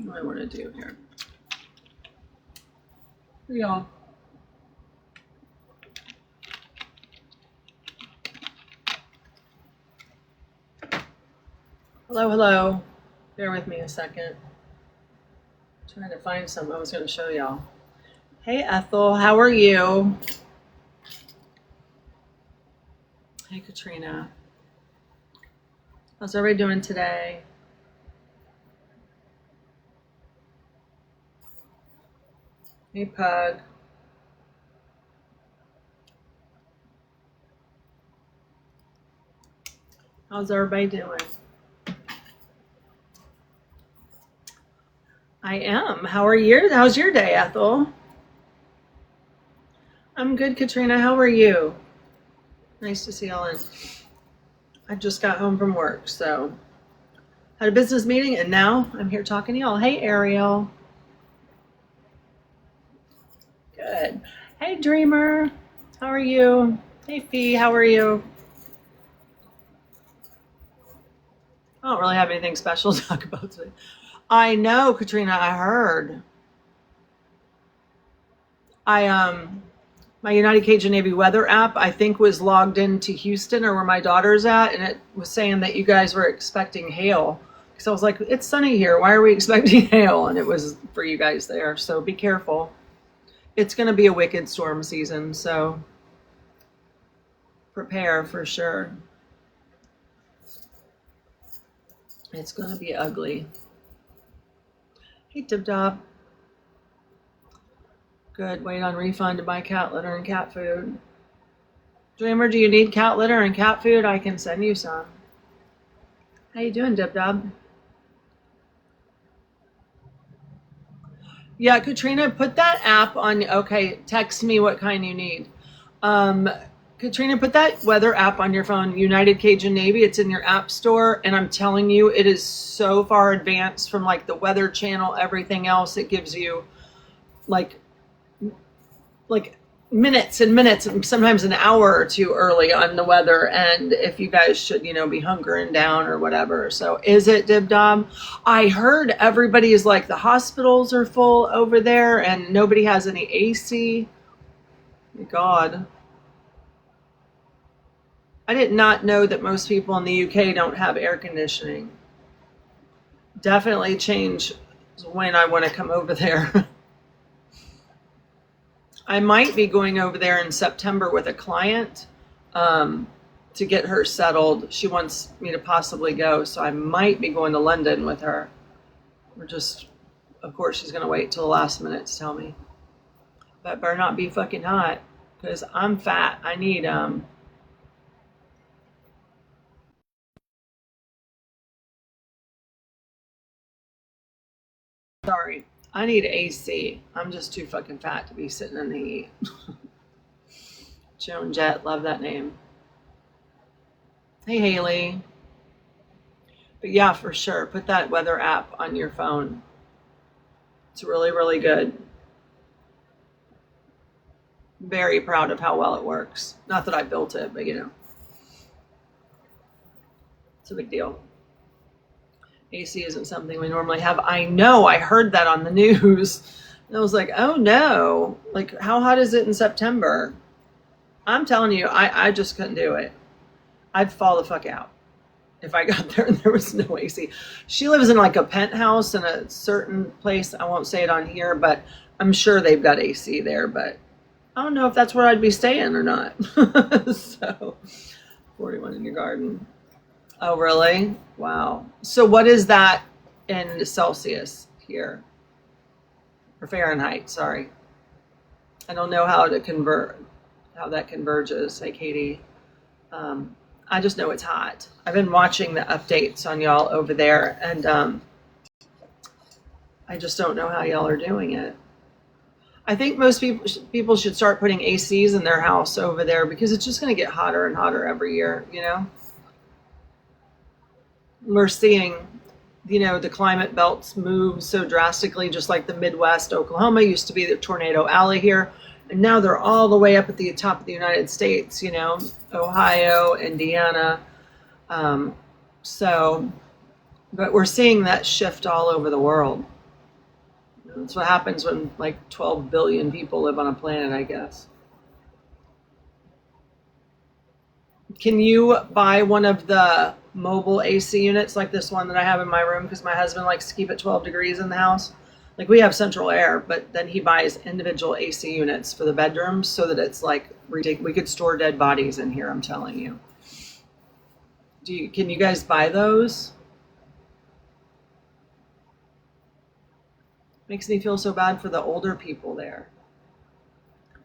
What do I want to do here? Y'all. Hello, hello. Bear with me a second. I'm trying to find some I was going to show y'all. Hey, Ethel, how are you? Hey, Katrina. How's everybody doing today? Hey, Pug. How's everybody doing? I am. How are you? How's your day, Ethel? I'm good, Katrina. How are you? Nice to see y'all in. I just got home from work, so had a business meeting, and now I'm here talking to y'all. Hey, Ariel. Good. Hey, Dreamer. How are you? Hey, Fee. How are you? I don't really have anything special to talk about today. I know, Katrina. I heard. My United Cajun Navy weather app, I think, was logged into Houston or where my daughter's at, and it was saying that you guys were expecting hail. So I was like, it's sunny here. Why are we expecting hail? And it was for you guys there. So be careful. It's going to be a wicked storm season, so prepare for sure. It's going to be ugly. Hey, Dib Dob. Good. Wait on refund to buy cat litter and cat food. Dreamer, do you need cat litter and cat food? I can send you some. How you doing, Dib Dob? Yeah, Katrina, put that app on. Okay, text me what kind you need. Katrina, put that weather app on your phone, United Cajun Navy. It's in your app store, and I'm telling you, it is so far advanced from like the Weather Channel, everything else. It gives you like minutes and minutes, and sometimes an hour or two early on the weather, and if you guys should, be hunkering down or whatever. So is it, Dib Dob? I heard everybody is like, the hospitals are full over there and nobody has any AC. God. I did not know that most people in the UK don't have air conditioning. Definitely change when I want to come over there. I might be going over there in September with a client to get her settled. She wants me to possibly go, so I might be going to London with her. Of course, she's going to wait till the last minute to tell me. But better not be fucking hot, because I'm fat. I need sorry, I need AC. I'm just too fucking fat to be sitting in the heat. Joan Jett, love that name. Hey, Haley. But yeah, for sure, put that weather app on your phone. It's really, really good. Very proud of how well it works. Not that I built it, but it's a big deal. AC isn't something we normally have. I know, I heard that on the news. And I was like, oh no, like how hot is it in September? I'm telling you, I just couldn't do it. I'd fall the fuck out if I got there and there was no AC. She lives in like a penthouse in a certain place. I won't say it on here, but I'm sure they've got AC there, but I don't know if that's where I'd be staying or not. So 41 in your garden. Oh, really? Wow. So what is that in Celsius here? Or Fahrenheit, sorry. I don't know how that converges. Hey, Katie. I just know it's hot. I've been watching the updates on y'all over there, and I just don't know how y'all are doing it. I think most people should start putting ACs in their house over there, because it's just going to get hotter and hotter every year, We're seeing, the climate belts move so drastically, just like the Midwest. Oklahoma used to be the tornado alley here, and now they're all the way up at the top of the United States, Ohio, Indiana. But we're seeing that shift all over the world. That's what happens when like 12 billion people live on a planet, I guess. Can you buy one of the mobile AC units like this one that I have in my room? Because my husband likes to keep it 12 degrees in the house. Like we have central air, but then he buys individual AC units for the bedrooms so that it's like we could store dead bodies in here, I'm telling you. Can you guys buy those? Makes me feel so bad for the older people there.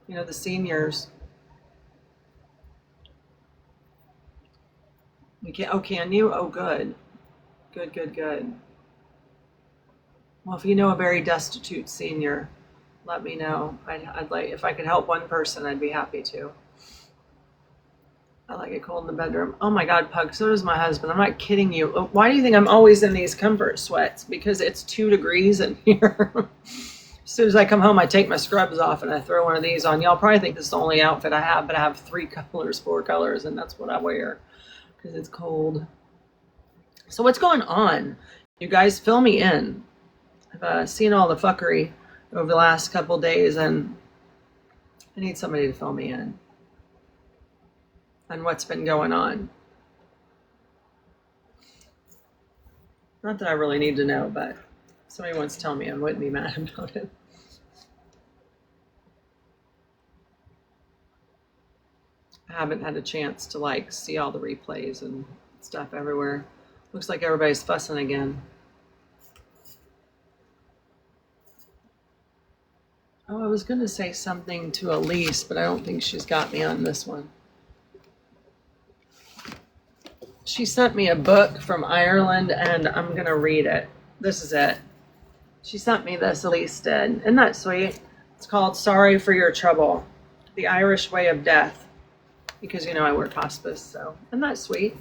You know, the seniors. Can you? Oh, good. Good. Well, if you know a very destitute senior, let me know. I'd like, if I could help one person, I'd be happy to. I like it cold in the bedroom. Oh my God, Pug, so does my husband. I'm not kidding you. Why do you think I'm always in these comfort sweats? Because it's 2 degrees in here. As soon as I come home, I take my scrubs off and I throw one of these on. Y'all probably think this is the only outfit I have, but I have 3 colors, 4 colors, and that's what I wear because it's cold. So what's going on? You guys fill me in. I've seen all the fuckery over the last couple days, and I need somebody to fill me in on what's been going on. Not that I really need to know, but if somebody wants to tell me, I wouldn't be mad about it. I haven't had a chance to like see all the replays and stuff everywhere. Looks like everybody's fussing again. Oh, I was going to say something to Elise, but I don't think she's got me on this one. She sent me a book from Ireland, and I'm going to read it. This is it. She sent me this, Elise did. Isn't that sweet? It's called Sorry for Your Trouble, The Irish Way of Death. Because, you know, I work hospice, so isn't that sweet?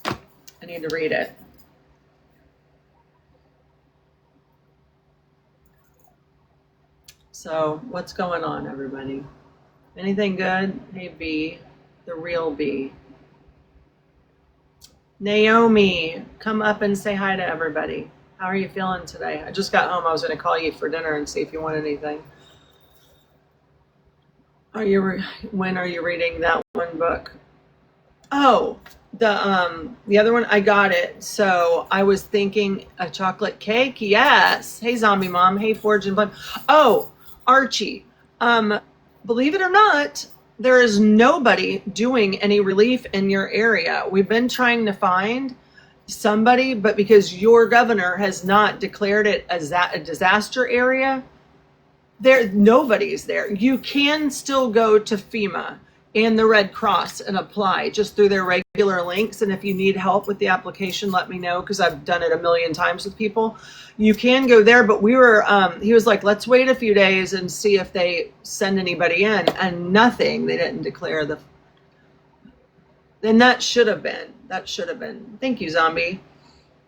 I need to read it. So, what's going on, everybody? Anything good? Hey, B, the real B. Naomi, come up and say hi to everybody. How are you feeling today? I just got home. I was going to call you for dinner and see if you want anything. When are you reading that one book? Oh, the other one, I got it. So I was thinking a chocolate cake. Yes. Hey, Zombie Mom. Hey, Forge and Blame. Oh, Archie. Believe it or not, there is nobody doing any relief in your area. We've been trying to find somebody, but because your governor has not declared it as a disaster area, nobody's there. You can still go to FEMA and the Red Cross and apply just through their regular links. And if you need help with the application, let me know, because I've done it a million times with people. You can go there, but he was like, let's wait a few days and see if they send anybody in, and nothing. They didn't declare then that should have been. Thank you, Zombie.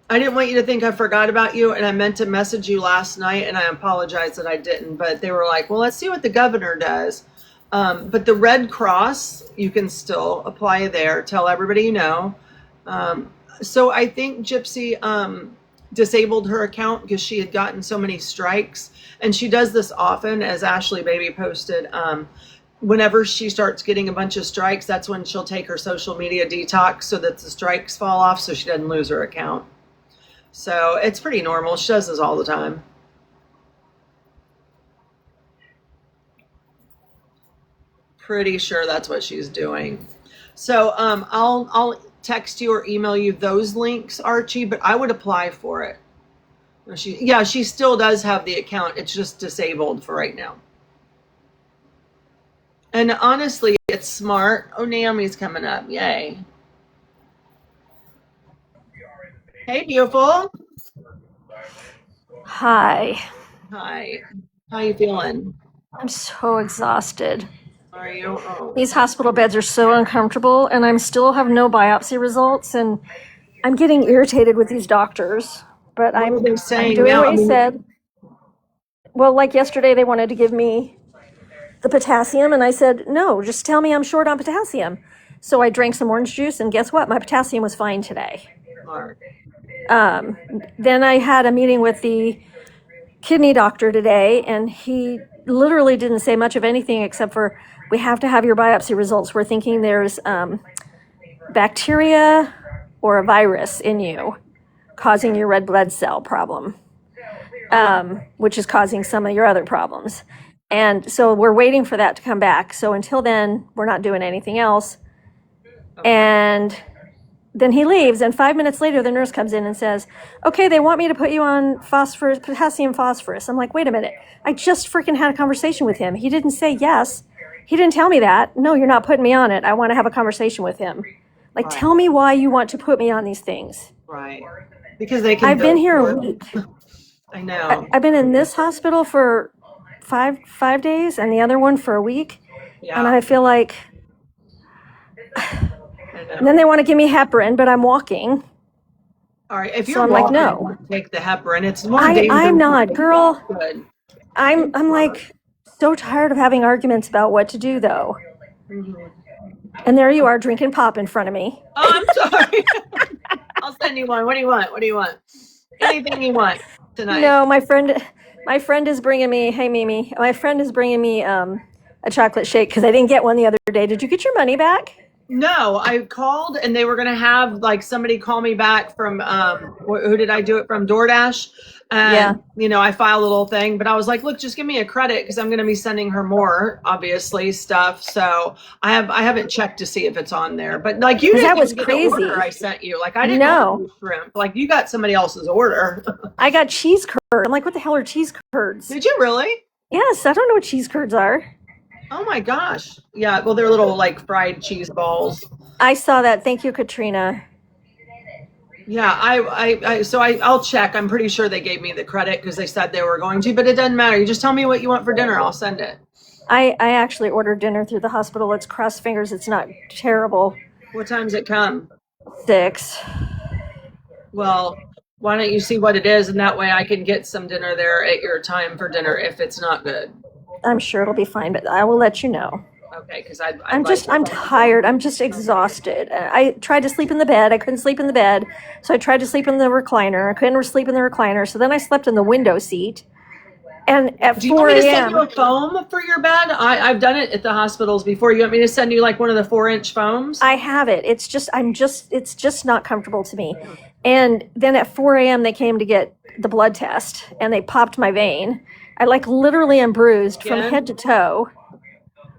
I didn't want you to think I forgot about you, and I meant to message you last night, and I apologize that I didn't, but they were like, well, let's see what the governor does. But the Red Cross, you can still apply there. Tell everybody you know. So I think Gypsy disabled her account because she had gotten so many strikes. And she does this often, as Ashley Baby posted. Whenever she starts getting a bunch of strikes, that's when she'll take her social media detox so that the strikes fall off so she doesn't lose her account. So it's pretty normal. She does this all the time. Pretty sure that's what she's doing. So I'll text you or email you those links, Archie, but I would apply for it. She still does have the account. It's just disabled for right now. And honestly, it's smart. Oh, Naomi's coming up. Yay. Hey, beautiful. Hi. Hi. How you feeling? I'm so exhausted. Are you? Oh. These hospital beds are so uncomfortable, and I still have no biopsy results, and I'm getting irritated with these doctors. But I'm doing what you said. Well, like yesterday, they wanted to give me the potassium, and I said, no, just tell me I'm short on potassium. So I drank some orange juice, and guess what? My potassium was fine today. Then I had a meeting with the kidney doctor today, and he literally didn't say much of anything except for, we have to have your biopsy results. We're thinking there's bacteria or a virus in you causing your red blood cell problem, which is causing some of your other problems. And so we're waiting for that to come back. So until then, we're not doing anything else. And then he leaves, and 5 minutes later, the nurse comes in and says, okay, they want me to put you on phosphorus, potassium phosphorus. I'm like, wait a minute. I just freaking had a conversation with him. He didn't say yes. He didn't tell me that. No, you're not putting me on it. I want to have a conversation with him. Like, tell me why you want to put me on these things. Right. Because they can. I've been here a week. I know. I've been in this hospital for five days and the other one for a week. Yeah. And I feel like, and then they want to give me heparin, but I'm walking. All right. If you're So I'm walking, like, no. take the heparin. It's more dangerous. I'm not, girl. Good. I'm like so tired of having arguments about what to do, though. Mhm. And there you are drinking pop in front of me. Oh, I'm sorry. I'll send you one. What do you want? What do you want? Anything you want tonight? No, my friend is bringing me. Hey, Mimi, my friend is bringing me a chocolate shake because I didn't get one the other day. Did you get your money back? No, I called and they were going to have like somebody call me back from, who did I do it from? DoorDash. And, I filed a little thing, but I was like, look, just give me a credit because I'm going to be sending her more, obviously, stuff. So I haven't checked to see if it's on there, but like you didn't that was get crazy. the order I sent you. Like I didn't know order shrimp. Like you got somebody else's order. I got cheese curds. I'm like, what the hell are cheese curds? Did you really? Yes, I don't know what cheese curds are. Oh my gosh. Yeah. Well, they're little like fried cheese balls. I saw that. Thank you, Katrina. Yeah, I'll check. I'm pretty sure they gave me the credit because they said they were going to, but it doesn't matter. You just tell me what you want for dinner. I'll send it. I actually ordered dinner through the hospital. Let's cross fingers. It's not terrible. What time's it come? 6. Well, why don't you see what it is, and that way I can get some dinner there at your time for dinner if it's not good. I'm sure it'll be fine, but I will let you know. Okay, because I'm tired. I'm just exhausted. I tried to sleep in the bed. I couldn't sleep in the bed. So I tried to sleep in the recliner. I couldn't sleep in the recliner. So then I slept in the window seat. And at 4 a.m. Do you want me to send you a foam for your bed? I've done it at the hospitals before. You want me to send you like one of the 4-inch foams? I have it. It's just not comfortable to me. And then at 4 a.m. they came to get the blood test and they popped my vein. I like literally am bruised from head to toe.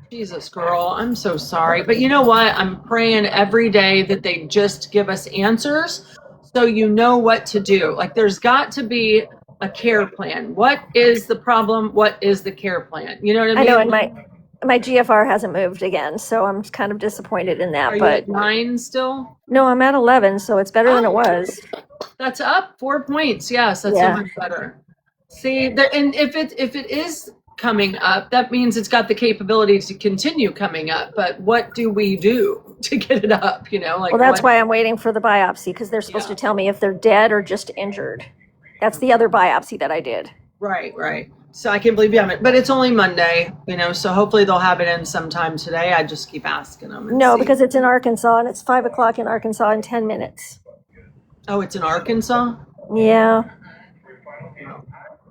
Jesus, girl, I'm so sorry. But you know what? I'm praying every day that they just give us answers so you know what to do. Like there's got to be a care plan. What is the problem? What is the care plan? You know what I mean? I know, and my GFR hasn't moved again, so I'm kind of disappointed in that. Are you but at 9 still? No, I'm at 11, so it's better than it was. That's up 4 points. Yes, that's so much better. See, and if it is coming up, that means it's got the capability to continue coming up. But what do we do to get it up? Well, that's why I'm waiting for the biopsy because they're supposed to tell me if they're dead or just injured. That's the other biopsy that I did. Right. So I can't believe you haven't, but it's only Monday, so hopefully they'll have it in sometime today. I just keep asking them. No, because it's in Arkansas and it's 5 o'clock in Arkansas in 10 minutes. Oh, it's in Arkansas? Yeah.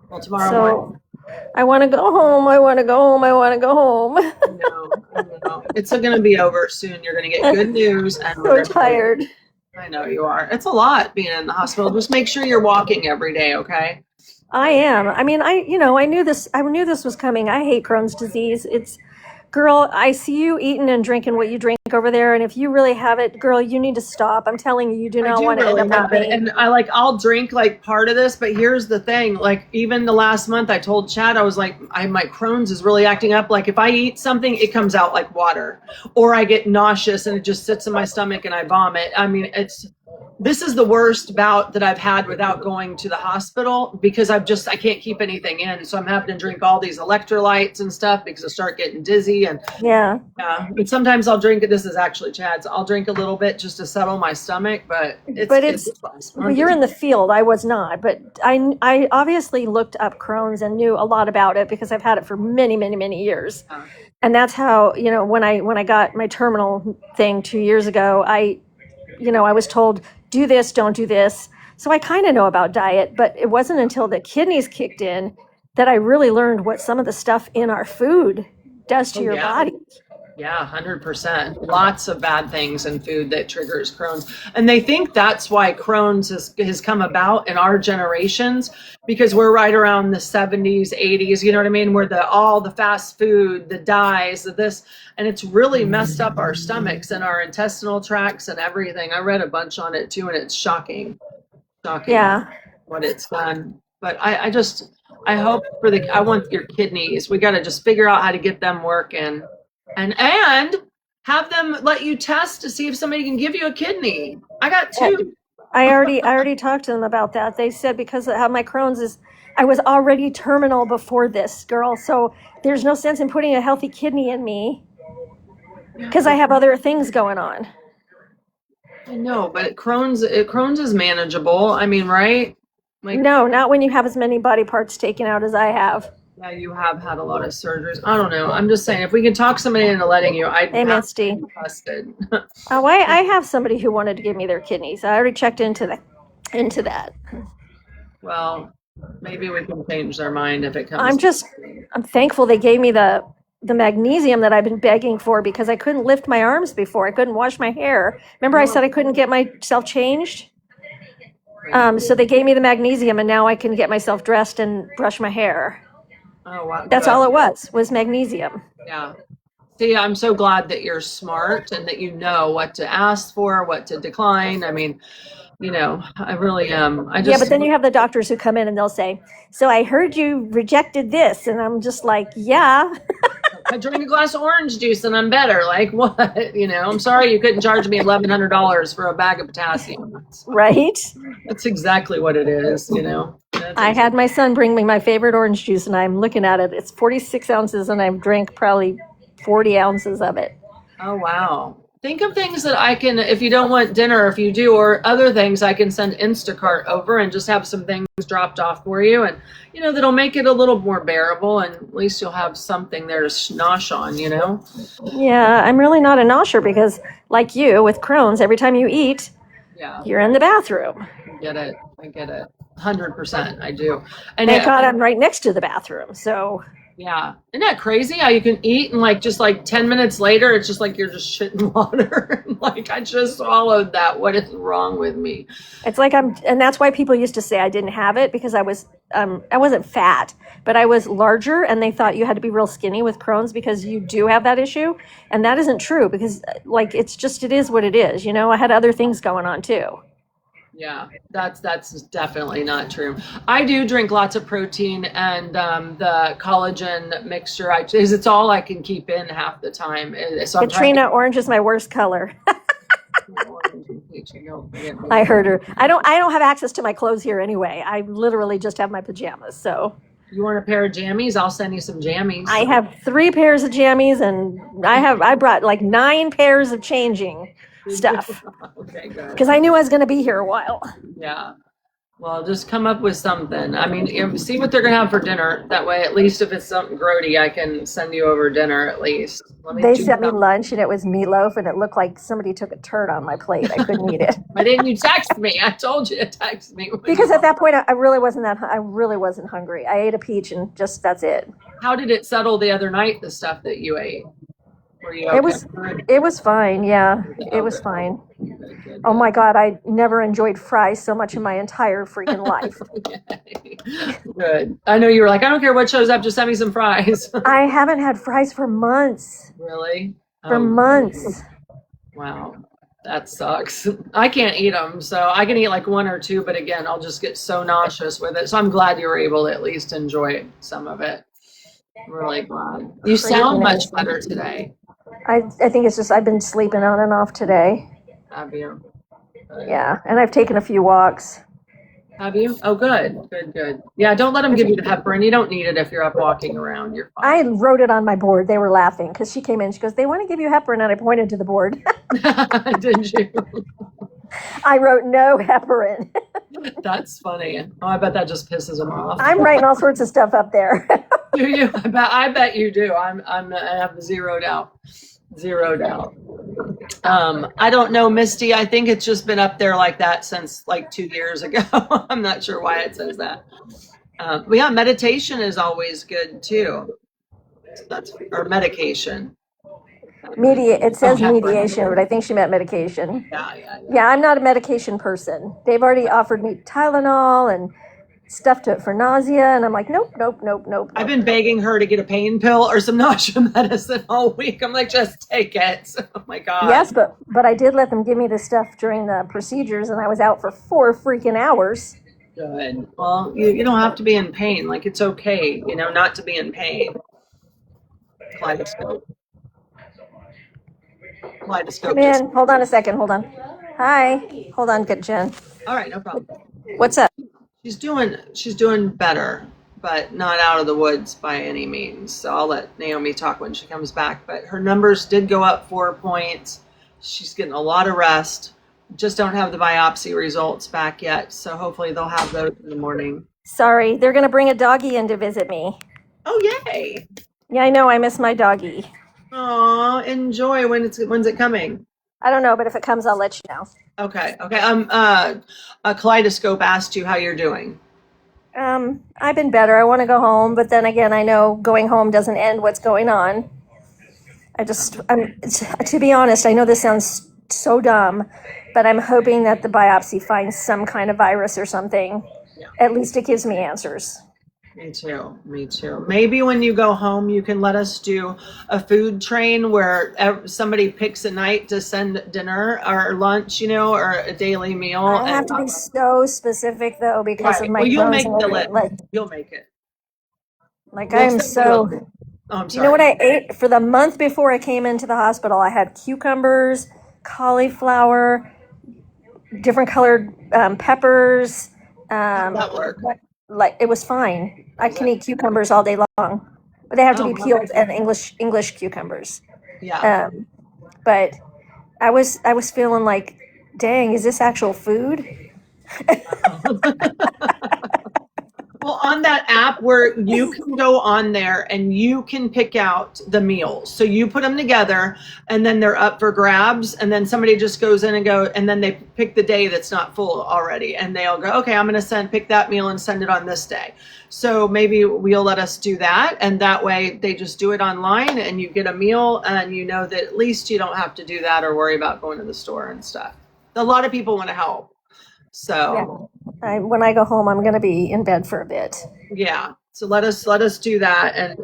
Well, tomorrow morning. I want to go home. I want to go home. No. It's going to be over soon. You're going to get good news. And so tired. I know you are. It's a lot being in the hospital. Just make sure you're walking every day, okay? I am. I mean, I knew this was coming. I hate Crohn's disease. Girl, I see you eating and drinking what you drink over there, and if you really have it, girl, you need to stop. I'm telling you, you do not want to end up with me. And I'll drink like part of this, but here's the thing. Like even the last month, I told Chad, I was like, my Crohn's is really acting up. Like if I eat something, it comes out like water, or I get nauseous and it just sits in my stomach and I vomit. I mean, this is the worst bout that I've had without going to the hospital because I can't keep anything in. So I'm having to drink all these electrolytes and stuff because I start getting dizzy and but sometimes I'll drink it. This is actually Chad's. I'll drink a little bit just to settle my stomach, but you're in the field. I was not, but I obviously looked up Crohn's and knew a lot about it because I've had it for many, many, many years. And that's how, when I got my terminal thing 2 years ago, I was told, do this, don't do this. So I kind of know about diet, but it wasn't until the kidneys kicked in that I really learned what some of the stuff in our food does to your body. Yeah, 100%. Lots of bad things in food that triggers Crohn's. And they think that's why Crohn's has come about in our generations, because we're right around the 70s, 80s, you know what I mean? Where all the fast food, the dyes, this, and it's really messed up our stomachs and our intestinal tracts and everything. I read a bunch on it too, and it's shocking what it's done. But I hope I want your kidneys. We got to just figure out how to get them working. And have them let you test to see if somebody can give you a kidney. I got 2. I already talked to them about that. They said because of how my Crohn's is, I was already terminal before this, girl. So there's no sense in putting a healthy kidney in me because I have other things going on. I know, but Crohn's is manageable. I mean, right? Like, no, not when you have as many body parts taken out as I have. Yeah, you have had a lot of surgeries. I don't know. I'm just saying, if we can talk somebody into letting you, I'd be interested. Oh, I have somebody who wanted to give me their kidneys. I already checked into that. Well, maybe we can change their mind if it comes. I'm thankful they gave me the magnesium that I've been begging for because I couldn't lift my arms before. I couldn't wash my hair. Remember I said I couldn't get myself changed? So they gave me the magnesium and now I can get myself dressed and brush my hair. Oh, wow. That's all it was magnesium. Yeah. See, I'm so glad that you're smart and that you know what to ask for, what to decline. I mean, you know, I really am. Yeah, but then you have the doctors who come in and they'll say, so I heard you rejected this. And I'm just like, yeah. I drank a glass of orange juice and I'm better. Like what? You know, I'm sorry you couldn't charge me $1,100 for a bag of potassium. Right? That's exactly what it is, you know. I had my son bring me my favorite orange juice and I'm looking at it. It's 46 ounces and I've drank probably 40 ounces of it. Oh, wow. Think of things that I can, if you don't want dinner, if you do, or other things, I can send Instacart over and just have some things dropped off for you. And, you know, that'll make it a little more bearable. And at least you'll have something there to nosh on, you know? Yeah, I'm really not a nosher because like you with Crohn's, every time you eat, you're in the bathroom. I get it. 100%. I do. And thank God I'm right next to the bathroom. So yeah. Isn't that crazy how you can eat and just 10 minutes later, it's just like you're just shitting water. Like I just swallowed that. What is wrong with me? It's like and that's why people used to say I didn't have it because I wasn't fat, but I was larger and they thought you had to be real skinny with Crohn's because you do have that issue. And that isn't true because it is what it is. You know, I had other things going on too. Yeah, that's definitely not true. I do drink lots of protein and the collagen mixture. It's all I can keep in half the time. So Katrina, orange is my worst color. I heard her. I don't have access to my clothes here anyway. I literally just have my pajamas. So you want a pair of jammies? I'll send you some jammies. I have 3 pairs of jammies and I brought 9 pairs of changing stuff. Okay, good. Because I knew I was going to be here a while. Yeah. Well, just come up with something. I mean, see what they're going to have for dinner. That way, at least if it's something grody, I can send you over dinner at least. They sent me lunch and it was meatloaf and it looked like somebody took a turd on my plate. I couldn't eat it. Why didn't you text me? I told you to text me. Because at that point, I really wasn't hungry. I ate a peach and just that's it. How did it settle the other night, the stuff that you ate? It was fine. Yeah, it was fine. Good. Oh my God, I never enjoyed fries so much in my entire freaking life. Good. I know you were like, I don't care what shows up, just send me some fries. I haven't had fries for months. Really? For months. Wow. That sucks. I can't eat them, so I can eat 1 or 2, but again, I'll just get so nauseous with it. So I'm glad you were able to at least enjoy some of it. I'm really glad. You sound much better today. I think it's just I've been sleeping on and off today. Have you? Yeah, and I've taken a few walks. Have you? Oh, good. Yeah, don't let them give you the heparin. You don't need it if you're up walking around. You're fine. I wrote it on my board. They were laughing because she came in. She goes, they want to give you heparin, and I pointed to the board. Didn't you? I wrote no heparin. That's funny. Oh, I bet that just pisses them off. I'm writing all sorts of stuff up there. Do you? I bet you do. I have zero doubt. I don't know, Misty. I think it's just been up there like that since 2 years ago. I'm not sure why it says that. But yeah, meditation is always good too. That's or medication. It Oh, says mediation, but I think she meant medication. yeah. Yeah, I'm not a medication person. They've already offered me Tylenol and stuff for nausea, and I'm like, nope. I've been begging her to get a pain pill or some nausea medicine all week. I'm like, just take it. Oh my God. Yes, but I did let them give me the stuff during the procedures, and I was out for 4 freaking hours. Good. Well, you don't have to be in pain. Like, it's okay, not to be in pain. Kaleidoscope. Come in. Hold on a second. Hold on. Hi. Hold on, good Jen. All right, no problem. What's up? She's doing better, but not out of the woods by any means. So I'll let Naomi talk when she comes back. But her numbers did go up 4 points. She's getting a lot of rest. Just don't have the biopsy results back yet. So hopefully they'll have those in the morning. Sorry, they're going to bring a doggy in to visit me. Oh, yay. Yeah, I know. I miss my doggy. Aw, enjoy. When's it coming? I don't know, but if it comes, I'll let you know. Okay. A Kaleidoscope asked you how you're doing. I've been better. I want to go home, but then again, I know going home doesn't end what's going on. To be honest, I know this sounds so dumb, but I'm hoping that the biopsy finds some kind of virus or something. Yeah. At least it gives me answers. Me too. Maybe when you go home, you can let us do a food train where somebody picks a night to send dinner or lunch, or a daily meal. I have to be so specific though because of my you'll make the list. You'll make it. Like I'm so. Oh, I'm sorry. You know what I ate for the month before I came into the hospital? I had cucumbers, cauliflower, different colored peppers. That worked. Like it was fine. I can eat cucumbers all day long, but they have to be peeled and English cucumbers. Yeah. But I was feeling like, dang, is this actual food? Well, on that app where you can go on there and you can pick out the meals. So you put them together and then they're up for grabs. And then somebody just goes in and then they pick the day that's not full already. And they'll go, okay, I'm going to pick that meal and send it on this day. So maybe we'll let us do that. And that way they just do it online and you get a meal and you know that at least you don't have to do that or worry about going to the store and stuff. A lot of people want to help. So when I go home, I'm going to be in bed for a bit. Yeah. So let us do that, and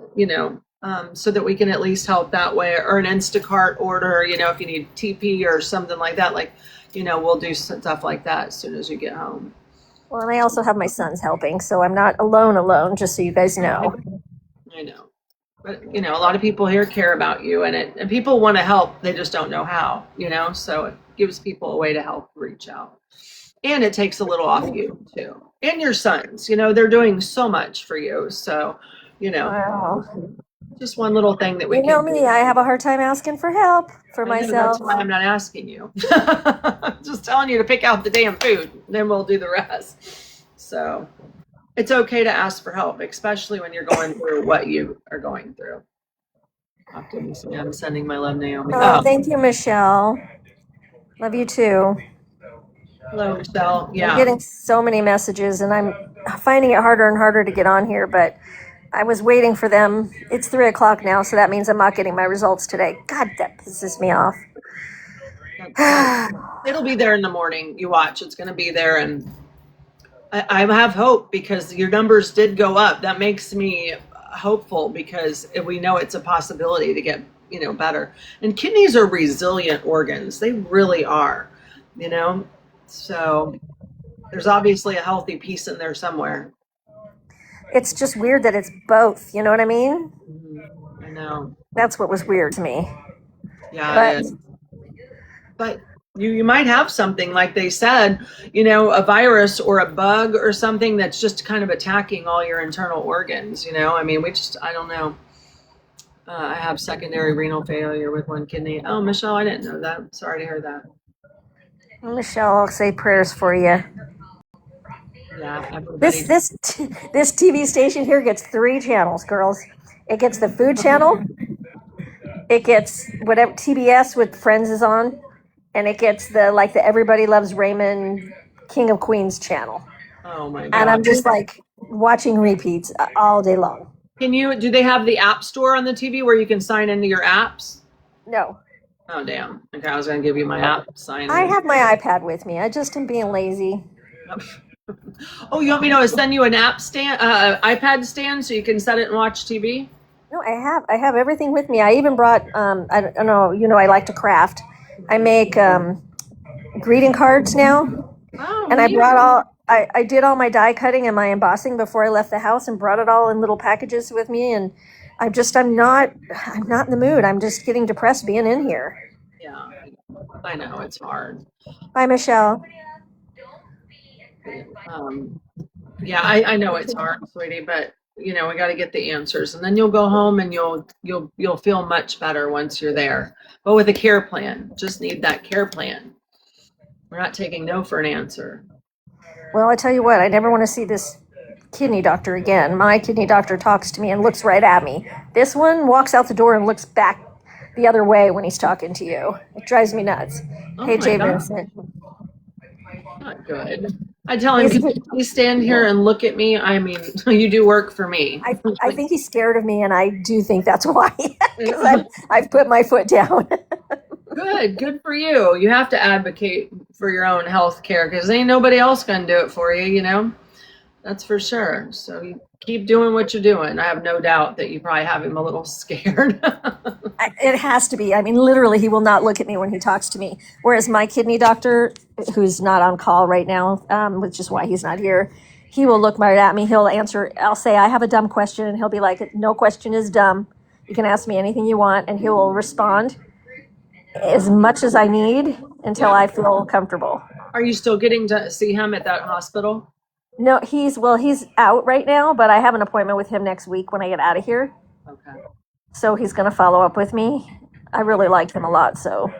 so that we can at least help that way, or an Instacart order. If you need TP or something like that, we'll do stuff like that as soon as you get home. Well, and I also have my sons helping, so I'm not alone. Just so you guys know. I know, but a lot of people here care about you, and people want to help. They just don't know how. So it gives people a way to help reach out. And it takes a little off you too. And your sons, they're doing so much for you. So, wow. Just one little thing that we can know me, I have a hard time asking for help for myself. That's why I'm not asking you. I'm just telling you to pick out the damn food, then we'll do the rest. So it's okay to ask for help, especially when you're going through what you are going through. I'm sending my love, Naomi. Thank you, Michelle. Love you too. Hello, Michelle. Yeah. I'm getting so many messages and I'm finding it harder and harder to get on here, but I was waiting for them. It's 3:00 now, so that means I'm not getting my results today. God, that pisses me off. It'll be there in the morning. You watch. It's going to be there. And I have hope because your numbers did go up. That makes me hopeful because we know it's a possibility to get, better. And kidneys are resilient organs. They really are, So there's obviously a healthy piece in there somewhere. It's just weird that it's both. You know what I mean? I know. That's what was weird to me. Yeah, it is. But you might have something like they said, a virus or a bug or something that's just kind of attacking all your internal organs. I don't know. I have secondary renal failure with one kidney. Oh, Michelle, I didn't know that. Sorry to hear that. Michelle, I'll say prayers for you. Yeah. This TV station here gets 3 channels, girls. It gets the food channel. It gets whatever TBS with Friends is on, and it gets the Everybody Loves Raymond King of Queens channel. Oh my God. And I'm just like, watching repeats all day long. Do they have the app store on the TV where you can sign into your apps? No. Oh, damn. Okay, I was going to give you my app sign. I have my iPad with me. I just am being lazy. Oh, you want me to send you an app stand, iPad stand so you can set it and watch TV? No, I have everything with me. I even brought, I don't know, I like to craft. I make greeting cards now. Oh, and I brought I did all my die cutting and my embossing before I left the house and brought it all in little packages with me. And I'm not in the mood. I'm just getting depressed being in here. Yeah, I know it's hard. Bye, Michelle. Yeah, I know it's hard, sweetie, but we got to get the answers, and then you'll go home and you'll feel much better once you're there. But with a care plan, just need that care plan. We're not taking no for an answer. Well, I tell you what, I never want to see this kidney doctor again. My kidney doctor talks to me and looks right at me. This one walks out the door and looks back the other way when he's talking to you. It drives me nuts. Hey, Jay Vincent. Not good. I tell him, can you please stand here and look at me? I mean, you do work for me. I think he's scared of me, and I do think that's why. Because I've put my foot down. Good for you. You have to advocate for your own health care because ain't nobody else gonna do it for you, That's for sure. So you keep doing what you're doing. I have no doubt that you probably have him a little scared. It has to be. I mean, literally, he will not look at me when he talks to me. Whereas my kidney doctor, who's not on call right now, which is why he's not here, he will look right at me. He'll answer. I'll say, I have a dumb question, and he'll be like, no question is dumb. You can ask me anything you want, and he will respond as much as I need until I feel comfortable. Are you still getting to see him at that hospital? No, he's out right now, but I have an appointment with him next week when I get out of here. Okay. So he's going to follow up with me. I really like him a lot, so.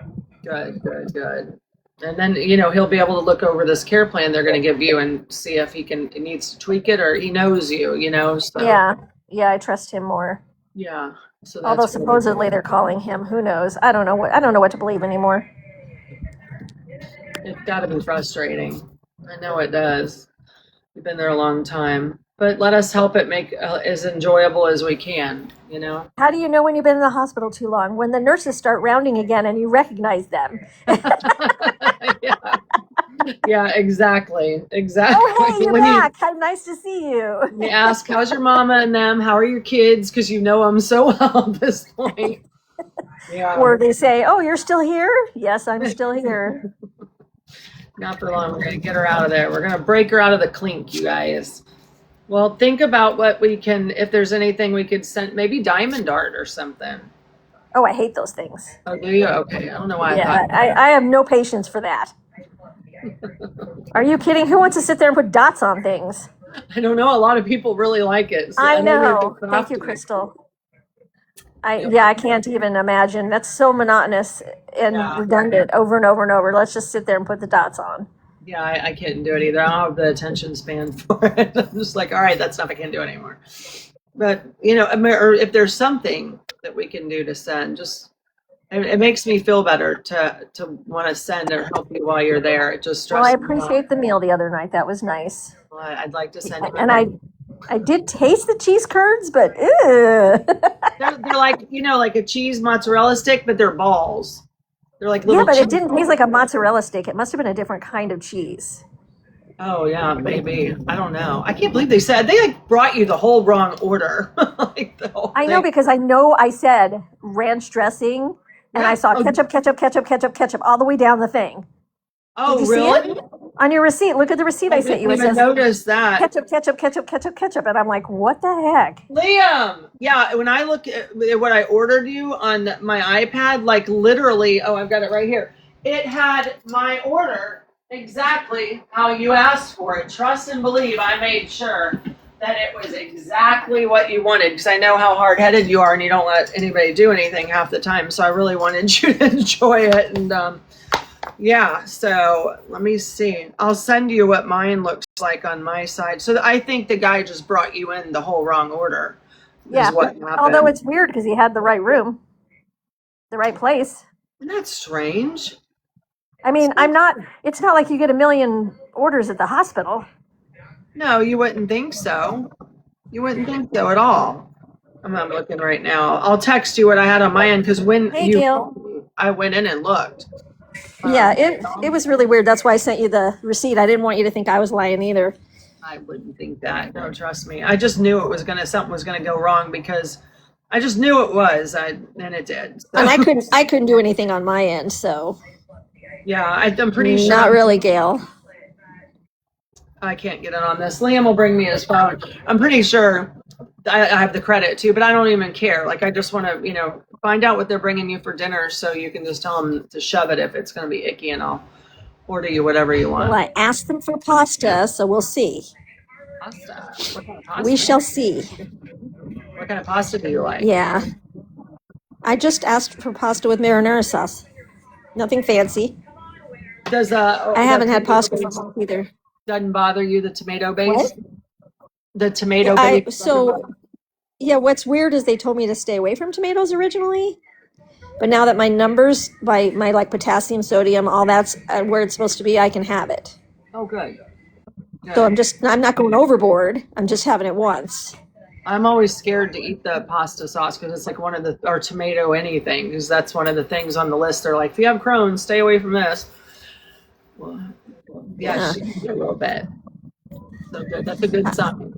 Good. And then, he'll be able to look over this care plan they're going to give you and see if he needs to tweak it or he knows you, so. Yeah, I trust him more. Yeah. So although supposedly they're calling him, who knows? I don't know what to believe anymore. It's got to be frustrating. I know it does. You've been there a long time, but let us help it make as enjoyable as we can. How do you know when you've been in the hospital too long? When the nurses start rounding again and you recognize them. Yeah, exactly. Oh, hey, you're back. How nice to see you. They ask, how's your mama and them? How are your kids? Because you know them so well at this point. Yeah. Or they say, oh, you're still here? Yes, I'm still here. Not for long. We're going to get her out of there. We're going to break her out of the clink, you guys. Well, think about what we can, if there's anything we could send, maybe Diamond Art or something. Oh, I hate those things. Oh, do you? Okay. I don't know why. Yeah, I have no patience for that. Are you kidding? Who wants to sit there and put dots on things? I don't know. A lot of people really like it. So I know. Thank you, Crystal. I can't even imagine. That's so monotonous and redundant over and over and over. Let's just sit there and put the dots on. Yeah, I can't do it either. I don't have the attention span for it. I'm just like, all right, that's enough. I can't do it anymore. But, or if there's something that we can do to send, it makes me feel better to want to send or help you while you're there. It just stresses I appreciate the meal the other night. That was nice. Well, I'd like to send you. And I did taste the cheese curds, but ew. They're like, like a cheese mozzarella stick, but they're balls. They're like little. Yeah, but it didn't taste like a mozzarella stick. It must have been a different kind of cheese. Oh yeah, maybe. I don't know. I can't believe they brought you the whole wrong order. I know, because I said ranch dressing. And I saw ketchup all the way down the thing. Oh, did you really? See it? On your receipt. Look at the receipt I sent you. I didn't notice that. Ketchup. And I'm like, what the heck? Liam. Yeah, when I look at what I ordered you on my iPad, like literally, I've got it right here. It had my order exactly how you asked for it. Trust and believe I made sure that it was exactly what you wanted, because I know how hard-headed you are and you don't let anybody do anything half the time. So I really wanted you to enjoy it. And so let me see. I'll send you what mine looks like on my side. So I think the guy just brought you in the whole wrong order. Yeah, although it's weird because he had the right room, the right place. Isn't that strange? I mean, it's not like you get a million orders at the hospital. No, you wouldn't think so. You wouldn't think so at all. I'm looking right now. I'll text you what I had on my end because when Hey, you Gail. called me, I went in and looked. Yeah, it was really weird. That's why I sent you the receipt. I didn't want you to think I was lying either. I wouldn't think that. No, trust me. I just knew it was something was gonna go wrong because I just knew it was. And it did. So, And I couldn't do anything on my end, so yeah, I'm pretty sure. not really, Gail. I can't get in on this. Liam will bring me his phone. I'm pretty sure I have the credit too, but I don't even care. Like, I just want to, find out what they're bringing you for dinner so you can just tell them to shove it if it's going to be icky, and I'll order you whatever you want. Well, I asked them for pasta, so we'll see. Pasta? What kind of pasta? We shall see. What kind of pasta do you like? Yeah. I just asked for pasta with marinara sauce. Nothing fancy. Does I haven't had pasta for months either. Doesn't bother you, the tomato base? What? The tomato base? Yeah, what's weird is they told me to stay away from tomatoes originally. But now that my numbers, by my like potassium, sodium, all that's where it's supposed to be, I can have it. Oh, good. So I'm not going overboard. I'm just having it once. I'm always scared to eat the pasta sauce because it's like or tomato anything, because that's one of the things on the list. They're like, if you have Crohn's, stay away from this. Well, yeah. A little bit. So good. That's a good sign.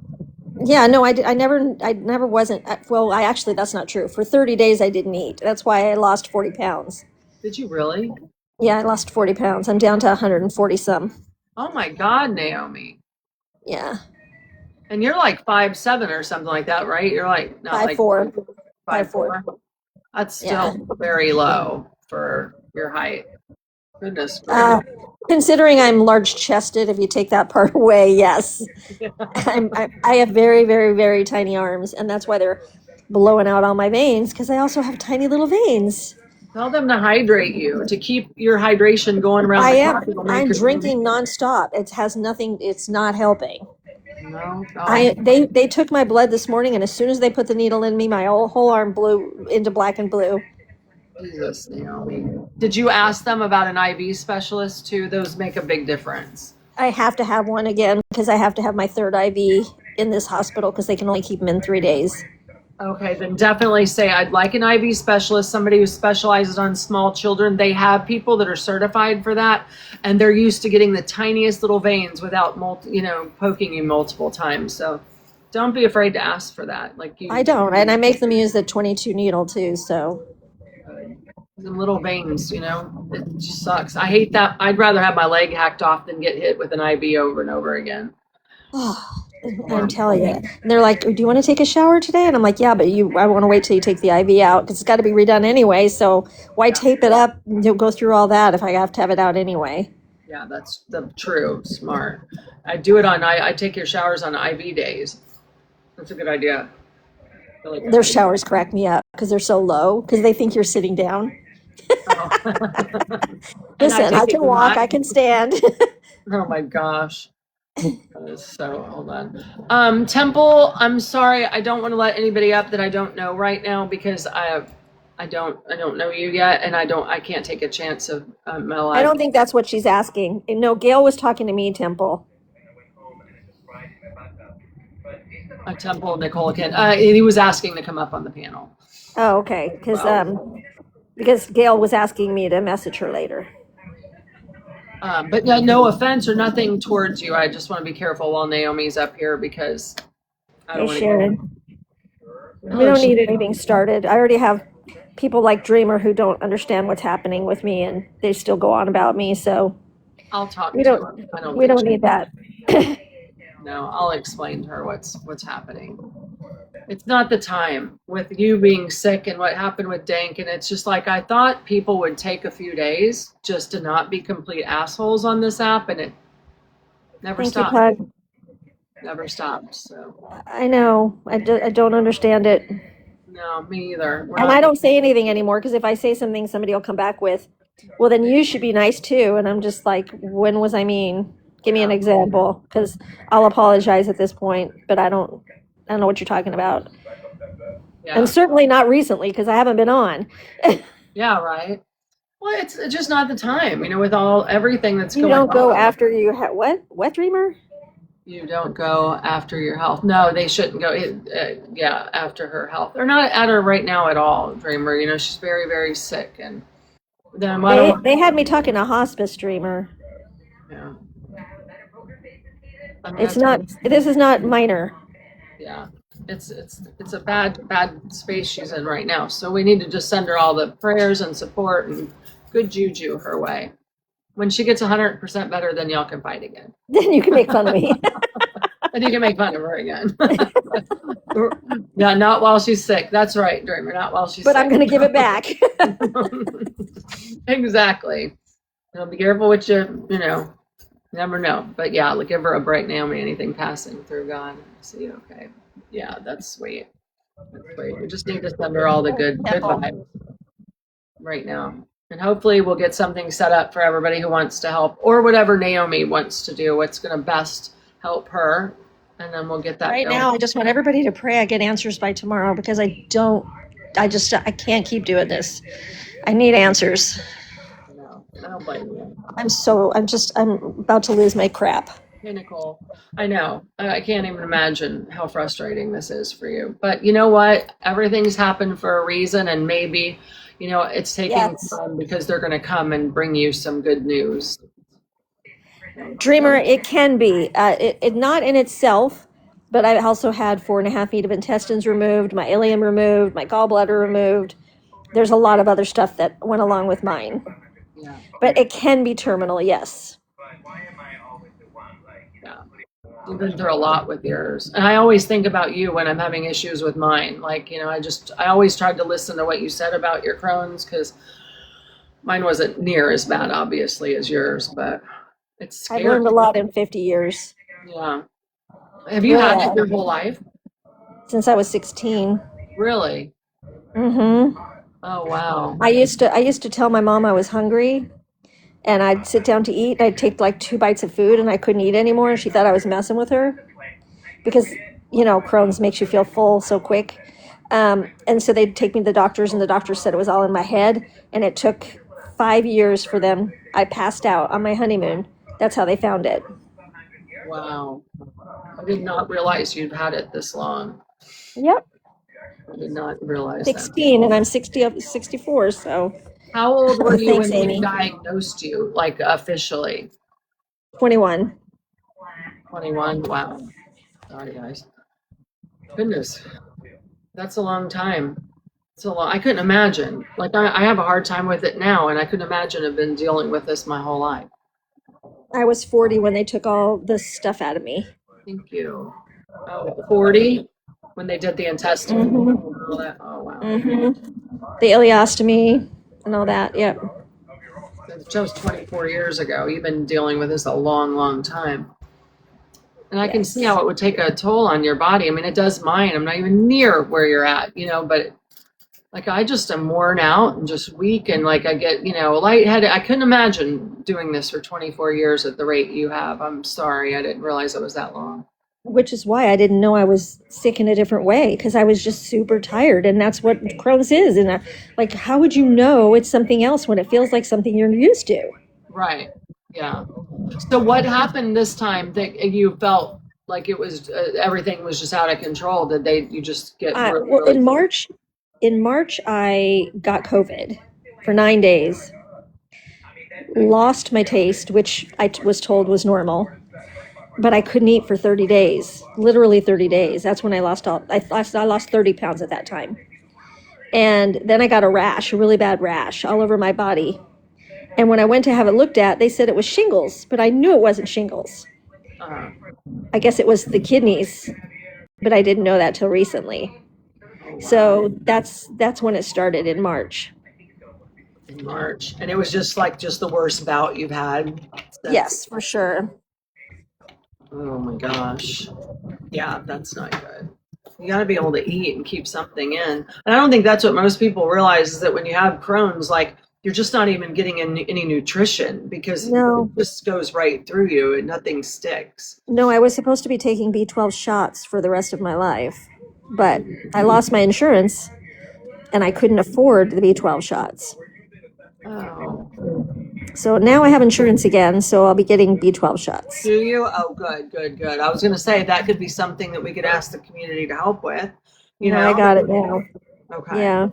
Yeah, no, I never wasn't. Well, that's not true. For 30 days, I didn't eat. That's why I lost 40 pounds. Did you really? Yeah, I lost 40 pounds. I'm down to 140 some. Oh my God, Naomi. Yeah. And you're like 5'7" or something like that, right? You're like not 5'4". Like 5'4". That's still very low for your height. Goodness. Considering I'm large chested, if you take that part away, yes. I have very, very, very tiny arms, and that's why they're blowing out all my veins, because I also have tiny little veins. Tell them to hydrate you, to keep your hydration going around. I'm drinking nonstop. It has nothing, it's not helping. No. They took my blood this morning, and as soon as they put the needle in me, my whole arm blew into black and blue. Jesus, Naomi. Did you ask them about an IV specialist too? Those make a big difference. I have to have one again because I have to have my third IV in this hospital because they can only keep them in 3 days. Okay, then definitely say I'd like an IV specialist, somebody who specializes on small children. They have people that are certified for that, and they're used to getting the tiniest little veins without poking you multiple times. So don't be afraid to ask for that. I don't, and I make them use the 22 needle too. So the little veins, it just sucks. I hate that. I'd rather have my leg hacked off than get hit with an IV over and over again. I'm telling you. And they're like, do you want to take a shower today? And I'm like, yeah, but I want to wait till you take the IV out because it's got to be redone anyway. So why tape it up and go through all that if I have to have it out anyway? Yeah, that's the true smart. I do it I take your showers on IV days. That's a good idea. Their showers crack me up because they're so low because they think you're sitting down. Oh. Listen, I can walk, I can stand. Oh my gosh. So hold on. Temple, I'm sorry, I don't want to let anybody up that I don't know right now because I don't know you yet, and I can't take a chance of my life. I don't think that's what she's asking. No, Gail was talking to me, Temple. Temple Nicolican. He was asking to come up on the panel. Oh, okay. Because Gail was asking me to message her later. But no offense or nothing towards you. I just want to be careful while Naomi's up here because I don't want to. Sharon. We don't need anything started. I already have people like Dreamer who don't understand what's happening with me, and they still go on about me. So I'll talk. We don't need that. No, I'll explain to her what's happening. It's not the time with you being sick and what happened with Dank, and it's just like I thought people would take a few days just to not be complete assholes on this app, and it never stopped. Never stopped. So I know. I don't understand it. No, me either. And I don't say anything anymore because if I say something, somebody will come back with, "Well, then you should be nice too." And I'm just like, "When was I mean? Give me an example," because I'll apologize at this point, but I don't know what you're talking about. Yeah. And certainly not recently because I haven't been on. Yeah, right. Well, it's just not the time, with everything that's going on. You don't go after you have what? What, Dreamer? You don't go after your health. No, they shouldn't go. Yeah, after her health. They're not at her right now at all, Dreamer. You know, she's very, very sick, and then why don't? They had me talking to hospice, Dreamer. Yeah. I mean, It's not. This is not minor. Yeah, it's a bad space she's in right now. So we need to just send her all the prayers and support and good juju her way. When she gets 100% better, then y'all can fight again. Then you can make fun of me. And you can make fun of her again. Yeah, not while she's sick. That's right, Dreamer. Not while she's But sick. I'm going to give it back. Exactly. Be careful what you know. Never know. But yeah, give her a break, Naomi. Anything passing through God. See, okay. Yeah, that's sweet. That's sweet. We just need to send her all the good vibes right now. And hopefully we'll get something set up for everybody who wants to help, or whatever Naomi wants to do, what's going to best help her. And then we'll get that Right going. now, I just want everybody to pray I get answers by tomorrow, because I can't keep doing this. I need answers. No, I don't blame you. I'm about to lose my crap. Hey, Nicole. I know. I can't even imagine how frustrating this is for you. But you know what? Everything's happened for a reason, and maybe, it's taking time because they're going to come and bring you some good news. Dreamer, it can be. It not in itself, but I also had 4.5 feet of intestines removed, my ileum removed, my gallbladder removed. There's a lot of other stuff that went along with mine. Yeah. But it can be terminal, yes. Yeah. You've been through a lot with yours. And I always think about you when I'm having issues with mine. I always tried to listen to what you said about your Crohn's, because mine wasn't near as bad, obviously, as yours, but it's scary. I learned a lot in 50 years. Yeah. Have you had it your whole life? Since I was 16. Really? Mm-hmm. Oh, wow. I used to tell my mom I was hungry, and I'd sit down to eat. I'd take like 2 bites of food, and I couldn't eat anymore. And she thought I was messing with her, because Crohn's makes you feel full so quick. And so they'd take me to the doctors, and the doctors said it was all in my head. And it took 5 years for them. I passed out on my honeymoon. That's how they found it. Wow. I did not realize you'd had it this long. Yep. I did not realize 16, that. And I'm 64, so. How old were you Thanks, when Amy. they diagnosed you, like officially? 21. 21? Wow. Sorry, guys. Goodness. That's a long time. I couldn't imagine. I have a hard time with it now, and I couldn't imagine I've been dealing with this my whole life. I was 40 when they took all this stuff out of me. Thank you. 40 when they did the intestine. Mm-hmm. All that. Oh, wow. Mm-hmm. The ileostomy and all that. Yep. It was 24 years ago. You've been dealing with this a long, long time. And I can see how it would take a toll on your body. I mean, it does mine. I'm not even near where you're at, but I just am worn out and just weak, and I get, lightheaded. I couldn't imagine doing this for 24 years at the rate you have. I'm sorry. I didn't realize it was that long. Which is why I didn't know I was sick in a different way, because I was just super tired, and that's what Crohn's is. And how would you know it's something else when it feels like something you're used to? Right. Yeah. So what happened this time that you felt like it was everything was just out of control? Did you just get well, in March? In March, I got COVID for 9 days. Lost my taste, which I was told was normal. But I couldn't eat for 30 days, literally 30 days. That's when I lost I lost 30 pounds at that time. And then I got a rash, a really bad rash all over my body. And when I went to have it looked at, they said it was shingles, but I knew it wasn't shingles. I guess it was the kidneys, but I didn't know that till recently. So that's when it started in March. In March. And it was just the worst bout you've had? Yes, for sure. Oh my gosh. Yeah, that's not good. You got to be able to eat and keep something in. And I don't think that's what most people realize, is that when you have Crohn's, you're just not even getting any nutrition, because it just goes right through you and nothing sticks. No, I was supposed to be taking B12 shots for the rest of my life, but I lost my insurance and I couldn't afford the B12 shots. Oh. So now I have insurance again, so I'll be getting B12 shots. Do you? Oh, good, good, good. I was going to say that could be something that we could ask the community to help with. You know, I got it now. Okay. Yeah.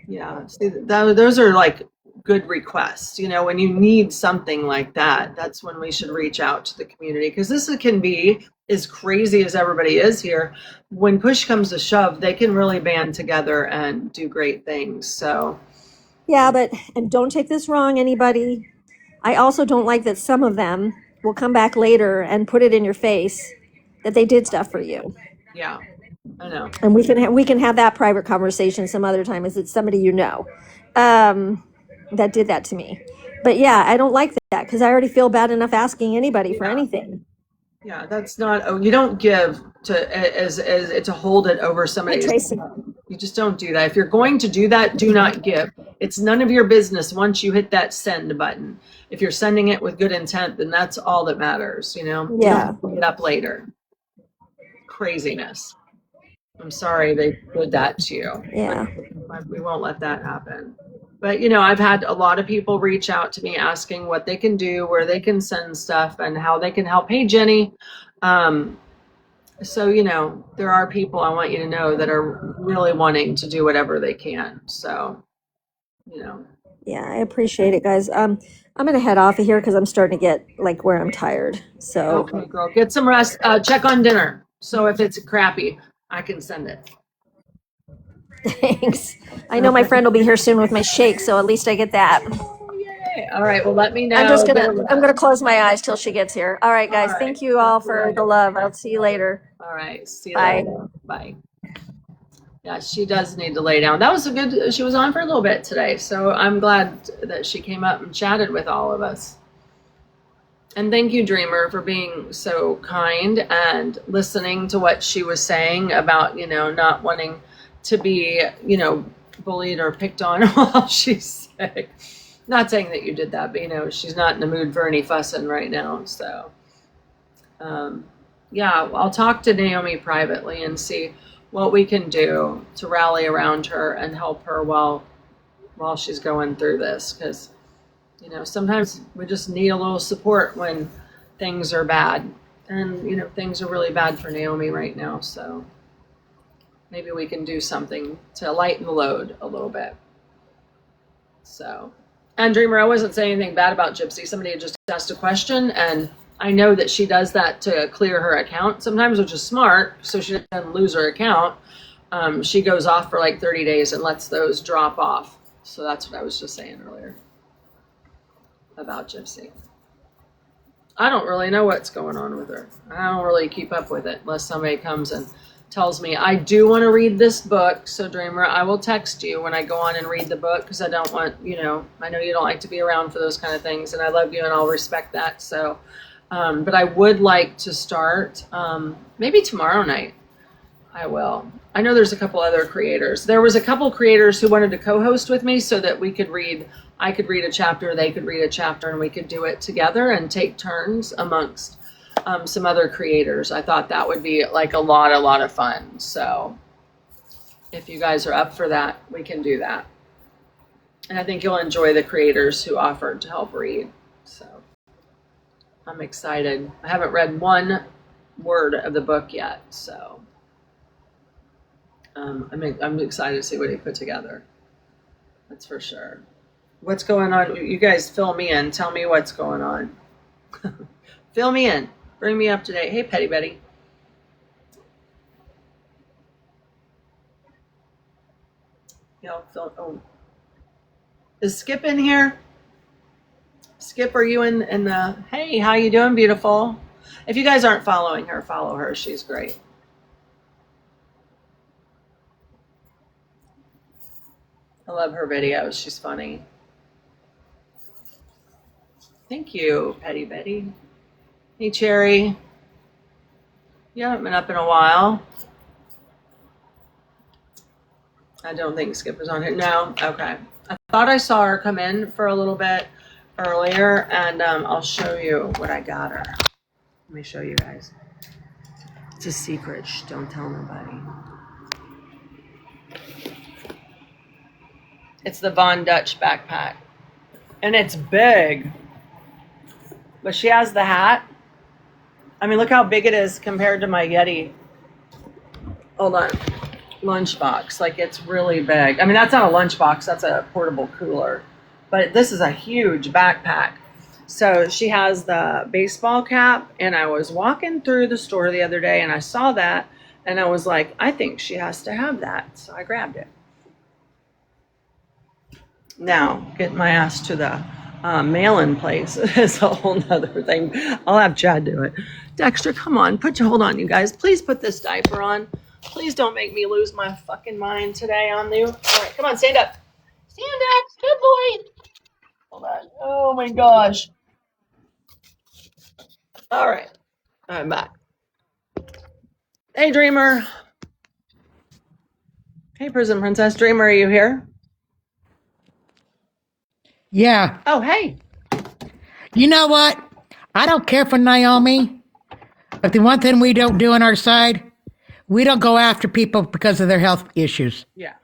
Yeah. See, those are like good requests. You know, when you need something like that, that's when we should reach out to the community, because this can be, as crazy as everybody is here, when push comes to shove, they can really band together and do great things. So, Yeah, but, and don't take this wrong, anybody. I also don't like that some of them will come back later and put it in your face that they did stuff for you. yeah, I know. And we can have that private conversation some other time. Is it somebody you know that did that to me? But yeah, I don't like that because I already feel bad enough asking anybody for anything. Yeah, that's not. Oh, you don't give to as to hold it over somebody's. Tracy. You just don't do that. If you're going to do that, do not give. It's none of your business once you hit that send button. If you're sending it with good intent, then that's all that matters. You know. Yeah. Bring it up later. Craziness. I'm sorry they did that to you. Yeah. We won't let that happen. But, you know, I've had a lot of people reach out to me asking what they can do, where they can send stuff, and how they can help. Hey, Jenny. So, you know, there are people, I want you to know, that are really wanting to do whatever they can. So, you know. Yeah, I appreciate it, guys. I'm going to head off of here because I'm starting to get like where I'm tired. So. Okay, girl, get some rest. Check on dinner. So if it's crappy, I can send it. Thanks. I know my friend will be here soon with my shake, so at least I get that. Yay. All right. Well, let me know. I'm gonna close my eyes till she gets here. All right, guys. Thank you all for the love. I'll see you later. All right. See you later. Bye. Yeah, she does need to lay down. That was she was on for a little bit today. So I'm glad that she came up and chatted with all of us. And thank you, Dreamer, for being so kind and listening to what she was saying about, you know, not wanting to be, you know, bullied or picked on while she's sick. Not saying that you did that, but, you know, she's not in the mood for any fussing right now. So, yeah, I'll talk to Naomi privately and see what we can do to rally around her and help her while she's going through this. Because, you know, sometimes we just need a little support when things are bad. And, you know, things are really bad for Naomi right now. So maybe we can do something to lighten the load a little bit. So, and Dreamer, I wasn't saying anything bad about Gypsy. Somebody had just asked a question, and I know that she does that to clear her account sometimes, which is smart, so she doesn't lose her account. She goes off for like 30 days and lets those drop off. So that's what I was just saying earlier about Gypsy. I don't really know what's going on with her. I don't really keep up with it unless somebody comes and tells me. I do want to read this book, so Dreamer, I will text you when I go on and read the book, because I don't want, you know, I know you don't like to be around for those kind of things, and I love you and I'll respect that. So, but I would like to start maybe tomorrow night. I will. I know there's a couple other creators. There was a couple creators who wanted to co-host with me so that we could read, I could read a chapter, they could read a chapter, and we could do it together and take turns amongst some other creators. I thought that would be like a lot of fun. So if you guys are up for that, we can do that. And I think you'll enjoy the creators who offered to help read. So I'm excited. I haven't read one word of the book yet, so I'm excited to see what he put together. That's for sure. What's going on? You guys fill me in. Tell me what's going on. Fill me in. Bring me up to date. Hey, Petty Betty. Oh. Is Skip in here? Skip, are you in the... Hey, how you doing, beautiful? If you guys aren't following her, follow her. She's great. I love her videos. She's funny. Thank you, Petty Betty. Hey, Cherry. You haven't been up in a while. I don't think Skip is on here. No? Okay. I thought I saw her come in for a little bit earlier, and I'll show you what I got her. Let me show you guys. It's a secret. Shh, don't tell nobody. It's the Von Dutch backpack. And it's big. But she has the hat. I mean, look how big it is compared to my Yeti. Hold on. Lunchbox. Like, it's really big. I mean, that's not a lunchbox. That's a portable cooler. But this is a huge backpack. So she has the baseball cap. And I was walking through the store the other day and I saw that. And I was like, I think she has to have that. So I grabbed it. Now, get my ass to the mail-in place is a whole nother thing. I'll have Chad do it. Dexter, come on. Hold on, you guys. Please put this diaper on. Please don't make me lose my fucking mind today on you. All right, come on, stand up. Stand up. Good boy. Hold on. Oh, my gosh. All right. I'm back. Hey, Dreamer. Hey, Prison Princess. Dreamer, are you here? Yeah. Oh, hey. You know what? I don't care for Naomi, but the one thing we don't do on our side, we don't go after people because of their health issues. Yeah.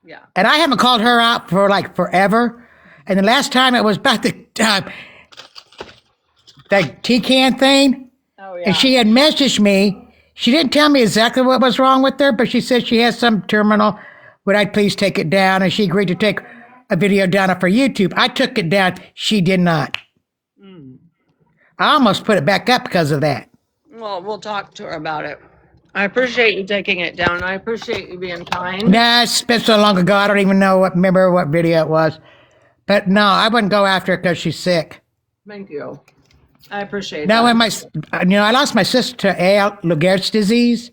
Yeah. And I haven't called her out for like forever. And the last time it was about the that T-can thing. Oh, yeah. And she had messaged me. She didn't tell me exactly what was wrong with her, but she said she has some terminal. Would I please take it down? And she agreed to take a video down for YouTube. I took it down. She did not. I almost put it back up because of that. Well, we'll talk to her about it. I appreciate you taking it down. I appreciate you being kind. Nah, it's been so long ago. I don't even remember what video it was. But no, I wouldn't go after her because she's sick. Thank you. I appreciate now, that. When I lost my sister to Lou Gehrig's disease,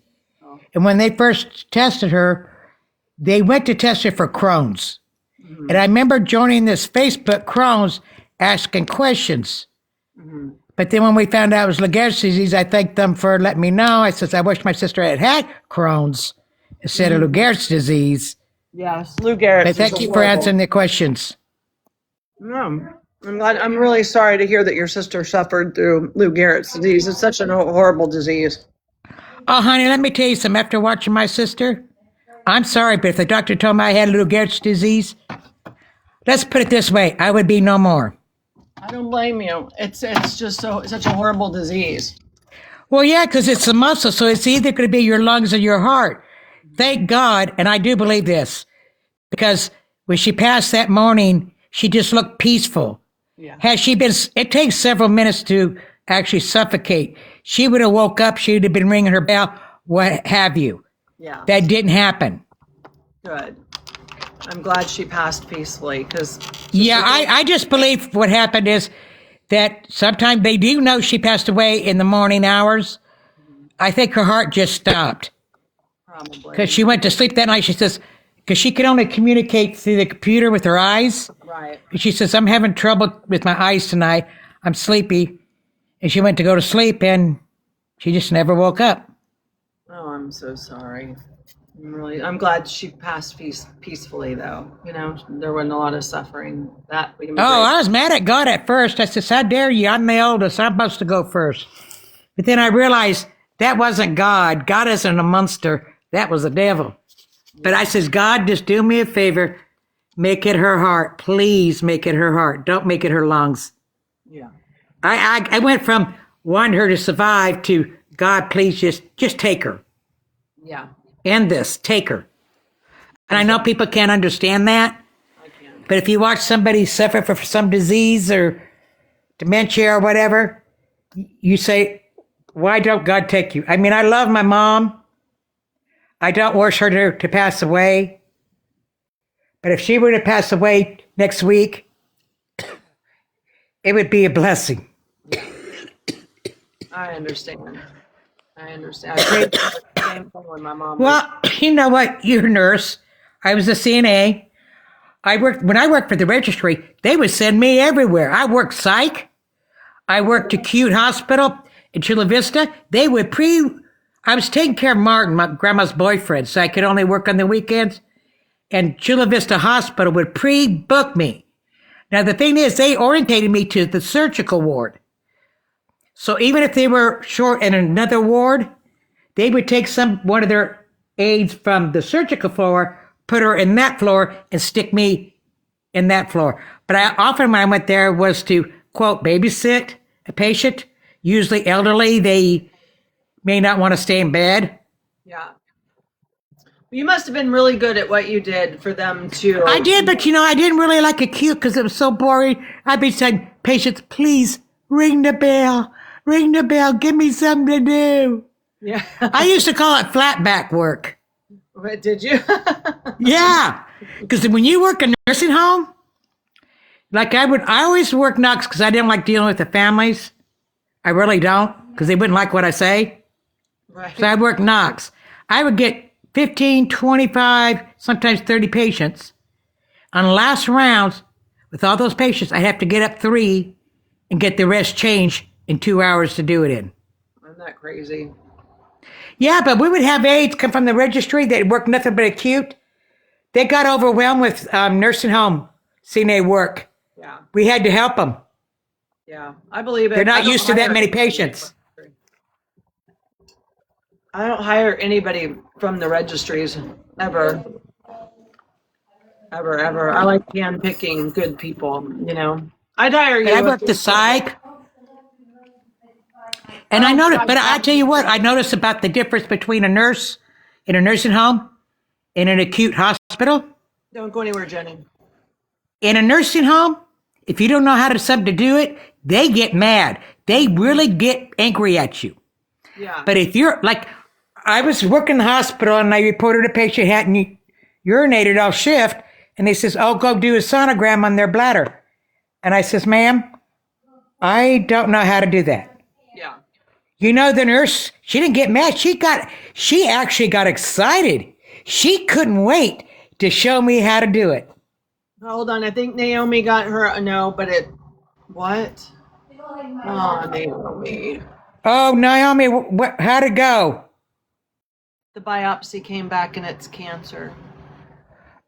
and when they first tested her, they went to test her for Crohn's. And I remember joining this Facebook Crohn's asking questions. But then when we found out it was Lou Gehrig's disease, I thanked them for letting me know. I said, I wish my sister had Crohn's instead of Lou Gehrig's disease. Yes, Lou Gehrig. But thank you for answering the questions. No, I'm glad. I'm really sorry to hear that your sister suffered through Lou Gehrig's disease. It's such a horrible disease. Oh, honey, let me tell you something. After watching my sister, I'm sorry, but if the doctor told me I had Lou Gehrig's disease, let's put it this way, I would be no more. I don't blame you. It's just such a horrible disease. Well, yeah, because it's a muscle, so it's either going to be your lungs or your heart. Thank God, and I do believe this, because when she passed that morning, she just looked peaceful. Yeah. Had she been, it takes several minutes to actually suffocate. She would have woke up, she would have been ringing her bell, what have you. Yeah. That didn't happen. Good. I'm glad she passed peacefully because. Yeah, I just believe what happened is that sometimes they do know she passed away in the morning hours. I think her heart just stopped. Probably. Because she went to sleep that night. She says, because she could only communicate through the computer with her eyes. Right. And she says, I'm having trouble with my eyes tonight. I'm sleepy. And she went to go to sleep and she just never woke up. Oh, I'm so sorry. I'm glad she passed peacefully, though. You know, there wasn't a lot of suffering. That we can be I grateful. was mad at God at first. I said, how dare you? I'm the oldest. I'm supposed to go first. But then I realized that wasn't God. God isn't a monster. That was the devil. But I says, God, just do me a favor. Make it her heart. Please make it her heart. Don't make it her lungs. Yeah. I went from wanting her to survive to, God, please just take her. Yeah. End this. Take her. And I know people can't understand that. I can. But if you watch somebody suffer from some disease or dementia or whatever, you say, why don't God take you? I mean, I love my mom. I don't wish her to pass away. But if she were to pass away next week, it would be a blessing. I understand. I prayed for the same thing when my mom. Well, you know what? You're a nurse. I was a CNA. When I worked for the registry, they would send me everywhere. I worked psych. I worked acute hospital in Chula Vista. They would I was taking care of Martin, my grandma's boyfriend, so I could only work on the weekends. And Chula Vista Hospital would pre-book me. Now, the thing is, they orientated me to the surgical ward. So even if they were short in another ward, they would take one of their aides from the surgical floor, put her in that floor, and stick me in that floor. But I often, when I went there, was to, quote, babysit a patient, usually elderly. They may not want to stay in bed. Yeah. You must have been really good at what you did for them too. I did, but I didn't really like acute because it was so boring. I'd be saying, patients, please ring the bell. Ring the bell. Give me something to do. Yeah. I used to call it flat back work. What, did you? Yeah. Because when you work in a nursing home, like I always work knocks because I didn't like dealing with the families. I really don't, because they wouldn't like what I say. Right. So I work knocks. I would get 15, 25, sometimes 30 patients. On the last rounds, with all those patients, I'd have to get up 3 and get the rest changed in 2 hours to do it in. Isn't that crazy? Yeah, but we would have aides come from the registry that worked nothing but acute. They got overwhelmed with nursing home CNA work. Yeah. We had to help them. Yeah. I believe it. They're not used to that many patients. I don't hire anybody from the registries ever. Ever. I like hand-picking good people, I'd hire you. I worked the psych. And I noticed, but I tell you what, I noticed about the difference between a nurse in a nursing home and an acute hospital. Don't go anywhere, Jenny. In a nursing home, if you don't know how to do it, they get mad. They really get angry at you. Yeah. But if you're like, I was working in the hospital and I reported a patient hadn't urinated all shift, and they says, "Oh, go do a sonogram on their bladder." And I says, "Ma'am, I don't know how to do that." Yeah. The nurse, she didn't get mad. She actually got excited. She couldn't wait to show me how to do it. Hold on. I think Naomi got her a no, but what? Oh, Naomi. Oh, Naomi, how'd it go? The biopsy came back and it's cancer.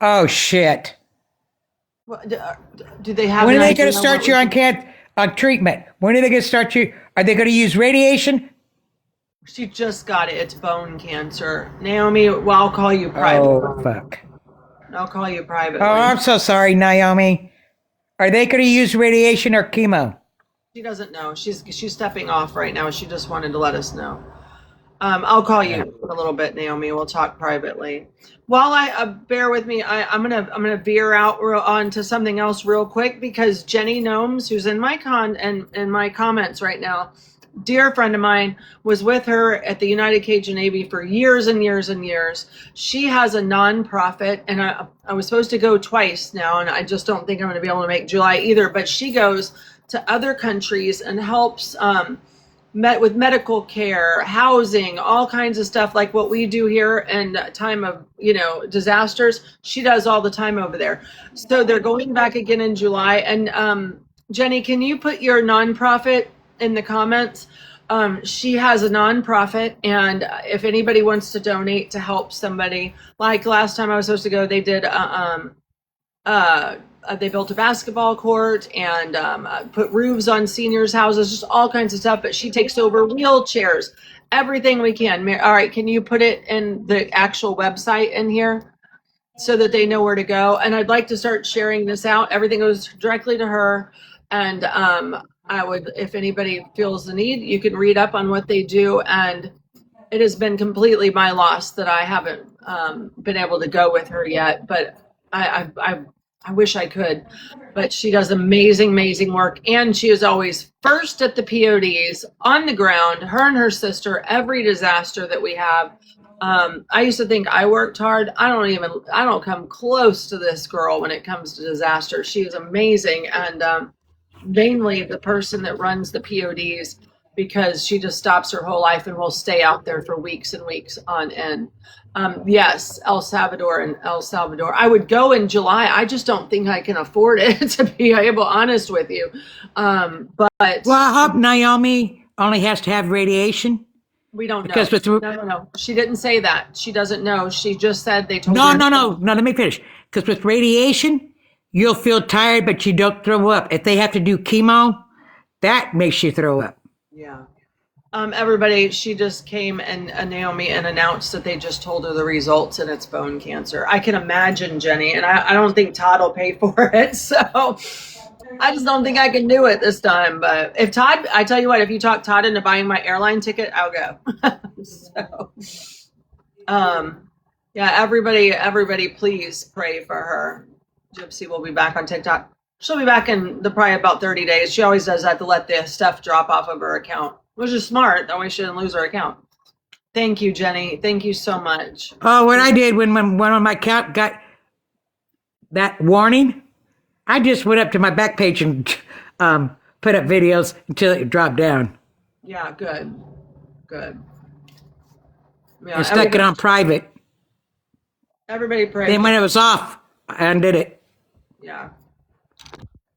Oh, shit. What, do they have? When are they going to start you on treatment? When are they going to start you? Are they going to use radiation? She just got it. It's bone cancer. Naomi, well, I'll call you privately. Oh, fuck. I'll call you privately. Oh, I'm so sorry, Naomi. Are they going to use radiation or chemo? She doesn't know. She's stepping off right now. She just wanted to let us know. I'll call you in a little bit, Naomi. We'll talk privately. While I bear with me, I'm gonna veer out onto something else real quick, because Jenny Gnomes, who's in my my comments right now, dear friend of mine, was with her at the United Cajun Navy for years and years and years. She has a nonprofit, and I was supposed to go twice now, and I just don't think I'm going to be able to make July either. But she goes to other countries and helps with medical care, housing, all kinds of stuff like what we do here in time of disasters. She does all the time over there. So they're going back again in July. And Jenny, can you put your nonprofit in the comments? She has a nonprofit, and if anybody wants to donate to help somebody, like last time I was supposed to go, they did they built a basketball court and put roofs on seniors' houses, just all kinds of stuff. But she takes over wheelchairs, everything we can. All right, can you put it in the actual website in here so that they know where to go? And I'd like to start sharing this out. Everything goes directly to her. And I would, if anybody feels the need, you can read up on what they do. And it has been completely my loss that I haven't been able to go with her yet. But I wish I could, but she does amazing work. And she is always first at the PODs on the ground, her and her sister, every disaster that we have. I used to think I worked hard. I don't come close to this girl when it comes to disaster. She is amazing. And mainly the person that runs the PODs, because she just stops her whole life and will stay out there for weeks and weeks on end. Yes, El Salvador. I would go in July. I just don't think I can afford it, to be honest with you. But well, I hope Naomi only has to have radiation. We don't know. Because No. She didn't say that. She doesn't know. She just said they told her. No. Let me finish. Because with radiation, you'll feel tired, but you don't throw up. If they have to do chemo, that makes you throw up. Yeah. Everybody, she just came and Naomi and announced that they just told her the results, and it's bone cancer. I can imagine, Jenny, and I don't think Todd will pay for it. So I just don't think I can do it this time. But if Todd, I tell you what, if you talk Todd into buying my airline ticket, I'll go. So, yeah, everybody, please pray for her. Gypsy will be back on TikTok. She'll be back in probably about 30 days. She always does that to let the stuff drop off of her account, which is smart. That way she didn't lose her account. Thank you, Jenny. Thank you so much. Oh, what I did when one of my account got that warning, I just went up to my back page and put up videos until it dropped down. Yeah, good. Yeah, I stuck it on private. Everybody pray. Then when it was off, I undid it. Yeah.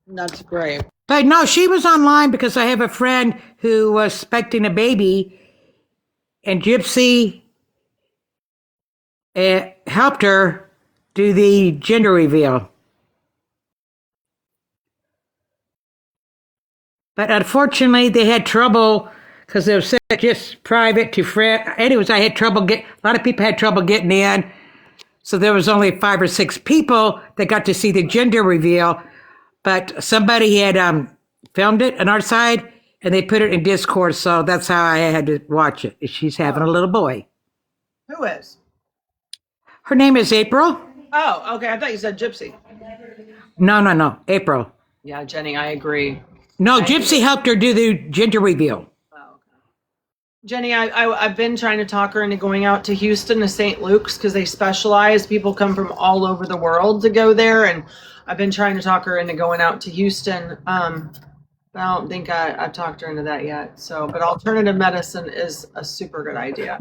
That's great. But no, she was online because I have a friend who was expecting a baby, and Gypsy helped her do the gender reveal. But unfortunately, they had trouble because it was just private to friend. Anyways, I had trouble a lot of people had trouble getting in. So there was only 5 or 6 people that got to see the gender reveal. But somebody had filmed it on our side, and they put it in Discord. So that's how I had to watch it. She's having a little boy. Who is? Her name is April. Oh, okay. I thought you said Gypsy. No. April. Yeah, Jenny, I agree. No, Gypsy helped her do the gender reveal. Oh, okay. Jenny, I've been trying to talk her into going out to Houston to St. Luke's because they specialize. People come from all over the world to go there, and I've been trying to talk her into going out to Houston. But I don't think I've talked her into that yet. So, but alternative medicine is a super good idea.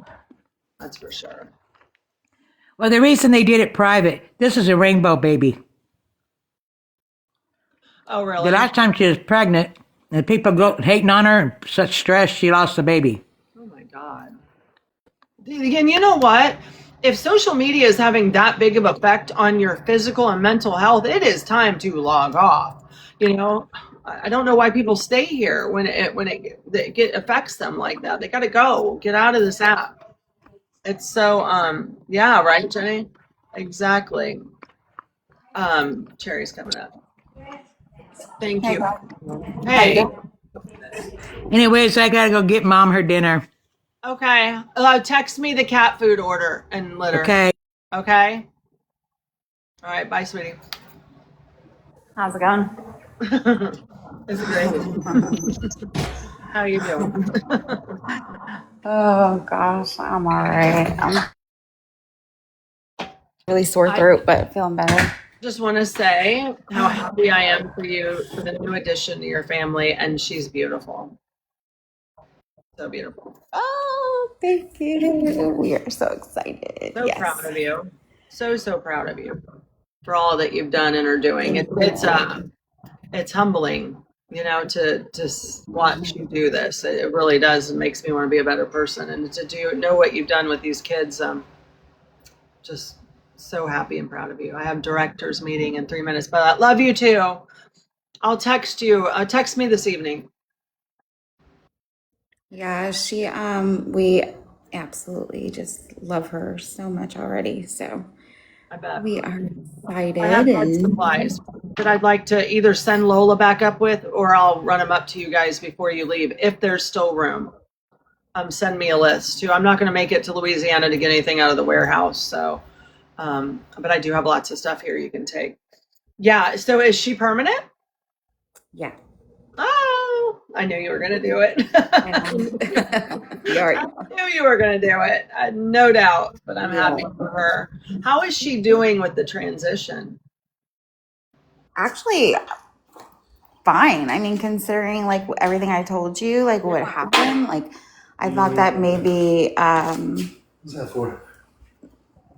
That's for sure. Well, the reason they did it private, this is a rainbow baby. Oh, really? The last time she was pregnant, and people go hating on her, and such stress, she lost the baby. Oh my God. Again, you know what? If social media is having that big of effect on your physical and mental health, it is time to log off. You know, I don't know why people stay here when it affects them like that. They got to go. Get out of this app. It's so yeah, right, Jenny? Exactly. Cherry's coming up. Thank you. Hey. Anyways, I gotta go get Mom her dinner. Okay. Text me the cat food order and litter. Okay. Okay. All right. Bye, sweetie. How's it going? It's great. How you doing? Oh gosh, I'm all right. I'm really sore throat, but feeling better. Just want to say how happy I am for you for the new addition to your family, and she's beautiful. So beautiful. Oh, thank you. We are so excited. So Yes. proud of you. So proud of you for all that you've done and are doing. It's humbling, you know, to watch you do this. It really does. It makes me want to be a better person, and to know what you've done with these kids. Just so happy and proud of you. I have directors meeting in 3 minutes, but I love you too. I'll text you. Text me this evening. Yeah, we absolutely just love her so much already. So I bet. we are excited. I have blood supplies that I'd like to either send Lola back up with, or I'll run them up to you guys before you leave if there's still room. Send me a list too. I'm not going to make it to Louisiana to get anything out of the warehouse, so but I do have lots of stuff here you can take. Yeah. So is she permanent? Yeah. Oh, I knew you were going to do it. We are. I knew you were going to do it. No doubt, but I'm happy for her. How is she doing with the transition? Actually, fine. I mean, considering like everything I told you, like what happened, like I thought that maybe What's that for?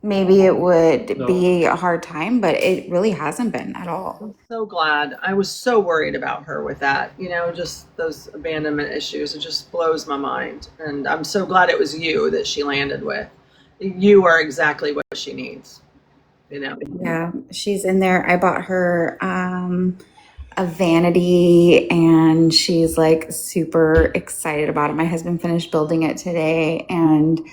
maybe it would be a hard time, but it really hasn't been at all. I'm so glad. I was so worried about her with that, you know, just those abandonment issues. It just blows my mind. And I'm so glad it was you that she landed with. You are exactly what she needs, you know. Yeah, she's in there. I bought her a vanity and she's like super excited about it. My husband finished building it today and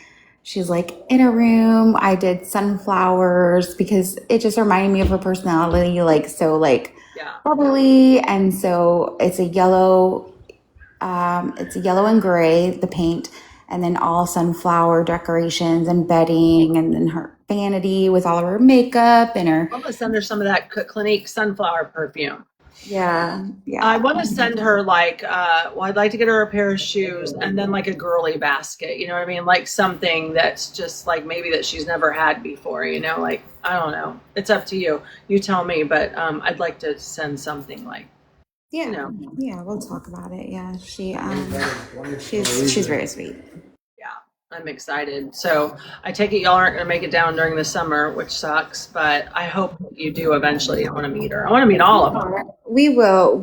she's like in a room. I did sunflowers because it just reminded me of her personality, like so like Yeah. bubbly. And so it's a yellow and gray, the paint, and then all sunflower decorations and bedding, and then her vanity with all of her makeup and her. I'm gonna send her some of that Clinique sunflower perfume. Yeah, yeah. I want to send her like, I'd like to get her a pair of shoes and then like a girly basket. You know what I mean? Like something that's just like maybe that she's never had before. You know, like I don't know. It's up to you. You tell me. But I'd like to send something like. Yeah, yeah, we'll talk about it. Yeah, she's very sweet. Yeah, I'm excited. So I take it y'all aren't going to make it down during the summer, which sucks. But I hope you do eventually. I want to meet her. I want to meet all of them. We will.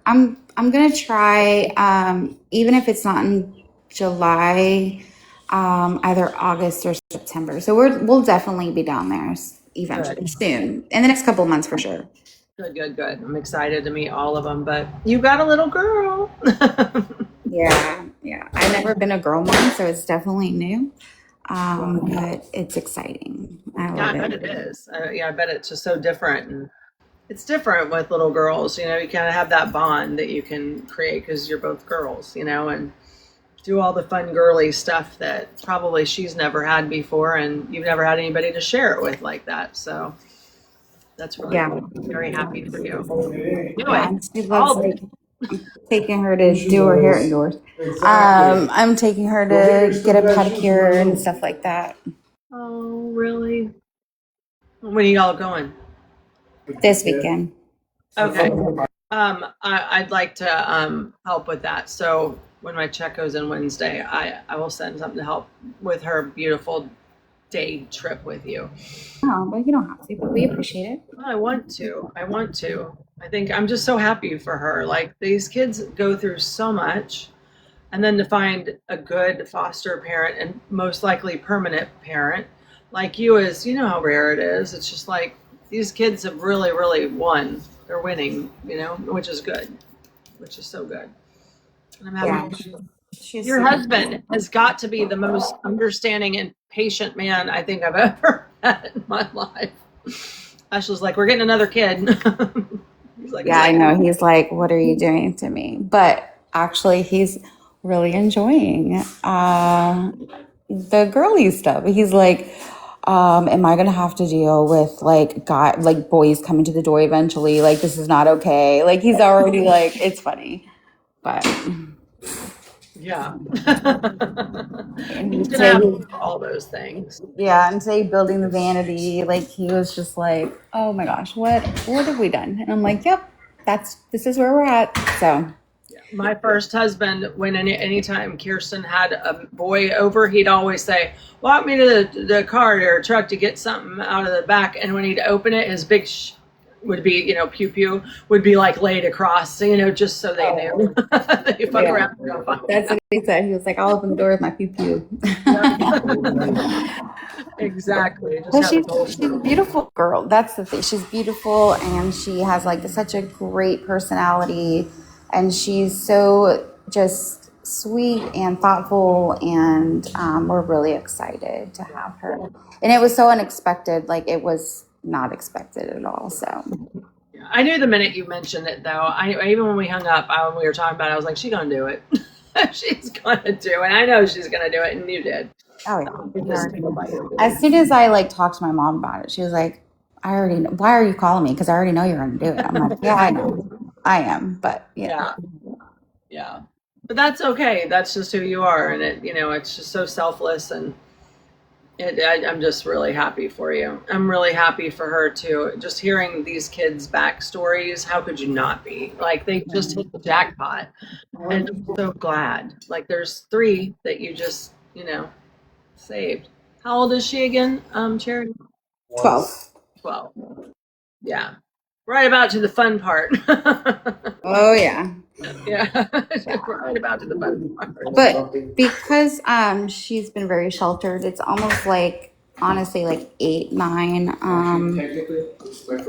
I'm gonna try. Even if it's not in July, either August or September. So we'll definitely be down there eventually soon in the next couple of months for sure. Good. I'm excited to meet all of them, but you got a little girl. Yeah. I've never been a girl mom, so it's definitely new. But it's exciting. I bet it is. I bet it's just so different. And it's different with little girls. You know, you kind of have that bond that you can create because you're both girls, you know, and do all the fun girly stuff that probably she's never had before, and you've never had anybody to share it with like that. So that's really cool. I'm very happy for you. She loves taking her to do her hair indoors. I'm taking her to get a pedicure and stuff like that. Oh, really? When are y'all going? This weekend. Okay. I'd like to help with that. So when my check goes in Wednesday, I will send something to help with her beautiful day trip with you. Oh, but you don't have to, but we appreciate it. I want to. I think I'm just so happy for her. Like these kids go through so much, and then to find a good foster parent and most likely permanent parent like you is, you know how rare it is. It's just like these kids have really, really won. They're winning, you know, which is good, which is so good. And I'm happy. Your husband has got to be the most understanding and patient man I think I've ever had in my life. Ashley's like, we're getting another kid. He's like, yeah, I know. He's like, what are you doing to me? But actually, he's really enjoying the girly stuff. He's like, am I gonna have to deal with like boys coming to the door eventually? Like, this is not okay. Like, he's already like, it's funny, but. Yeah. And He's gonna have all those things. Yeah, and say building the vanity, like he was just like, oh my gosh, what have we done? And I'm like, yep, this is where we're at. So my first husband, when anytime Kirsten had a boy over, he'd always say, walk me to the car or truck to get something out of the back. And when he'd open it, his big would be, you know, pew pew would be like laid across, you know, just so they knew. They fuck around. That's what he said. He was like, I'll open the door with my pew pew. Exactly. Well, she's a beautiful girl. That's the thing. She's beautiful, and she has like such a great personality, and she's so just sweet and thoughtful, and we're really excited to have her. And it was so unexpected. Like it was not expected at all. So I knew the minute you mentioned it, though. I even when we hung up, when we were talking about it, I was like, she's gonna do it. She's gonna do it. I know she's gonna do it, and you did. Oh yeah. As soon as I like talked to my mom about it, she was like, I already know. Why are you calling me? Because I already know you're gonna do it. I'm like, yeah, I know. I am, but yeah. But that's okay. That's just who you are, and it, you know, it's just so selfless, and I'm just really happy for you. I'm really happy for her too. Just hearing these kids' backstories, how could you not be? Like they just hit the jackpot, and I'm so glad. Like there's 3 that you just, you know, saved. How old is she again, Charity? 12. Yeah, right about to the fun part. Oh yeah. Yeah, right about to the fun part. But because she's been very sheltered, it's almost like honestly like 8, 9,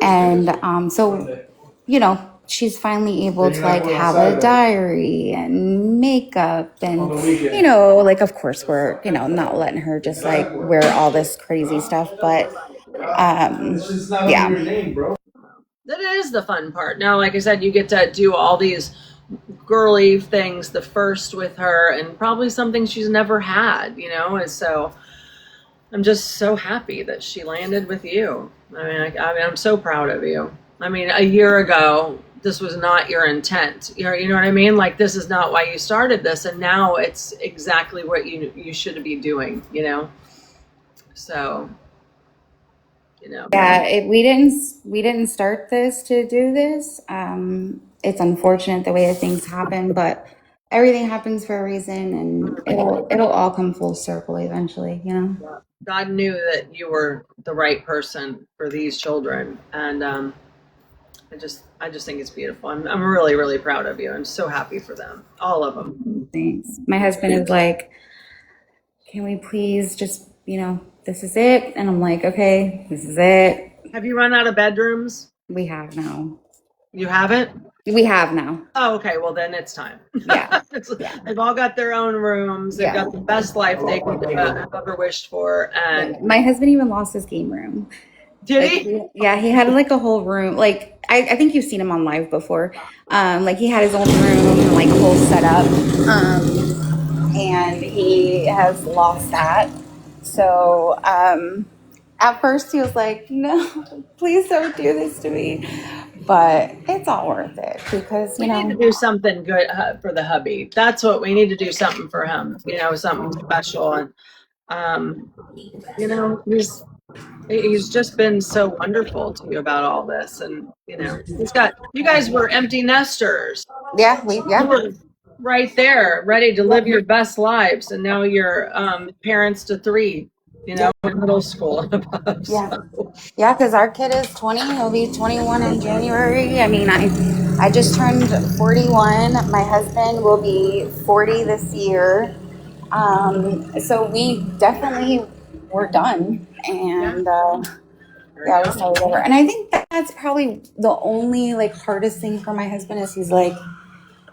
and so you know she's finally able to like have a diary and makeup and like of course we're not letting her just like wear all this crazy stuff, but yeah. That is the fun part. Now, like I said, you get to do all these girly things the first with her, and probably something she's never had, and so I'm just so happy that she landed with you. I mean, I'm so proud of you. I mean, a year ago, this was not your intent. You know what I mean? Like, this is not why you started this, and now it's exactly what you should be doing, So, Yeah, we didn't start this to do this. It's unfortunate the way that things happen, but everything happens for a reason, and it'll all come full circle eventually, God knew that you were the right person for these children, and I just think it's beautiful. I'm really, really proud of you. I'm so happy for them, all of them. Thanks. My husband is like, can we please just, this is it? And I'm like, okay, this is it. Have you run out of bedrooms? We have now. You haven't? We have now. Oh, okay. Well, then it's time. Yeah. They've all got their own rooms. They've got the best life they could have ever wished for. And my husband even lost his game room. Did he? Yeah, he had like a whole room. Like I think you've seen him on live before. Like he had his own room and like a whole setup. And he has lost that. So at first he was like, no, please don't do this to me. But it's all worth it because, we need to do something good for the hubby. That's what we need to do, something for him, something special. And, he's just been so wonderful to you about all this. And, you guys were empty nesters. Yeah, You were right there, ready to live your best lives. And now you're parents to 3. In middle school and above. Yeah, because our kid is 20. He'll be 21 in January. I mean, I just turned 41. My husband will be 40 this year. So we definitely were done. And we started over. And I think that's probably the only like hardest thing for my husband is he's like,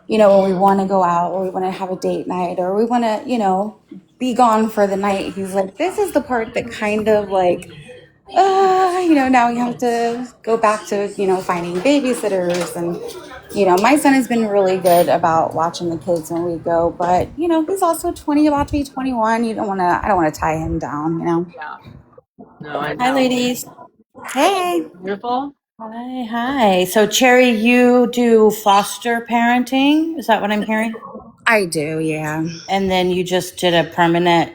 when we want to go out or we want to have a date night or we want to, be gone for the night. He's like, this is the part that kind of like, now you have to go back to, finding babysitters. And, my son has been really good about watching the kids when we go, but, he's also 20, about to be 21. I don't want to tie him down, Yeah. No, I know. Hi, ladies. Hey. Beautiful. Hi. So, Cherry, you do foster parenting. Is that what I'm hearing? I do, yeah. And then you just did a permanent,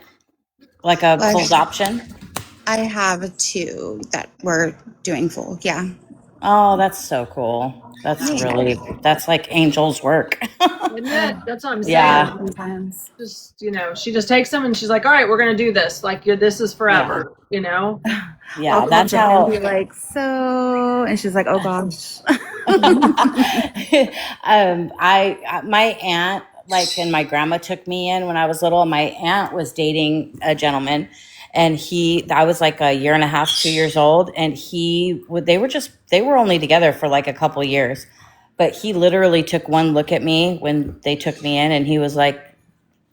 like a full adoption? I have 2 that we're doing full, yeah. Oh, that's so cool. That's like angel's work. Isn't it? That's what I'm saying. Yeah. Sometimes. Just, she just takes them and she's like, all right, we're going to do this. Like, this is forever, Yeah, I'll that's call how. and be like, so, and she's like, oh gosh. My aunt, and my grandma took me in when I was little. My aunt was dating a gentleman, and I was like a year and a half, 2 years old, and they were only together for like a couple years, but he literally took one look at me when they took me in, and he was like,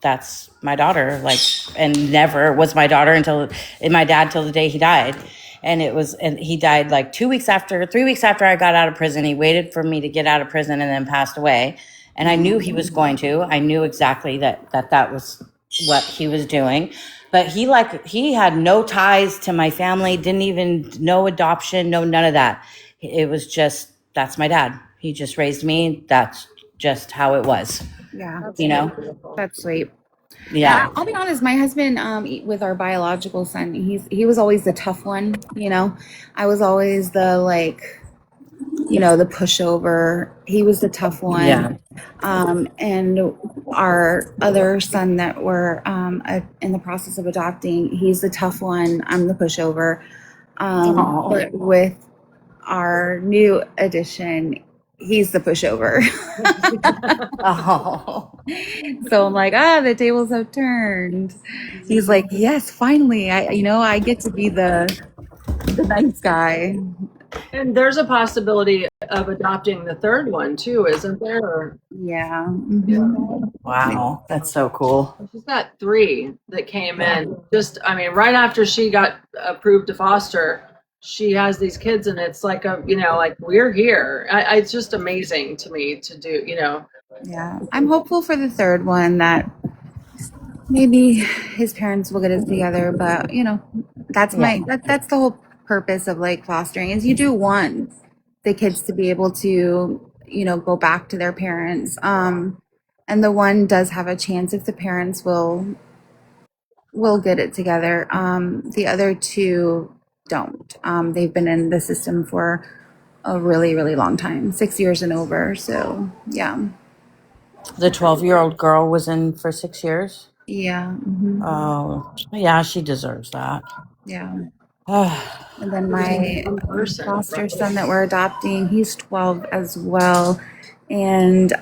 "That's my daughter," and never was my daughter until my dad till the day he died. And he died like 3 weeks after I got out of prison. He waited for me to get out of prison and then passed away. And I knew he was going to. I knew exactly that was what he was doing. But he had no ties to my family, didn't even know adoption, no none of that. It was just, that's my dad. He just raised me. That's just how it was. Yeah. That's sweet. Yeah. I'll be honest, my husband, with our biological son, he was always the tough one, I was always the the pushover. He was the tough one. Yeah. And our other son that we're in the process of adopting, he's the tough one. I'm the pushover. But with our new addition, he's the pushover. Oh. So I'm like, the tables have turned. He's like, yes, finally, I get to be the nice guy. And there's a possibility of adopting the third one too, isn't there? Yeah. Mhm. Wow, that's so cool. She's got 3 that came in. Just, I mean, right after she got approved to foster, she has these kids, and it's like like we're here. It's just amazing to me to do, Yeah. I'm hopeful for the third one that maybe his parents will get it together, but that's that's the whole purpose of like fostering is you do want the kids to be able to, go back to their parents. And the one does have a chance if the parents will get it together. The other 2 don't. They've been in the system for a really, really long time, 6 years and over. So yeah. The 12-year-old girl was in for 6 years. Yeah. Oh, yeah, she deserves that. Yeah. And then my foster son that we're adopting, he's 12 as well. And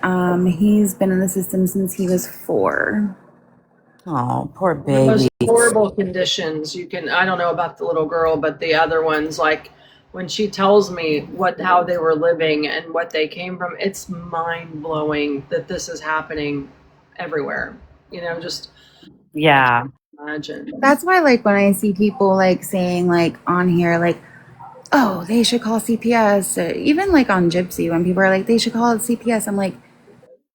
he's been in the system since he was 4. Oh, poor The most baby. horrible conditions. I don't know about the little girl, but the other ones, like when she tells me how they were living and what they came from, it's mind blowing that this is happening everywhere. Just Yeah. imagine. That's why, like, when I see people like saying like on here, like, oh, they should call CPS, even like on Gypsy, when people are like, they should call it CPS, I'm like,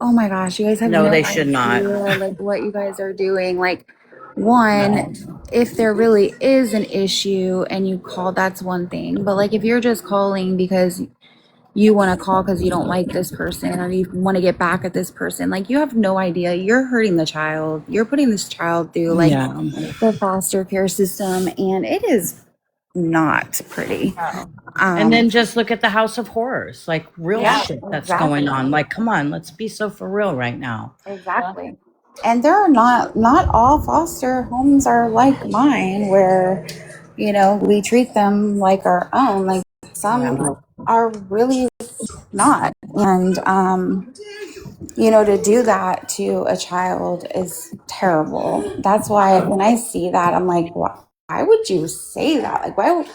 oh my gosh, you guys have No, no they should not. idea, like what you guys are doing. Like, one, if there really is an issue and you call, that's one thing. But like if you're just calling because you want to call because you don't like this person or you want to get back at this person, like you have no idea. You're hurting the child. You're putting this child through like the foster care system, and it is not pretty. And then just look at the House of Horrors, like real shit that's going on. Like, come on, let's be so for real right now. Exactly. And there are not all foster homes are like mine where, we treat them like our own. Like some are really not. And to do that to a child is terrible. That's why when I see that, I'm like, why would you say that? Like, why would,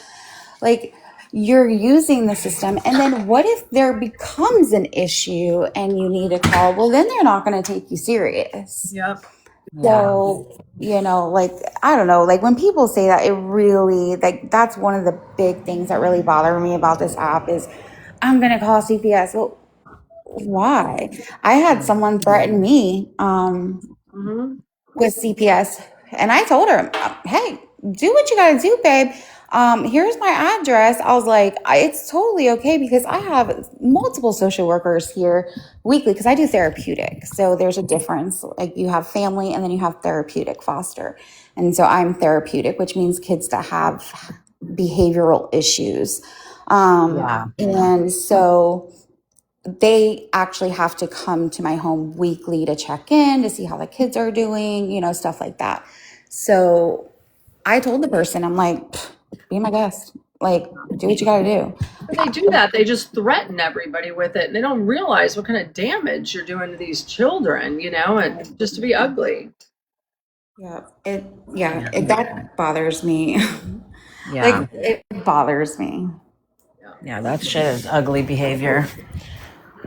like, you're using the system, and then what if there becomes an issue and you need a call? Well, then they're not going to take you serious. Yep. So, like, I don't know, like when people say that, it really, like, that's one of the big things that really bother me about this app is I'm going to call CPS. Well, why? I had someone threaten me with CPS, and I told her, hey, do what you got to do, babe. Here's my address. I was like, it's totally okay because I have multiple social workers here weekly because I do therapeutic. So there's a difference. Like you have family and then you have therapeutic foster. And so I'm therapeutic, which means kids that have behavioral issues. And so they actually have to come to my home weekly to check in, to see how the kids are doing, stuff like that. So I told the person, I'm like, be my guest. Like, do what you got to do. But they do that. They just threaten everybody with it. And they don't realize what kind of damage you're doing to these children, and just to be ugly. Yeah. That bothers me. Yeah. Like, it bothers me. Yeah, that shit is ugly behavior.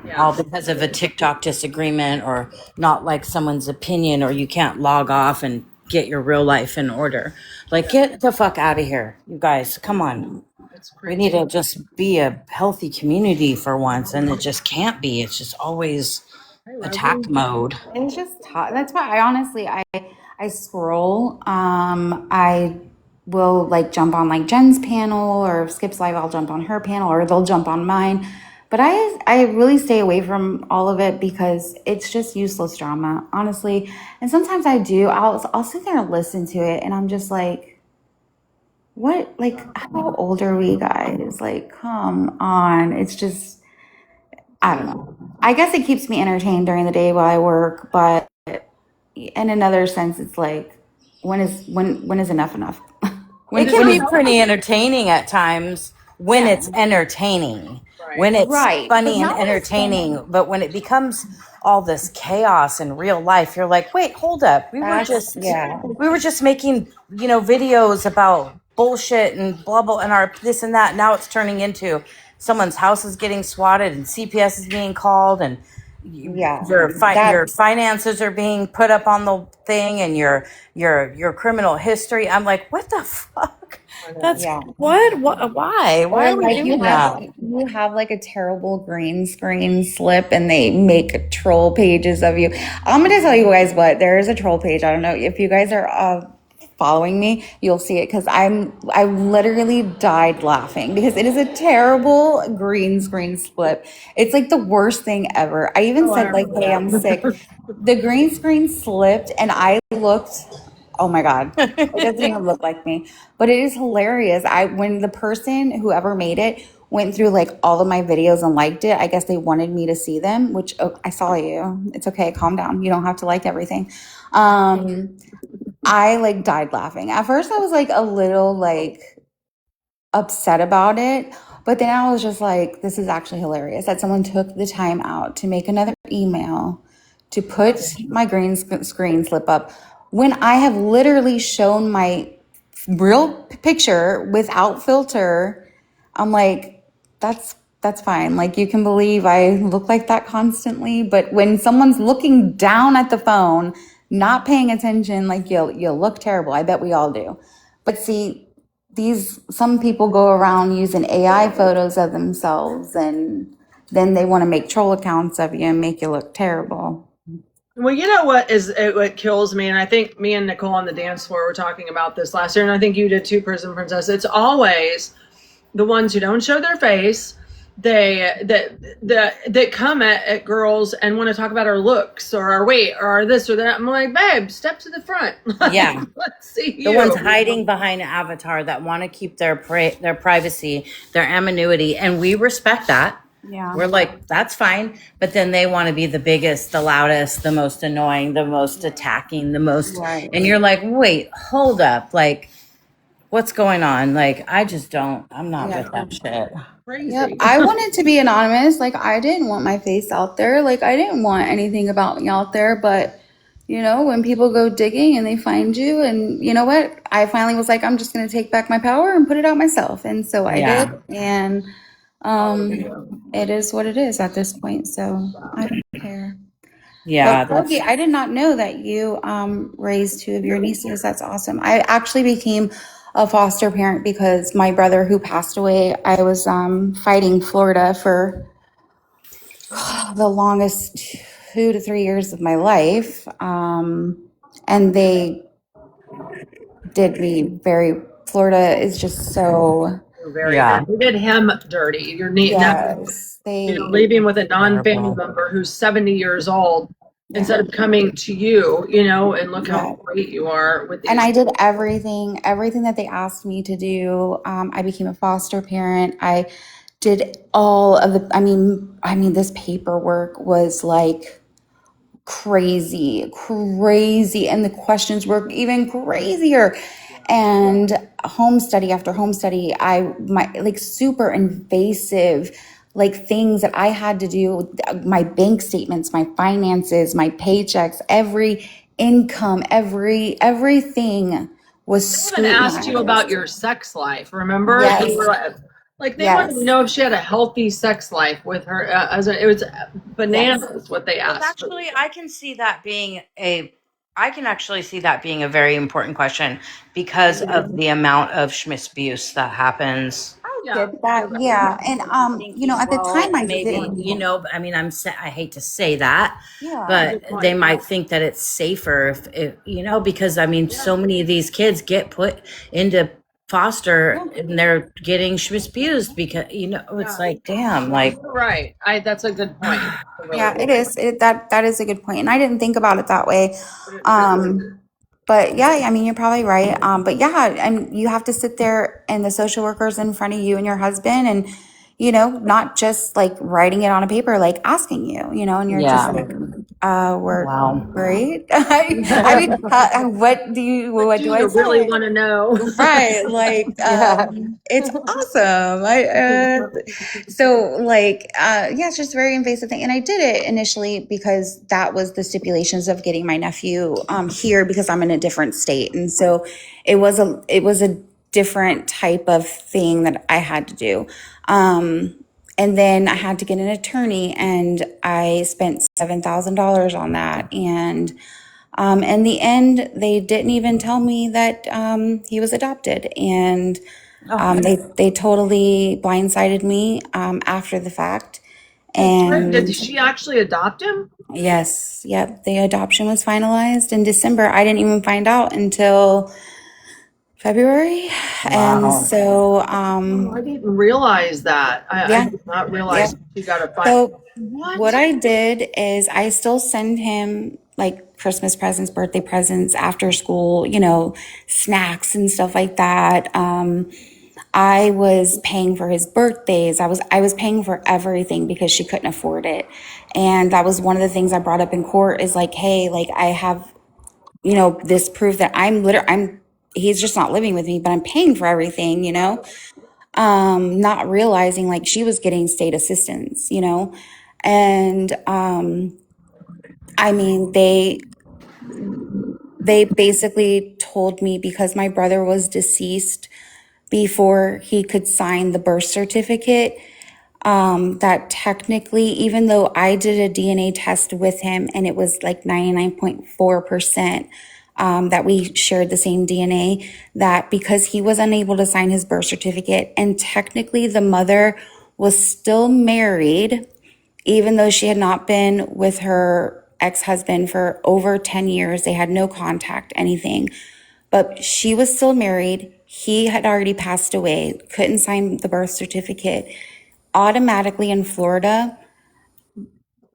Yeah. All because of a TikTok disagreement or not like someone's opinion, or you can't log off and get your real life in order. Like, get the fuck out of here, you guys. Come on. We need to just be a healthy community for once, and it just can't be. It's just always attack mode. It's just that's why I honestly I scroll. I will like jump on like Jen's panel, or if Skip's live, I'll jump on her panel, or they'll jump on mine. But I really stay away from all of it because it's just useless drama, honestly. And sometimes I'll sit there and listen to it, and I'm just like, what? Like, how old are we, guys? Like, come on. It's just, I don't know. I guess it keeps me entertained during the day while I work, but in another sense, it's like, when is enough enough? It can be pretty entertaining at times when it's entertaining. Right. When it's funny and entertaining, but when it becomes all this chaos in real life, you're like, wait, hold up. We were just making, videos about bullshit and blah blah and our this and that. Now it's turning into someone's house is getting swatted and CPS is being called and Yeah, your finances are being put up on the thing and your criminal history. I'm like, what the fuck? That's yeah. what why Or are we like doing that? you have like a terrible green screen slip and they make troll pages of you. I'm gonna tell you guys what, there is a troll page. I don't know if you guys are following me, you'll see it because I literally died laughing because it is a terrible green screen slip. It's like the worst thing ever. I even said like, hey, I'm sick. The green screen slipped and I looked, oh my God, it doesn't even look like me, but it is hilarious. When the person, whoever made it, went through like all of my videos and liked it, I guess they wanted me to see them, which I saw you. It's okay, calm down. You don't have to like everything. I like died laughing. At first I was like a little like upset about it, but then I was just like, this is actually hilarious that someone took the time out to make another email to put my green screen slip up when I have literally shown my real picture without filter. I'm like, that's fine. Like you can believe I look like that constantly, but when someone's looking down at the phone, not paying attention, like you'll look terrible. I bet we all do. But see, some people go around using AI photos of themselves and then they want to make troll accounts of you and make you look terrible. Well, you know what kills me, and I think me and Nicole on the dance floor were talking about this last year, and I think you did too, Prison Princess. It's always the ones who don't show their face. That come at girls and want to talk about our looks or our weight or our this or that. I'm like, babe, step to the front. Yeah. Let's see The you. ones hiding behind an avatar that want to keep their privacy, their anonymity, and we respect that. Yeah. We're like, that's fine. But then they want to be the biggest, the loudest, the most annoying, the most attacking, the most. Right. And you're like, wait, hold up. Like, what's going on? Like, I'm not with that shit. Crazy. Yep. I wanted to be anonymous. Like I didn't want my face out there. Like I didn't want anything about me out there. But you know, when people go digging and they find you, and you know what? I finally was like, I'm just gonna take back my power and put it out myself. And so I did. And it is what it is at this point. So I don't care. Yeah. But Loki, I did not know that you raised two of your nieces. That's awesome. I actually became a foster parent because my brother who passed away, I was fighting Florida for the longest 2 to 3 years of my life. And they did me Florida is just so, Very Yeah. good. You did him dirty. Your knee, yes, leaving with a non-family member who's 70 years old instead of coming to you, and look how great you are with these. And I did everything that they asked me to do. I became a foster parent. I did all of the, I mean, this paperwork was like crazy. And the questions were even crazier. And home study after home study, like super invasive, like things that I had to do, my bank statements, my finances, my paychecks, every income, everything was I even asked you about your sex life. Remember? Yes. You were like they wanted to know if she had a healthy sex life with her. It was bananas what they asked. Actually, I can see that being a very important question because of the amount of schmiss abuse that happens. Did that, yeah. And at the time I maybe didn't. I mean, I hate to say that, Yeah. but they might think that it's safer if because I mean, so many of these kids get put into foster and they're getting abused because it's like, damn, like Right. That's a good point. Yeah, it is. That is a good point. And I didn't think about it that way. But yeah, I mean, you're probably right. But yeah, and you have to sit there and the social workers in front of you and your husband and, not just like writing it on a paper, like asking you, and you're just like, we're great. I mean, what do I really want to know? Right. Like, it's awesome. It's just a very invasive thing. And I did it initially because that was the stipulations of getting my nephew, here because I'm in a different state. And so it was a different type of thing that I had to do. And then I had to get an attorney, and I spent $7,000 on that. And in the end, they didn't even tell me that he was adopted. And they totally blindsided me after the fact. And Did she actually adopt him? yes, yep, the adoption was finalized in December. I didn't even find out until February. And so, I didn't realize that. I Yeah. did not realize you got to find. so What? what I did is I still send him like Christmas presents, birthday presents, after school, snacks and stuff like that. I was paying for his birthdays. I was paying for everything because she couldn't afford it. And that was one of the things I brought up in court is like, hey, like I have, this proof that he's just not living with me, but I'm paying for everything, not realizing like she was getting state assistance, and, I mean, they basically told me because my brother was deceased before he could sign the birth certificate, that technically, even though I did a DNA test with him and it was like 99.4%, that we shared the same DNA, that because he was unable to sign his birth certificate and technically the mother was still married, even though she had not been with her ex-husband for over 10 years, they had no contact, anything, but she was still married. He had already passed away, couldn't sign the birth certificate. Automatically in Florida,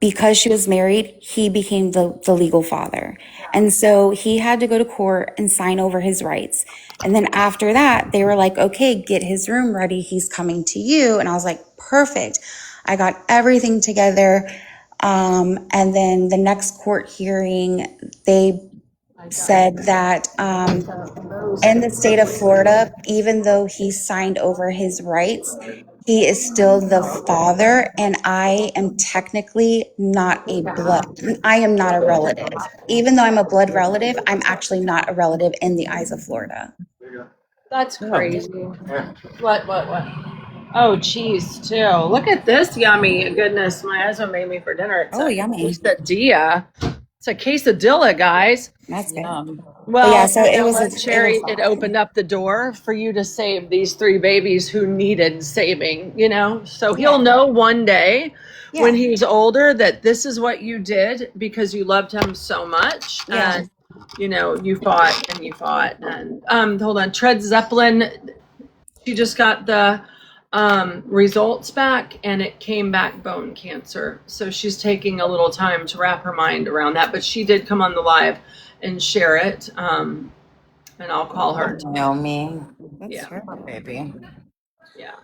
because she was married, he became the legal father. And so he had to go to court and sign over his rights. And then after that, they were like, okay, get his room ready. He's coming to you. And I was like, perfect. I got everything together. And then the next court hearing, they said that in the state of Florida, even though he signed over his rights, he is still the father, and I am technically I am not a relative. Even though I'm a blood relative, I'm actually not a relative in the eyes of Florida. That's crazy. What? Oh, cheese too. Look at this yummy goodness my husband made me for dinner. It's a Yummy. quesadilla. It's a quesadilla, guys. That's good. Well, yeah, so it was Cherry. It opened up the door for you to save these 3 babies who needed saving. So he'll know one day when he's older that this is what you did because you loved him so much, and you fought. And hold on, Tread Zeppelin. She just got the results back, and it came back bone cancer. So she's taking a little time to wrap her mind around that. But she did come on the live and share it. And I'll call her. You know me. Yeah. Terrible, baby. Yeah.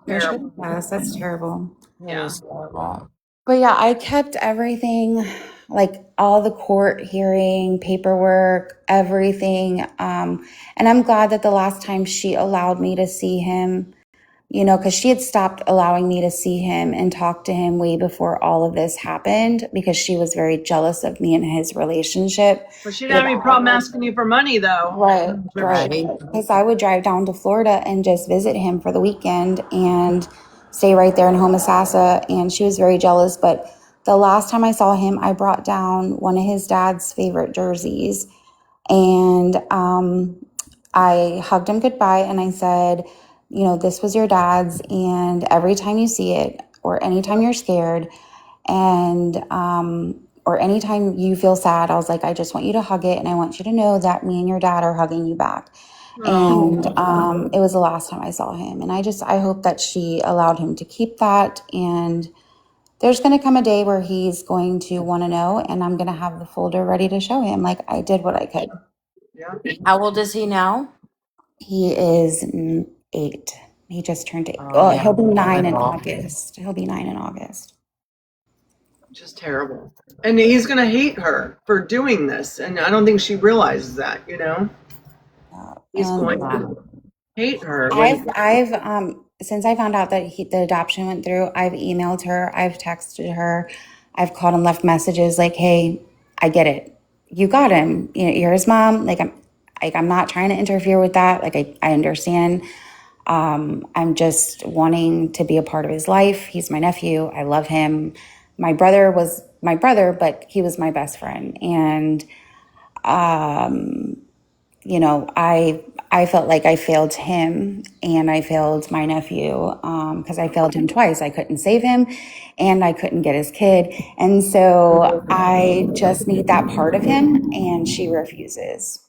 Yes, that's terrible. Yeah. Terrible. But yeah, I kept everything, like all the court hearing, paperwork, everything. And I'm glad that the last time she allowed me to see him, because she had stopped allowing me to see him and talk to him way before all of this happened because she was very jealous of me and his relationship. But she didn't have any problem asking you for money, though. Right. Because I would drive down to Florida and just visit him for the weekend and stay right there in Homosassa. And she was very jealous. But the last time I saw him, I brought down one of his dad's favorite jerseys. And I hugged him goodbye and I said, this was your dad's, and every time you see it, or anytime you're scared, and or anytime you feel sad, I was like, I just want you to hug it, and I want you to know that me and your dad are hugging you back. And it was the last time I saw him, and I hope that she allowed him to keep that, and there's going to come a day where he's going to want to know, and I'm going to have the folder ready to show him, like I did what I could. Yeah. How old is he now? He is 8. He just turned 8. He'll be 9 in August. Just terrible. And he's going to hate her for doing this. And I don't think she realizes that, He's going to hate her. I've since I found out that the adoption went through, I've emailed her, I've texted her, I've called and left messages like, hey, I get it. You got him. You're his mom. Like, Like, I'm not trying to interfere with that. Like, I understand. I'm just wanting to be a part of his life. He's my nephew. I love him. My brother was my brother, but he was my best friend. And, you know, I felt like I failed him and I failed my nephew, because I failed him twice. I couldn't save him and I couldn't get his kid. And so I just need that part of him, and she refuses.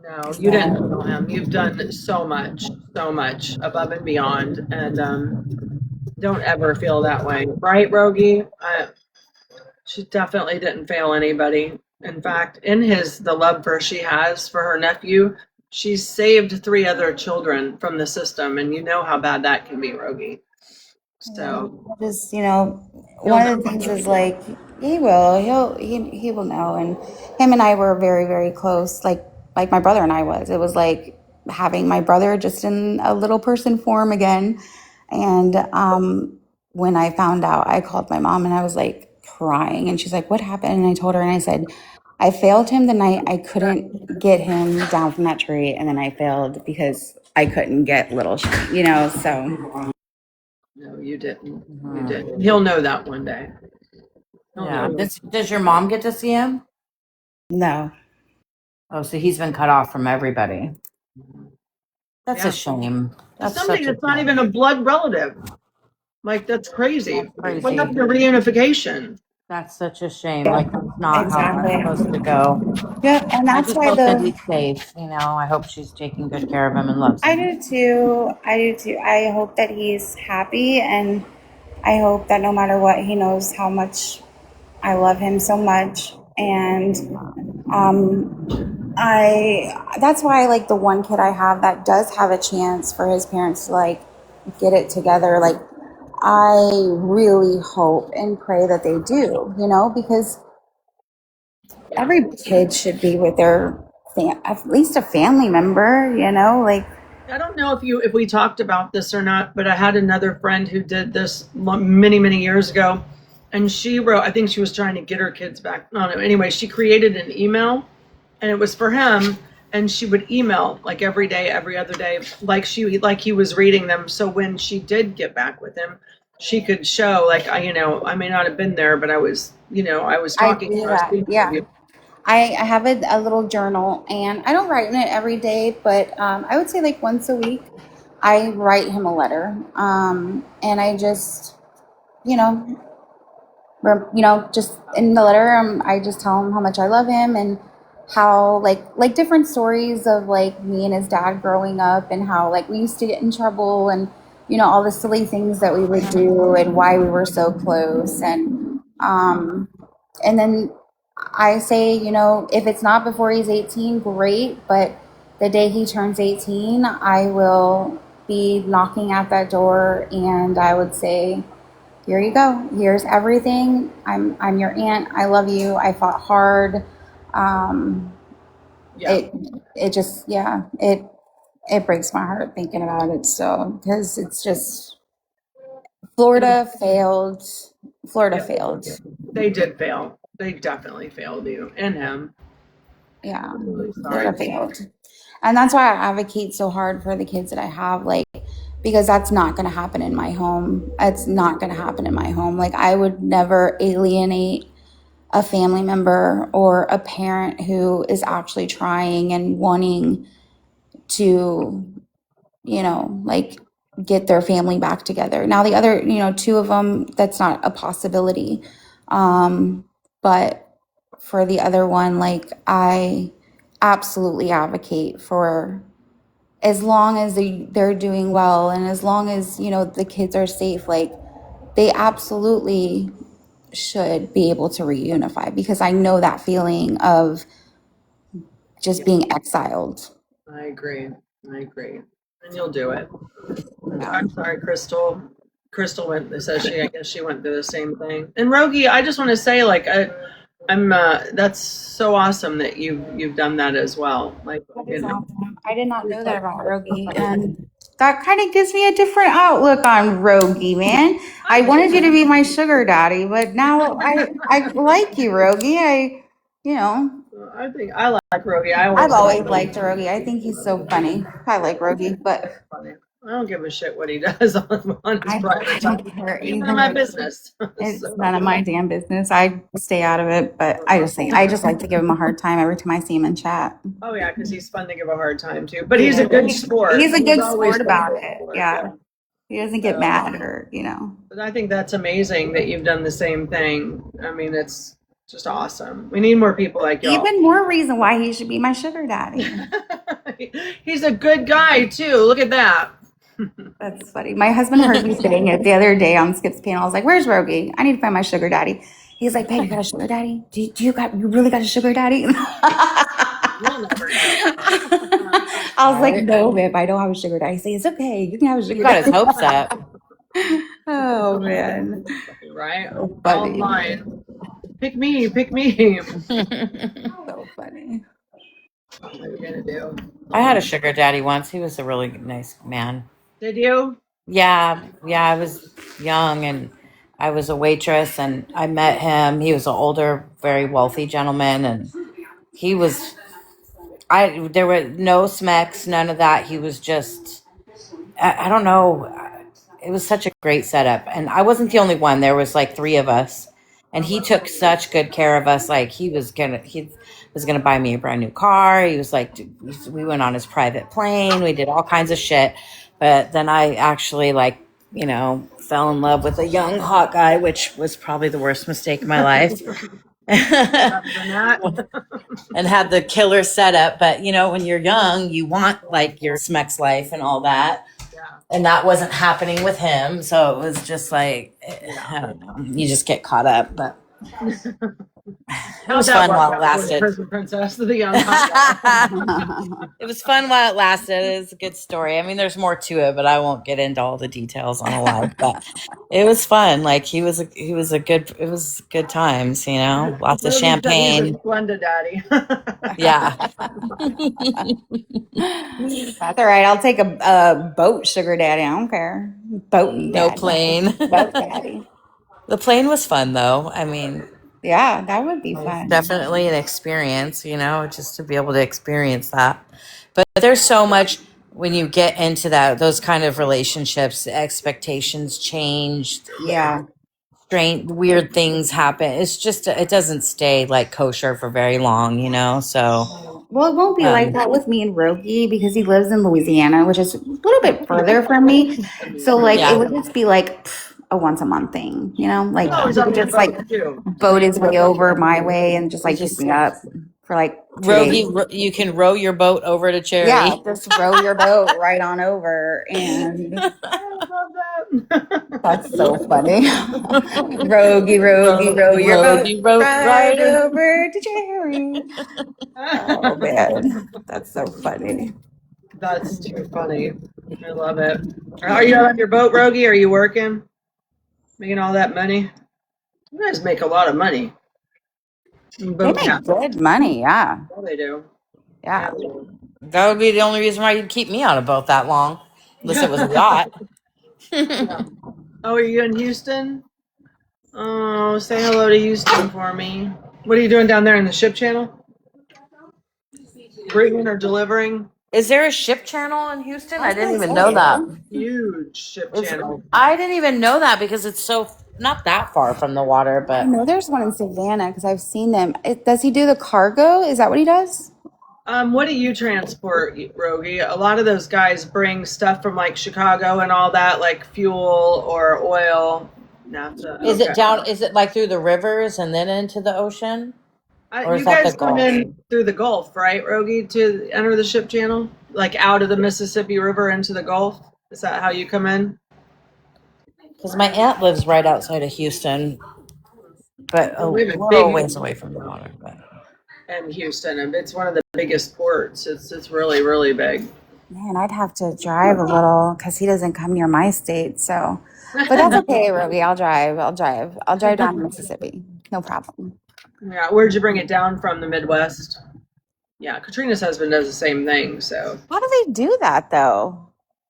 No, you didn't fail him. You've done so much above and beyond, and don't ever feel that way, right, Rogie? She definitely didn't fail anybody. In fact, in the love she has for her nephew, she's saved 3 other children from the system, and you know how bad that can be, Rogie. So Just, you know, one of the things is like, he will know. And him and I were very, very close, like my brother and I was. It was like having my brother just in a little person form again. And when I found out, I called my mom and I was like crying, and she's like, what happened? And I told her, and I said, I failed him the night I couldn't get him down from that tree, and then I failed because I couldn't get little Shane, you know. So no, you didn't. You didn't. He'll know that one day. Yeah. Does your mom get to see him? no. Oh, so he's been cut off from everybody. That's Yeah. a shame. That's Somebody that's not even a blood relative. Like, that's crazy. That's crazy. What happened to reunification? That's such a shame. Like, that's not Exactly. how that's supposed to go. Yeah, and I that's just why hope that he's safe. You know, I hope she's taking good care of him and loves him. I do too. I hope that he's happy, and I hope that no matter what, he knows how much I love him so much. And that's why, like, the one kid I have that does have a chance for his parents to like get it together, like, I really hope and pray that they do, you know, because every kid should be with their at least a family member, you know, like. I don't know if we talked about this or not, but I had another friend who did this many years ago, and she wrote, I think she was trying to get her kids back. No, anyway, she created an email, and it was for him, and she would email like every day, every other day, like he was reading them. So when she did get back with him, she could show, like, I may not have been there, but I was talking to her. Yeah. I have a little journal, and I don't write in it every day, but I would say like once a week I write him a letter, and I just, just in the letter, I just tell him how much I love him, and how like different stories of like me and his dad growing up, and how like we used to get in trouble, and all the silly things that we would do, and why we were so close, and then I say, if it's not before he's 18, great. But the day he turns 18, I will be knocking at that door, and I would say, here you go. Here's everything. I'm your aunt. I love you. I fought hard. It breaks my heart thinking about it. So, because it's just, Florida failed. They did fail. They definitely failed you and him. Yeah, Really Florida failed. And that's why I advocate so hard for the kids that I have, like, because that's not going to happen in my home. It's not going to happen in my home. Like, I would never alienate a family member or a parent who is actually trying and wanting to, like, get their family back together. Now, the other, 2 of them, that's not a possibility. But for the other one, like, I absolutely advocate for, as long as they're doing well, and as long as, the kids are safe, like, they absolutely should be able to reunify, because I know that feeling of just being exiled. I agree. And you'll do it. I'm sorry, Crystal. Crystal I guess she went through the same thing. And Rogie, I just want to say, like, I'm that's so awesome that you've done that as well. Like, awesome. I did not know that about Rogie, and that kind of gives me a different outlook on Rogie, man. I wanted you to be my sugar daddy, but now I like you, Rogie. I think I like Rogie. I've always liked Rogie. I think he's so funny. I like Rogie, but funny. I don't give a shit what he does on his I private don't time. care It's none of my either. business. It's So, none of my damn business. I stay out of it, but I just like to give him a hard time every time I see him in chat. oh yeah, because he's fun to give a hard time to. But he's a good sport. He's a good always sport been about a good it. sport, Yeah. He doesn't get So- mad or, you know. But I think that's amazing that you've done the same thing. I mean, it's just awesome. We need more people like you. Even more reason why he should be my sugar daddy. He's a good guy too. Look at that. That's funny. My husband heard me saying it the other day on Skip's panel. I was like, "Where's Rogie? I need to find my sugar daddy." He's like, "Babe, you got a sugar daddy? Do you really got a sugar daddy?" We'll never know. I was like, "No, babe, I don't have a sugar daddy." He said, "It's okay. You can have a You sugar got daddy." his hopes up. Oh man, Right? so All funny. mine. Pick me, pick me. So funny. What are you gonna do? I had a sugar daddy once. He was a really nice man. Did you? Yeah, I was young and I was a waitress and I met him. He was an older, very wealthy gentleman and he was there were no smecks, none of that. He was just I don't know. It was such a great setup. And I wasn't the only one. There was like 3 of us. And he took such good care of us. Like he was gonna buy me a brand new car. He was like, we went on his private plane. We did all kinds of shit. But then I actually fell in love with a young hot guy, which was probably the worst mistake of my life. And had the killer setup. But when you're young, you want like your Smex life and all that. And that wasn't happening with him. So it was just like, I don't know. You just get caught up. But it was fun while it lasted. Prison princess to the young. It was fun while it lasted. It was a good story. I mean, there's more to it, but I won't get into all the details on a live. But it was fun. Like it was good times. Lots of champagne. Splenda daddy. Yeah. That's all right. I'll take a boat sugar daddy. I don't care. Boat and No daddy. plane. Boat daddy. The plane was fun though. I mean, Yeah, that would be fun. definitely an experience, just to be able to experience that. But there's so much when you get into those kind of relationships, expectations change, Yeah. strange, weird things happen. It's just, it doesn't stay like kosher for very long, So Well, it won't be like that with me and Rogie because he lives in Louisiana, which is a little bit further from me. So like Yeah. it would just be like a once a month thing, Like Oh, he could just like boat his way over my way and just like pick me up for like 2 days. Rogie, you can row your boat over to Cherry. Yeah, just row your boat right on over, and I love that. that's so funny. Rogie, row your boat Rogie wrote right right over to Jerry. Oh man, that's so funny. That's too funny. I love it. Are you on your boat, Rogie? Are you working? Making all that money? You guys make a lot of money. They make good money, yeah, Oh, they do. yeah. That would be the only reason why you'd keep me on a boat that long, unless it was a yacht. Oh, are you in Houston? Oh, say hello to Houston for me. What are you doing down there in the ship channel? Bringing or delivering? Is there a ship channel in Houston? I didn't even know that. Huge ship channel. I didn't even know that because it's so not that far from the water, I but know there's one in Savannah because I've seen them. Does he do the cargo? Is that what he does? What do you transport, Rogie? A lot of those guys bring stuff from like Chicago and all that, like fuel or oil. Naphtha. is it down? Is it like through the rivers and then into the ocean? Or You is that guys the come Gulf? in through the Gulf, right, Rogie, to enter the ship channel? Like out of the Mississippi River into the Gulf? Is that how you come in? Because my aunt lives right outside of Houston, but a We have a little big- ways away from the water. But And Houston, and it's one of the biggest ports. It's really, really big. Man, I'd have to drive a little because he doesn't come near my state. So, but that's okay, Rogie. I'll drive. I'll drive down to Mississippi. No problem. Yeah, where'd you bring it down from? The Midwest? Yeah, Katrina's husband does the same thing. So, How do they do that though?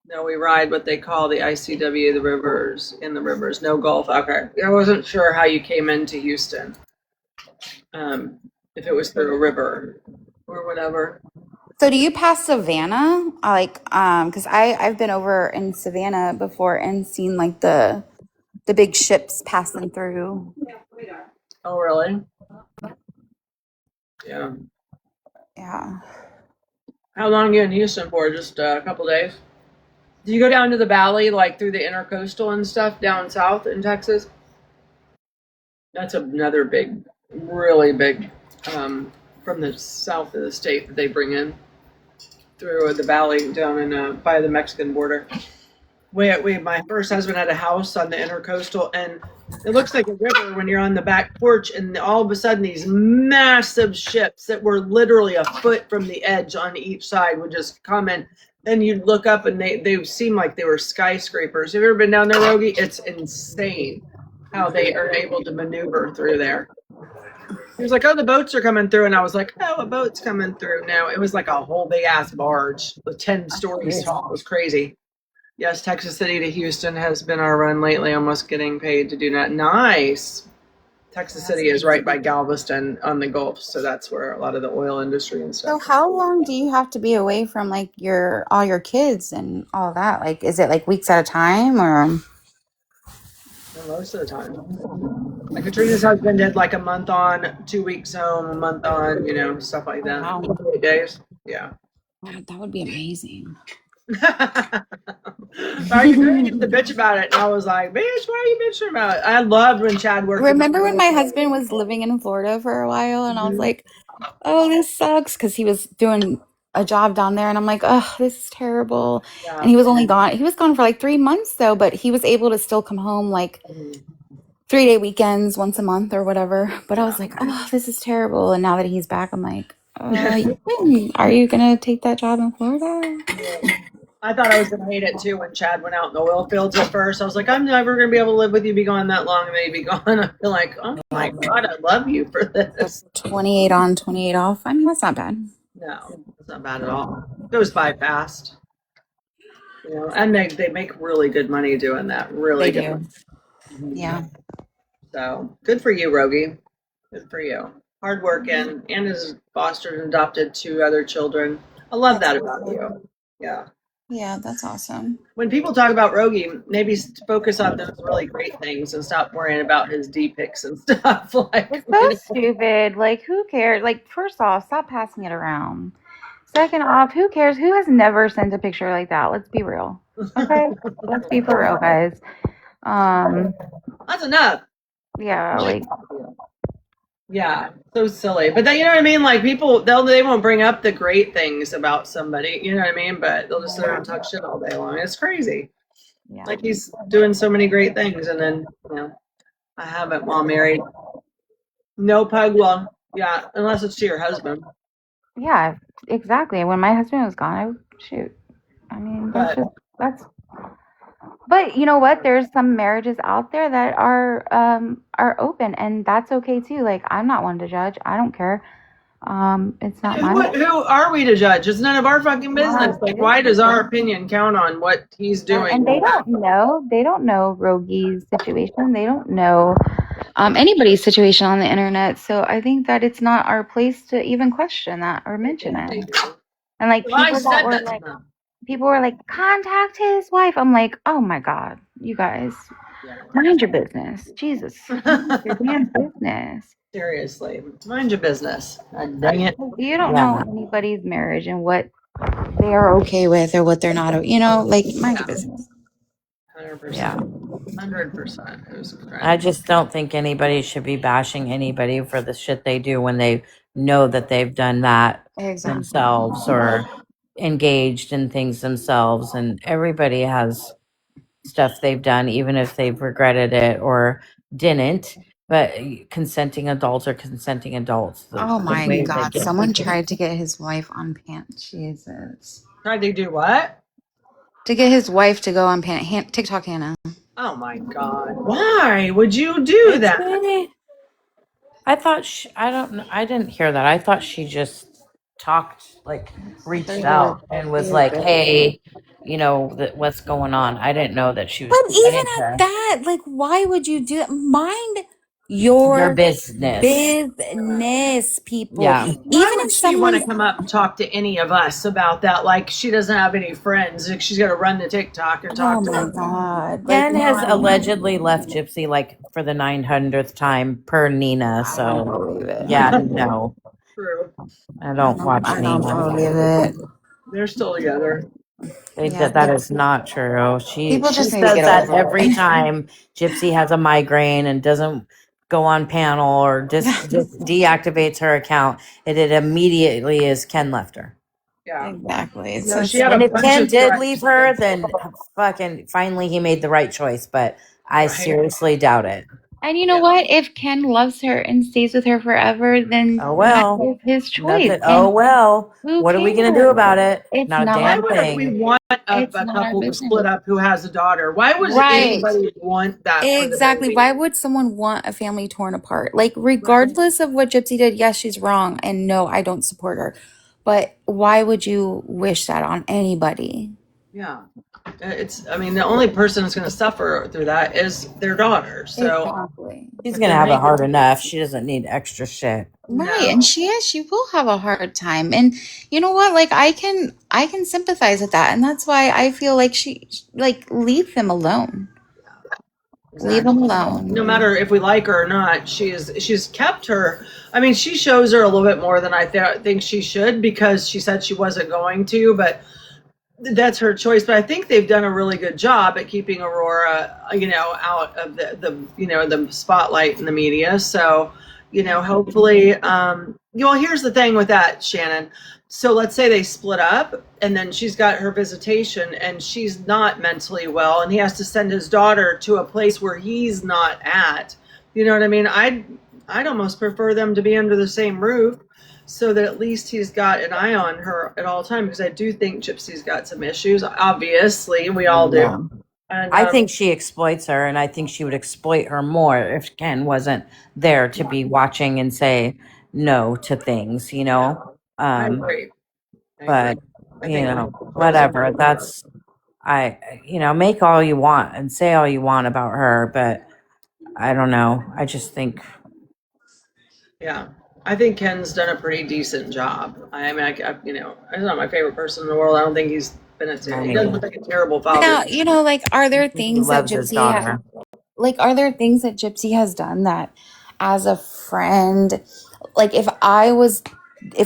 no, we ride what they call the ICW, the rivers, in the rivers, no Gulf. Okay. I wasn't sure how you came into Houston. if it was through a river or whatever. So do you pass Savannah? Because I've been over in Savannah before and seen like the big ships passing through. Oh, really? Yeah. Yeah. How long are you in Houston for? Just a couple days? Do you go down to the valley, like through the intercoastal and stuff down south in Texas? That's another big, really big, from the south of the state that they bring in through the valley down in by the Mexican border. My first husband had a house on the intercoastal, and it looks like a river when you're on the back porch, and all of a sudden these massive ships that were literally a foot from the edge on each side would just come in, and you'd look up and they seem like they were skyscrapers. Have you ever been down there, Rogie? It's insane how they are able to maneuver through there. He was like, "Oh, the boats are coming through," and I was like, "Oh, a boat's coming through." No, it was like a whole big ass barge, with 10 stories tall. It was crazy. Yes, Texas City to Houston has been our run lately. Almost getting paid to do that. Nice. Texas City is right by Galveston on the Gulf, so that's where a lot of the oil industry and So stuff. how long do you have to be away from like all your kids and all that? Like, is it like weeks at a time or? Most of the time. Like Katrina's husband did like a month on, 2 weeks home, a month on, stuff like that. Wow. 8 days. Yeah. That would be amazing. Why are you doing it? The bitch about it. And I was like, bitch, why are you bitching about it? I loved when Chad worked. Remember when my husband was living in Florida for a while and I was like, oh, this sucks because he was doing a job down there and I'm like, oh, this is terrible. Yeah. And he was gone for like 3 months though, but he was able to still come home like 3-day weekends once a month or whatever. But I was like, oh, this is terrible. And now that he's back, I'm like, are you gonna take that job in Florida? I thought I was going to hate it too when Chad went out in the oil fields at first. I was like, I'm never going to be able to live with you, be gone that long, and then he'd be gone. I feel like, oh my God, I love you for this. 28 on, 28 off. I mean, that's not bad. No, it's not bad at all. It goes by fast. And they make really good money doing that. Really They good. do. Yeah. So good for you, Rogie. Good for you. Hard working, and has fostered and adopted 2 other children. I love that about you. Yeah. Yeah, that's awesome. When people talk about Rogie, maybe focus on those really great things and stop worrying about his D pics and stuff. It's so stupid. Like, who cares? Like, first off, stop passing it around. Second off, who cares? Who has never sent a picture like that? Let's be real. Okay? Let's be for real, guys. That's enough. Yeah, like, yeah, so silly. But then, you know what I mean? Like people, they won't bring up the great things about somebody. You know what I mean? But they'll just sit around and talk shit all day long. It's crazy. yeah. Like he's doing so many great things, and then I haven't while married. No pug love. Yeah, unless it's to your husband. Yeah, exactly. When my husband was gone, I mean, that's. But you know what? There's some marriages out there that are open, and that's okay too. Like, I'm not one to judge. I don't care. It's not my. Who are we to judge? It's none of our fucking business. Like, why does our opinion count on what he's doing? And they don't know. They don't know Rogie's situation. They don't know anybody's situation on the internet. So I think that it's not our place to even question that or mention it. And like people were like, contact his wife. I'm like, oh my God, you guys, mind your business. Jesus, mind your damn business. Seriously, mind your business. Dang it. You don't know anybody's marriage and what they are okay with or what they're not. Like, mind your business. 100%. Yeah. 100%. I just don't think anybody should be bashing anybody for the shit they do when they know that they've done that themselves or engaged in things themselves. And everybody has stuff they've done, even if they've regretted it or didn't. But consenting adults are consenting adults. Oh my God! Someone tried to get his wife on pants. Jesus. Tried to do what? To get his wife to go on TikTok Hannah. Oh my God! Why would you do that? I thought I don't know. I didn't hear that. I thought she just reached out and was like, "Hey, what's going on?" I didn't know that she was. But even at that, like, why would you do that? Your business. business, people. Yeah. Even Why would if she want to someone, come up and talk to any of us about that? Like she doesn't have any friends. Like, she's got to run to TikTok and oh talk to my them. God. Ken has why? allegedly left Gypsy like for the 900th time per Nina. I don't So believe it. yeah, no, True. I don't watch I don't Nina. believe it. They're still together. Yeah, That is not true. She people just need to says get that over every it. time Gypsy has a migraine and doesn't go on panel or just deactivates her account, it immediately is Ken left her. Yeah. Exactly. It's No, just, she had And a if bunch Ken of did threats leave her, against then her. fucking finally he made the right choice. But I Right. seriously doubt it. and you know what? If Ken loves her and stays with her forever, then Oh well. that is his That's choice. it. Oh And well. who What are we gonna do cares? about it? It's Not a not Why damn would we thing. want a It's not our couple to business. split up who has a daughter? Why would Right. anybody want that? For the Exactly. baby? Why would someone want a family torn apart? Like, regardless of what Gypsy did, yes, she's wrong. And no, I don't support her. But why would you wish that on anybody? Yeah. I mean, the only person that's going to suffer through that is their daughter. So Exactly. She's if gonna they're have it making- hard enough. She doesn't need extra shit. Right. No. And she will have a hard time. And you know what? Like, I can sympathize with that. And that's why I feel like leave them alone. Leave them alone. No matter if we like her or not, she's kept her. I mean, she shows her a little bit more than I think she should, because she said she wasn't going to, but that's her choice. But I think they've done a really good job at keeping Aurora, out of the spotlight in the media. So, hopefully, here's the thing with that, Shannon. So let's say they split up and then she's got her visitation and she's not mentally well and he has to send his daughter to a place where he's not at. You know what I mean? I'd almost prefer them to be under the same roof so that at least he's got an eye on her at all times, because I do think Gypsy's got some issues. Obviously, we all do. Yeah. And, I think she exploits her, and I think she would exploit her more if Ken wasn't there to be watching and say no to things, I agree. But I think- whatever. That's make all you want and say all you want about her, but I don't know. I just think Yeah, I think Ken's done a pretty decent job. I mean, he's not my favorite person in the world. I don't think he's been he doesn't look like a terrible father. Now, like, are there he things that loves his Gypsy daughter. are there things that Gypsy has done that as a friend, like if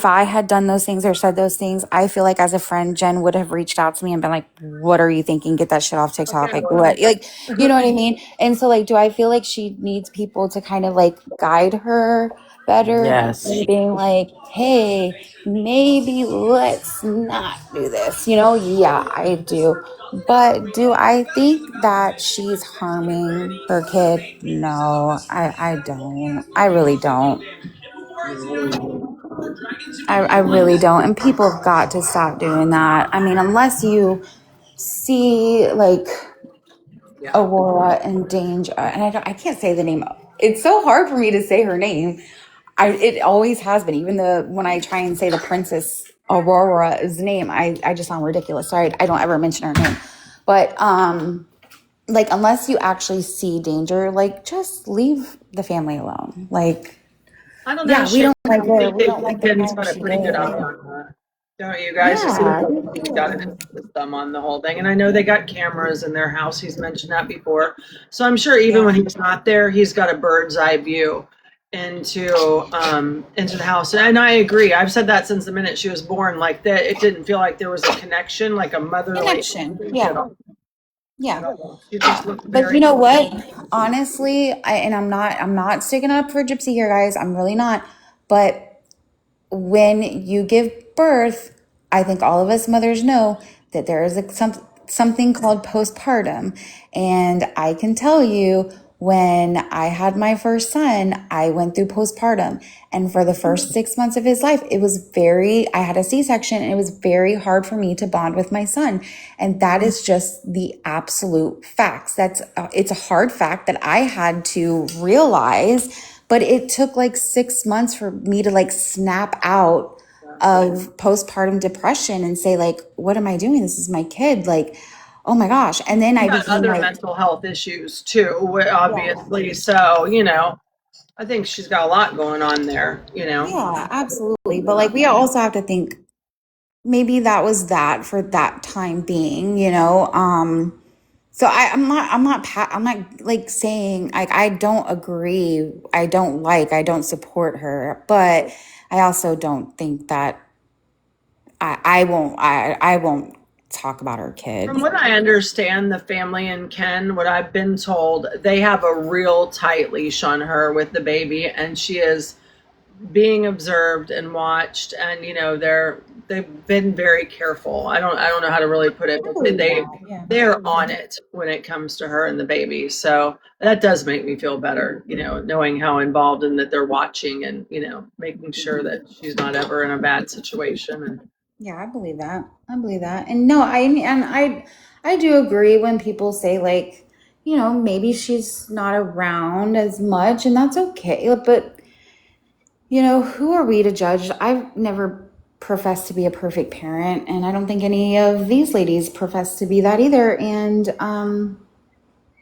I had done those things or said those things, I feel like as a friend, Jen would have reached out to me and been like, what are you thinking? Get that shit off TikTok. Okay, Like, what? Like, you know what I mean? And so, like, do I feel like she needs people to kind of like guide her better? Yes. And being like, hey, maybe let's not do this. Yeah, I do. But do I think that she's harming her kid? No, I don't. I really don't. I really don't. And people have got to stop doing that. I mean, unless you see like Aurora and Danger, and I can't say the name. It's so hard for me to say her name. It always has been. Even when I try and say the Princess Aurora's name, I just sound ridiculous. Sorry, I don't ever mention her name. But like, unless you actually see Danger, like, just leave the family alone. Like, I don't know. yeah, we don't like her. We I don't like the think Ken's crime got a she pretty good did. eye on her. Don't you guys? Yeah. He's got his thumb on the whole thing, and I know they got cameras in their house. He's mentioned that before, so I'm sure even when he's not there, he's got a bird's eye view into the house. And I agree. I've said that since the minute she was born. Like that, it didn't feel like there was a connection, like a motherly Connection. Yeah. Yeah. She just looked But very you know what? Honestly, I'm not sticking up for Gypsy here, guys. I'm really not. But when you give birth, I think all of us mothers know that there is something called postpartum. And I can tell you, when I had my first son, I went through postpartum. And for the first 6 months of his life, I had a C-section, and it was very hard for me to bond with my son. And that is just the absolute facts. It's a hard fact that I had to realize, but it took like 6 months for me to like snap out of postpartum depression and say, like, what am I doing? This is my kid. Like, oh my gosh. And then I became other like, mental health issues too, obviously. So, I think she's got a lot going on there, you know? Yeah, absolutely. But like we also have to think maybe that was that for that time being, you know. So I'm not like saying like I don't agree, I don't support her, but I also don't think that I won't talk about her kid. From what I understand, the family and Ken, what I've been told, they have a real tight leash on her with the baby, and she is being observed and watched, and you know they've been very careful. I don't know how to really put it, but they're on it when it comes to her and the baby. So that does make me feel better, you know, knowing how involved and that they're watching and, you know, making sure that she's not ever in a bad situation. And yeah, I believe that. And no, I do agree when people say like, you know, maybe she's not around as much, and that's okay. But you know, who are we to judge? I've never professed to be a perfect parent, and I don't think any of these ladies profess to be that either. And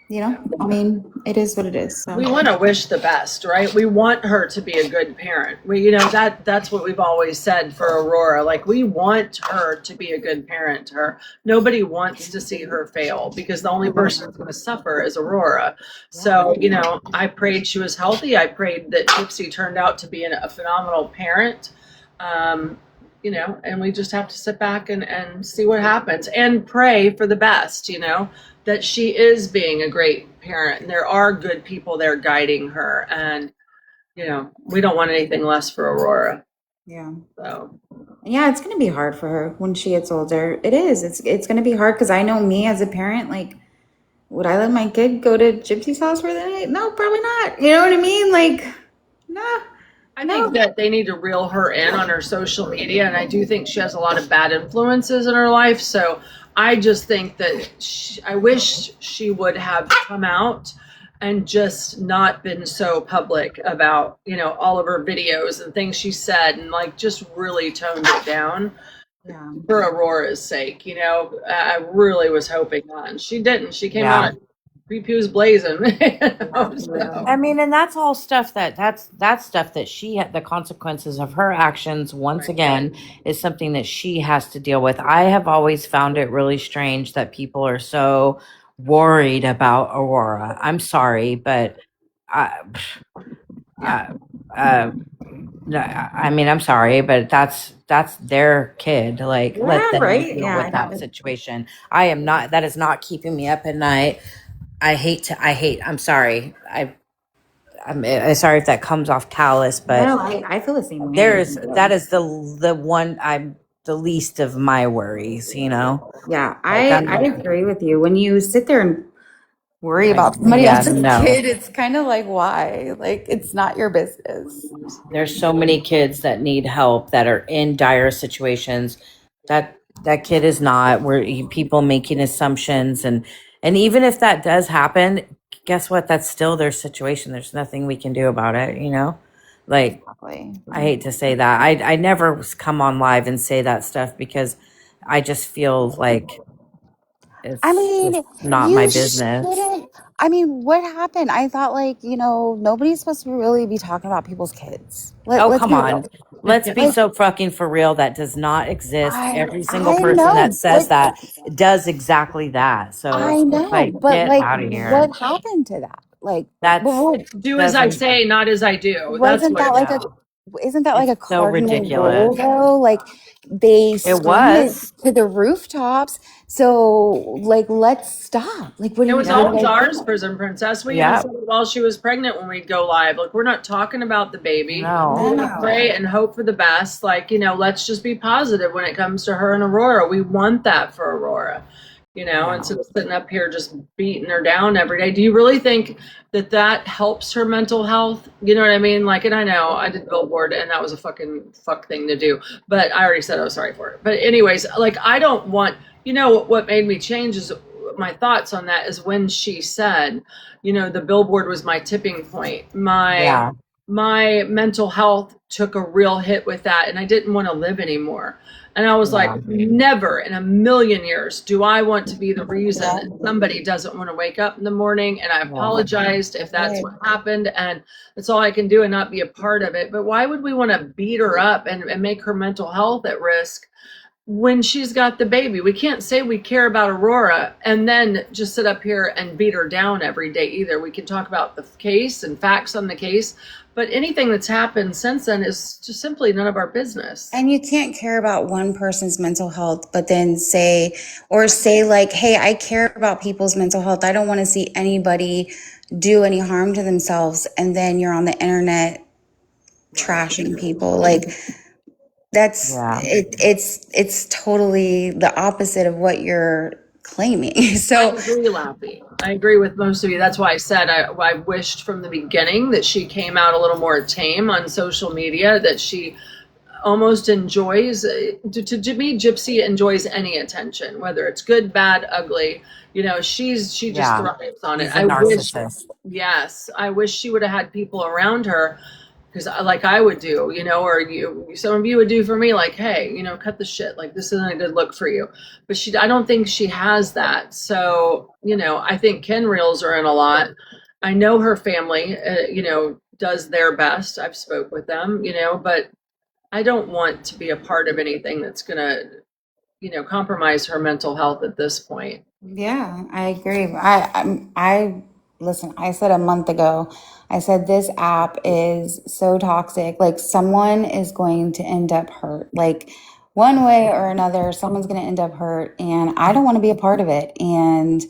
you know, I mean, it is what it is. So. we want to wish the best, right? We want her to be a good parent. We, you know, that's what we've always said for Aurora. Like, we want her to be a good parent to her. Nobody wants to see her fail, because the only person that's going to suffer is Aurora. So, you know, I prayed she was healthy. I prayed that Gypsy turned out to be a phenomenal parent. You know, and we just have to sit back and see what happens and pray for the best, you know, that she is being a great parent and there are good people there guiding her. And, you know, we don't want anything less for Aurora. Yeah. So. Yeah, it's going to be hard for her when she gets older. It is. It's going to be hard because I know me as a parent, like, would I let my kid go to Gypsy's house for the night? No, probably not. You know what I mean? Like, nah. I think that they need to reel her in on her social media, and I do think she has a lot of bad influences in her life. So I just think that I wish she would have come out and just not been so public about, you know, all of her videos and things she said, and like just really toned it down. Yeah. For Aurora's sake, you know, I really was hoping that, and she didn't. She came out pews blazing. I mean, and that's all stuff that's stuff that she had, the consequences of her actions once again is something that she has to deal with. I have always found it really strange that people are so worried about Aurora. I'm sorry, but I mean, I'm sorry, but that's their kid. Like, let them deal with that situation. I am not. That is not keeping me up at night. I'm sorry. I'm sorry if that comes off callous, but no, I feel the same way. That is the one I'm the least of my worries, you know? Yeah, I agree with you. When you sit there and worry about somebody else's kid, it's kind of like, why? Like, it's not your business. There's so many kids that need help that are in dire situations. That kid is not. Where people making assumptions, and even if that does happen, guess what? That's still their situation. There's nothing we can do about it, you know? Like, exactly. I hate to say that. I never come on live and say that stuff because I just feel like it's not my business. I mean, what happened? I thought, like, you know, nobody's supposed to really be talking about people's kids. Come on. Let's be so fucking for real. That does not exist. Every single person that says that does exactly that. So I know, but get like, out of here. what happened to that? Like, do as I say, not as I do. Isn't that like a so ridiculous? Rule, though? Like, they it was to the rooftops. So, like, let's stop. Like, what? It was all Dar's Prison Princess. We even said it while she was pregnant when we'd go live. Like, we're not talking about the baby. No. Pray and hope for the best. Like, you know, let's just be positive when it comes to her and Aurora. We want that for Aurora. You know, instead of sitting up here just beating her down every day. Do you really think that helps her mental health? You know what I mean? Like, and I know I did Billboard and that was a fucking fuck thing to do, but I already said I was sorry for it. But anyways, like, I don't want, you know, what made me change is my thoughts on that is when she said, you know, the Billboard was my tipping point. my mental health took a real hit with that, and I didn't want to live anymore. And I was Yeah. like, never in a million years do I want to be the reason that somebody doesn't want to wake up in the morning. And I apologized if that's what happened, and that's all I can do and not be a part of it. But why would we want to beat her up and make her mental health at risk when she's got the baby? We can't say we care about Aurora and then just sit up here and beat her down every day either. We can talk about the case and facts on the case, but anything that's happened since then is just simply none of our business. And you can't care about one person's mental health, but then say like, hey, I care about people's mental health. I don't want to see anybody do any harm to themselves. And then you're on the internet trashing people. Like, that's it's totally the opposite of what you're claiming. So I agree, Lappy. I agree with most of you. That's why I said I wished from the beginning that she came out a little more tame on social media, that she almost enjoys, to me, Gypsy enjoys any attention, whether it's good, bad, ugly. You know, she just thrives on it. She's a narcissist. Yes, I wish she would have had people around her, because like I would do, you know, or some of you would do for me, like, hey, you know, cut the shit. Like, this isn't a good look for you. But I don't think she has that. So, you know, I think Ken reels are in a lot. I know her family, you know, does their best. I've spoke with them, you know, but I don't want to be a part of anything that's going to, you know, compromise her mental health at this point. yeah, I agree. I listen, I said a month ago, I said this app is so toxic. Like, someone is going to end up hurt. Like, one way or another, someone's going to end up hurt, and I don't want to be a part of it. And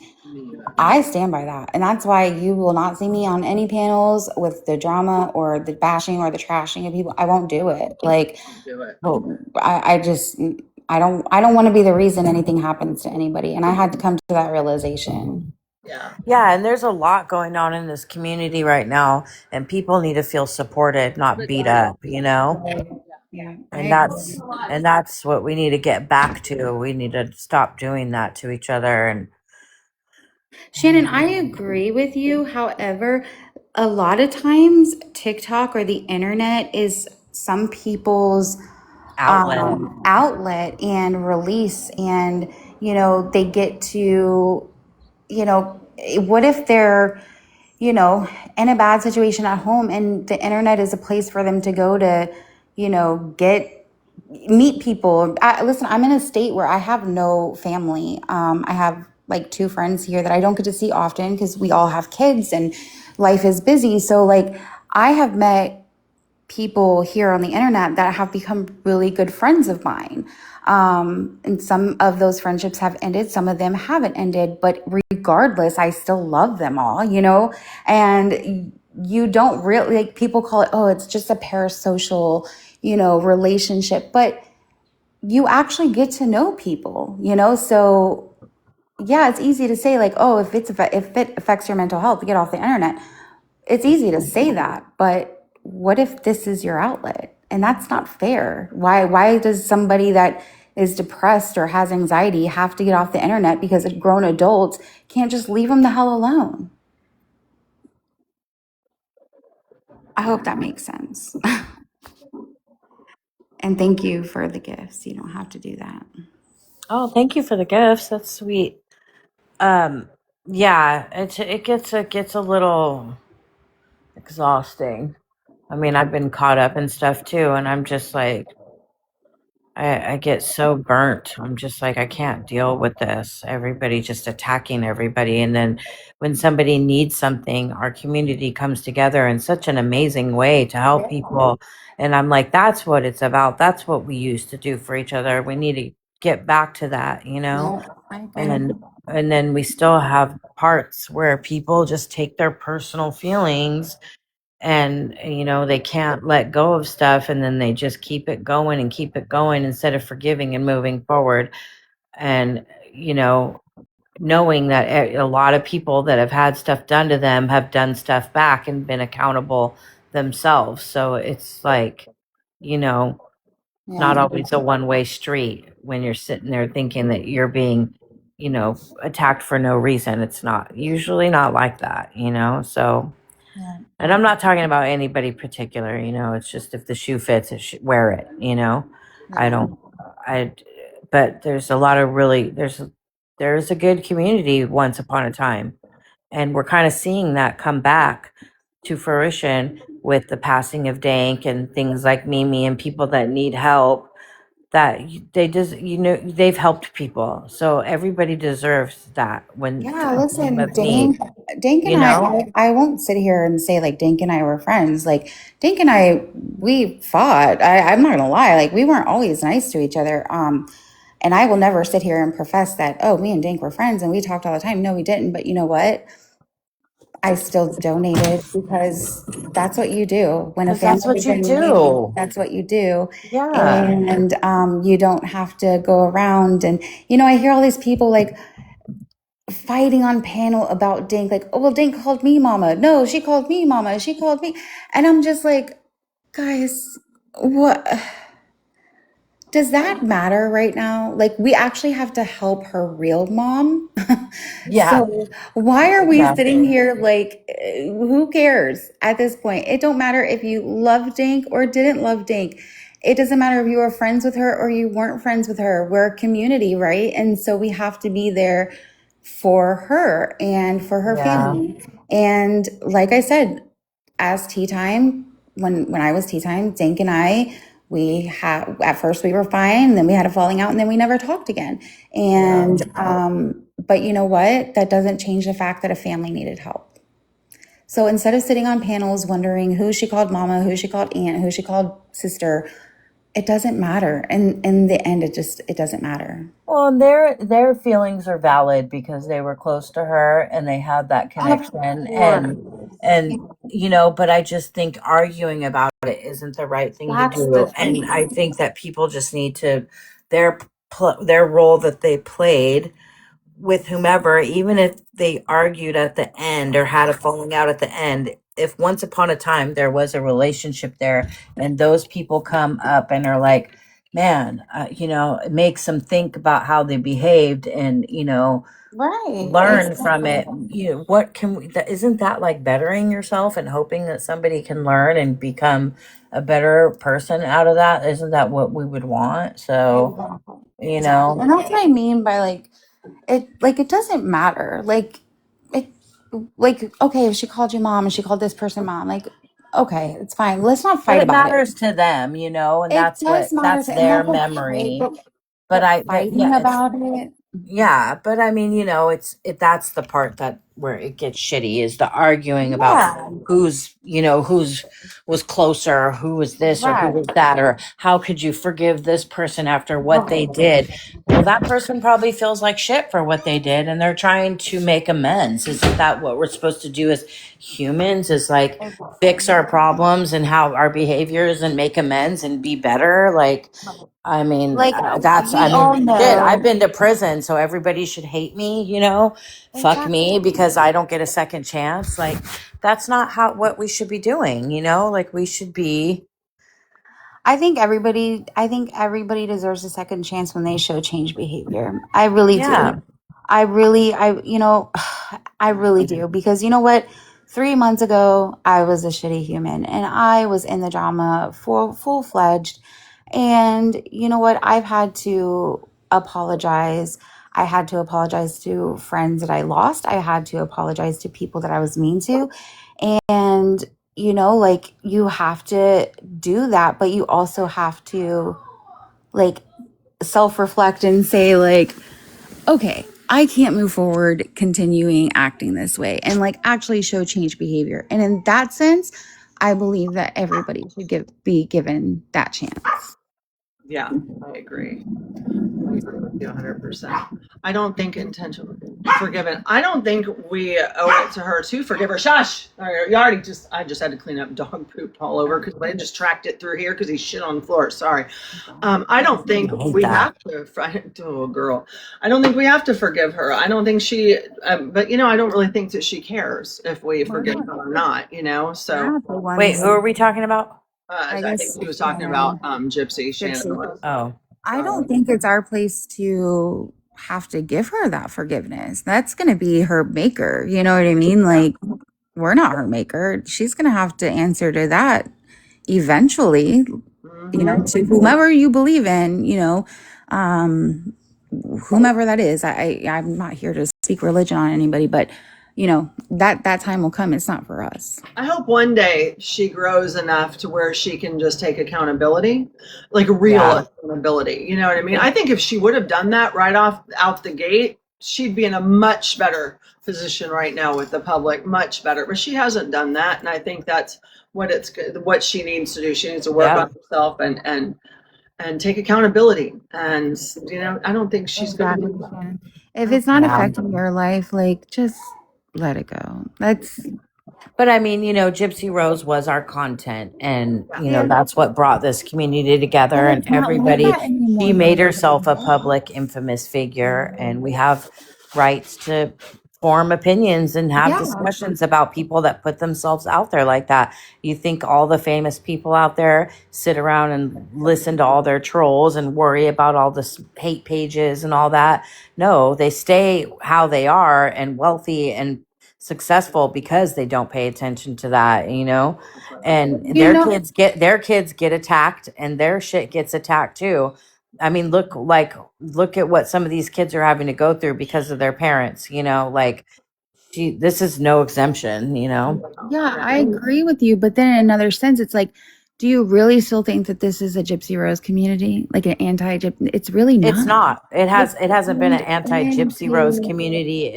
I stand by that. And that's why you will not see me on any panels with the drama or the bashing or the trashing of people. I won't do it. Like, Do it. well, I don't want to be the reason anything happens to anybody. And I had to come to that realization. Yeah, and there's a lot going on in this community right now, and people need to feel supported, not beat up, you know? Yeah. And that's what we need to get back to. We need to stop doing that to each other. And Shannon, I agree with you. However, a lot of times TikTok or the internet is some people's outlet and release. And, you know, they get to, you know, what if they're, you know, in a bad situation at home, and the internet is a place for them to go to, you know, meet people. Listen, I'm in a state where I have no family. I have like 2 friends here that I don't get to see often because we all have kids and life is busy. So like, I have met people here on the internet that have become really good friends of mine. And some of those friendships have ended, some of them haven't ended, but regardless, I still love them all, you know? And you don't really, like, people call it, oh, it's just a parasocial, you know, relationship, but you actually get to know people, you know? So yeah, it's easy to say like, oh, if it affects your mental health, get off the internet. It's easy to say that, but what if this is your outlet? And that's not fair. Why does somebody that is depressed or has anxiety have to get off the internet because a grown adults can't just leave them the hell alone? I hope that makes sense. And thank you for the gifts. You don't have to do that. oh, thank you for the gifts. That's sweet. Yeah, it gets a little exhausting. I mean, I've been caught up in stuff too, and I'm just like, I get so burnt. I'm just like, I can't deal with this. Everybody just attacking everybody. And then when somebody needs something, our community comes together in such an amazing way to help people. And I'm like, that's what it's about. That's what we used to do for each other. We need to get back to that, you know? And then we still have parts where people just take their personal feelings, and you know, they can't let go of stuff, and then they just keep it going and keep it going instead of forgiving and moving forward. And you know, knowing that a lot of people that have had stuff done to them have done stuff back and been accountable themselves. So it's like, you know, not always a one-way street when you're sitting there thinking that you're being, you know, attacked for no reason. It's not usually not like that, you know. So And I'm not talking about anybody particular, you know, it's just if the shoe fits, wear it, you know. I don't, I, but there's a lot of really, there's a good community once upon a time. And we're kind of seeing that come back to fruition with the passing of Dank and things like Mimi and people that need help that they just, you know, they've helped people. So everybody deserves that when Yeah, time listen, of need, Dank and you know? I won't sit here and say like Dank and I were friends. Like Dank and I, we fought. I'm not gonna lie, like we weren't always nice to each other. And I will never sit here and profess that, oh, me and Dank were friends and we talked all the time. No, we didn't. But you know what? I still donated because that's what you do when a Because that's family what is you in need. do. That's what you do, Yeah. and you don't have to go around. And I hear all these people like fighting on panel about Dink, like, oh well, Dink called me mama. No, she called me mama. She called me, and I'm just like, guys, what? Does that matter right now? Like, we actually have to help her real mom. Yeah. So why are we sitting Exactly. here like, who cares at this point? It don't matter if you love Dink or didn't love Dink. It doesn't matter if you were friends with her or you weren't friends with her. We're a community, right? And so we have to be there for her and for her Yeah. family. And like I said, as tea time, when I was tea time, Dink and I, we had at first we were fine, then we had a falling out, and then we never talked again. And but you know what? That doesn't change the fact that a family needed help. So instead of sitting on panels wondering who she called mama, who she called aunt, who she called sister, it doesn't matter. And in the end, it doesn't matter. Well, and their feelings are valid because they were close to her and they had that connection and you know, but I just think arguing about it isn't the right thing to That's do. the And thing. I think that people just need to their their role that they played with whomever, even if they argued at the end or had a falling out at the end, if once upon a time there was a relationship there and those people come up and are like, man, you know, it makes them think about how they behaved and, you know, Right. learn from it. You know, what can we, isn't that like bettering yourself and hoping that somebody can learn and become a better person out of that? Isn't that what we would want? So, you know, And that's what I mean by it doesn't matter. It like okay, if she called you mom and she called this person mom, like okay, it's fine. Let's not but fight it about it. matters to them, you know, and It does matter that's to, and their that's okay, memory. But but but fighting yeah, about it. yeah, but I mean, you know, that's the part that where it gets shitty is the arguing about Yeah, who's, you know, who's was closer, who was this or who right, was that, or how could you forgive this person after what they right. did? Well, that person probably feels like shit for what they did and they're trying to make amends. Isn't that what we're supposed to do as humans is like fix our problems and how our behaviors and make amends and be better? Like I mean, Like I we mean, all shit, I've know been to prison, so everybody should hate me, you know? Fuck me exactly. because I don't get a second chance. Like, that's not what we should be doing, you know? Like, we should be, I think everybody deserves a second chance when they show change behavior. I really do. yeah. I really do because you know what? 3 months ago, I was a shitty human and I was in the drama full fledged. And you know what? I've had to apologize. I had to apologize to friends that I lost. I had to apologize to people that I was mean to. And, like you have to do that, but you also have to like self reflect and say, like, okay, I can't move forward continuing acting this way and like actually show change behavior. And in that sense, I believe that everybody should be given that chance. Yeah, I agree. I agree with you 100%. I don't think intentional forgiven. I don't think we owe it to her to forgive her. Shush! All right, I just had to clean up dog poop all over because I just tracked it through here because he shit on the floor. Sorry. I don't think I hate we that. have to. Oh, girl. I don't think we have to forgive her. I don't think she, but I don't really think that she cares if we forgive her or not, so. Wait, who are we talking about? I I think guess she was talking about Gypsy Shannon was. Oh, I don't think it's our place to have to give her that forgiveness. That's going to be her maker. You know what I mean? Like, we're not her maker. She's going to have to answer to that eventually, you know, to whomever you believe in, you know, whomever that is. I'm not here to speak religion on anybody, but you know, that time will come. It's not for us. I hope one day she grows enough to where she can just take accountability, like real accountability. You know what I mean? I think if she would have done that right off out the gate, she'd be in a much better position right now with the public, much better. But she hasn't done that, and I think that's what she needs to do. She needs to work on herself and take accountability. And you know, I don't think she's going to do that. If it's not affecting your life, like just let it go. But I mean, you know, Gypsy Rose was our content, and you know that's what brought this community together, and everybody. She made herself a public, infamous figure, and we have rights to form opinions and have discussions about people that put themselves out there like that. You think all the famous people out there sit around and listen to all their trolls and worry about all the hate pages and all that? No, they stay how they are and wealthy and successful because they don't pay attention to that, you know, and their kids get attacked and their shit gets attacked too. I mean, look at what some of these kids are having to go through because of their parents, you know, like this is no exemption, you know? Yeah, I agree with you. But then in another sense, it's like, do you really still think that this is a Gypsy Rose community? Like an anti-Gypsy? It's really not. It's not. It hasn't been an anti-Gypsy Rose community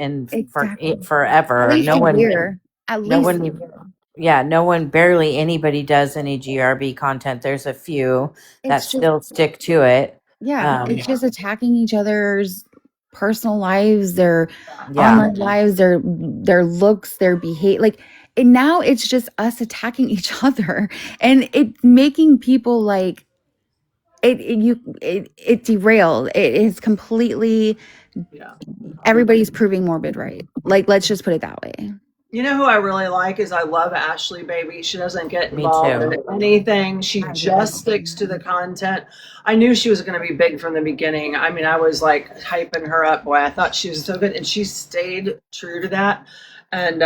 forever. No one, barely anybody does any GRB content. There's a few that still stick to it. Yeah, it's just attacking each other's personal lives, their online lives, their looks, their behavior. Like, and now it's just us attacking each other, and it making people like it derailed. It is completely. Everybody's proving morbid right. Like, let's just put it that way. You know who I really like is I love Ashley Baby. She doesn't get involved in anything. She just sticks to the content. I knew she was going to be big from the beginning. I mean, I was like hyping her up. Boy, I thought she was so good. And she stayed true to that. And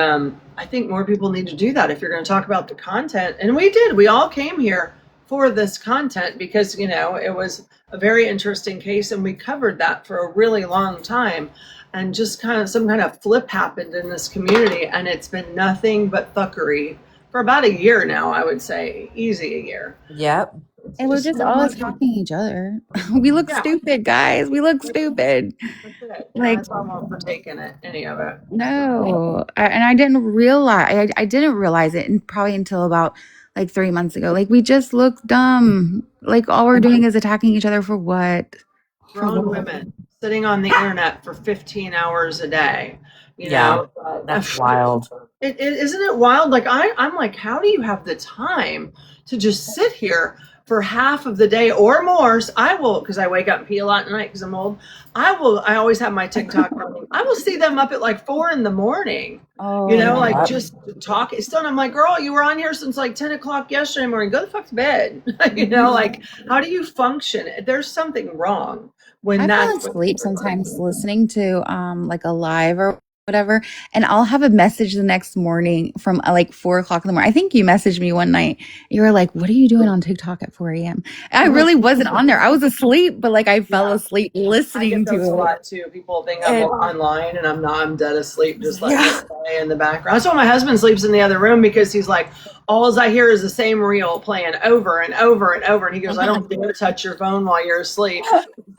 I think more people need to do that if you're going to talk about the content. And we did. We all came here for this content because, you know, it was a very interesting case. And we covered that for a really long time. And just some kind of flip happened in this community, and it's been nothing but fuckery for about a year now, I would say. Easy a year. Yep. And we're just all attacking each other. We look stupid, guys. We look stupid. That's it. Like, That's all I'm for taking any of it. No. And I didn't realize, I didn't realize it probably until about like 3 months ago. Like, we just look dumb. Like, all we're doing is attacking each other for what? Grown women sitting on the internet for 15 hours a day. You know, that's wild. Isn't it wild? Like I'm like, how do you have the time to just sit here for half of the day or more? So I will, because I wake up and pee a lot at night because I'm old. I always have my TikTok running. I will see them up at like 4 a.m. You know, like just talking. Still, and I'm like, girl, you were on here since like 10 o'clock yesterday morning. Go the fuck to bed. You know, like, how do you function? There's something wrong when I fall asleep sometimes listening to like a live or whatever, and I'll have a message the next morning from like 4 o'clock in the morning. I think you messaged me one night. You were like, what are you doing on TikTok at 4 a.m.? I really wasn't on there. I was asleep, but like I fell asleep listening to it. A lot too. People think I'm online and I'm not. I'm dead asleep, just like in the background. That's why my husband sleeps in the other room, because he's like, all I hear is the same reel playing over and over and over. And he goes, I don't dare touch your phone while you're asleep.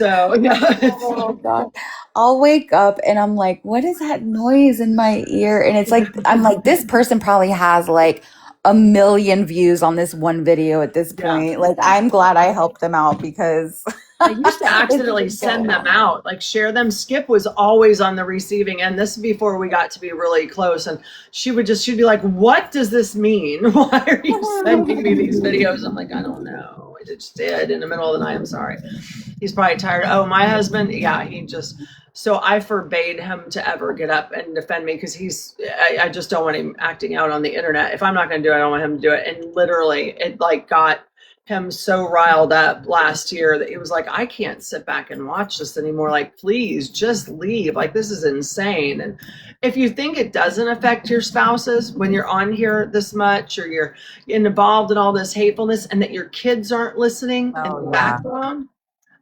So oh God. I'll wake up and I'm like, what is that noise in my ear? And it's like, I'm like, this person probably has like 1 million views on this one video at this point. Like, I'm glad I helped them out, because I used to accidentally send them out, like share them. Skip was always on the receiving end. This is before we got to be really close. And she'd be like, what does this mean? Why are you sending me these videos? I'm like, I don't know. I just did in the middle of the night. I'm sorry. He's probably tired. Oh, my husband. Yeah, so I forbade him to ever get up and defend me, because I just don't want him acting out on the internet. If I'm not going to do it, I don't want him to do it. And literally it like got him so riled up last year that he was like, I can't sit back and watch this anymore. Like, please just leave. Like, this is insane. And if you think it doesn't affect your spouses when you're on here this much, or you're involved in all this hatefulness, and that your kids aren't listening in the background,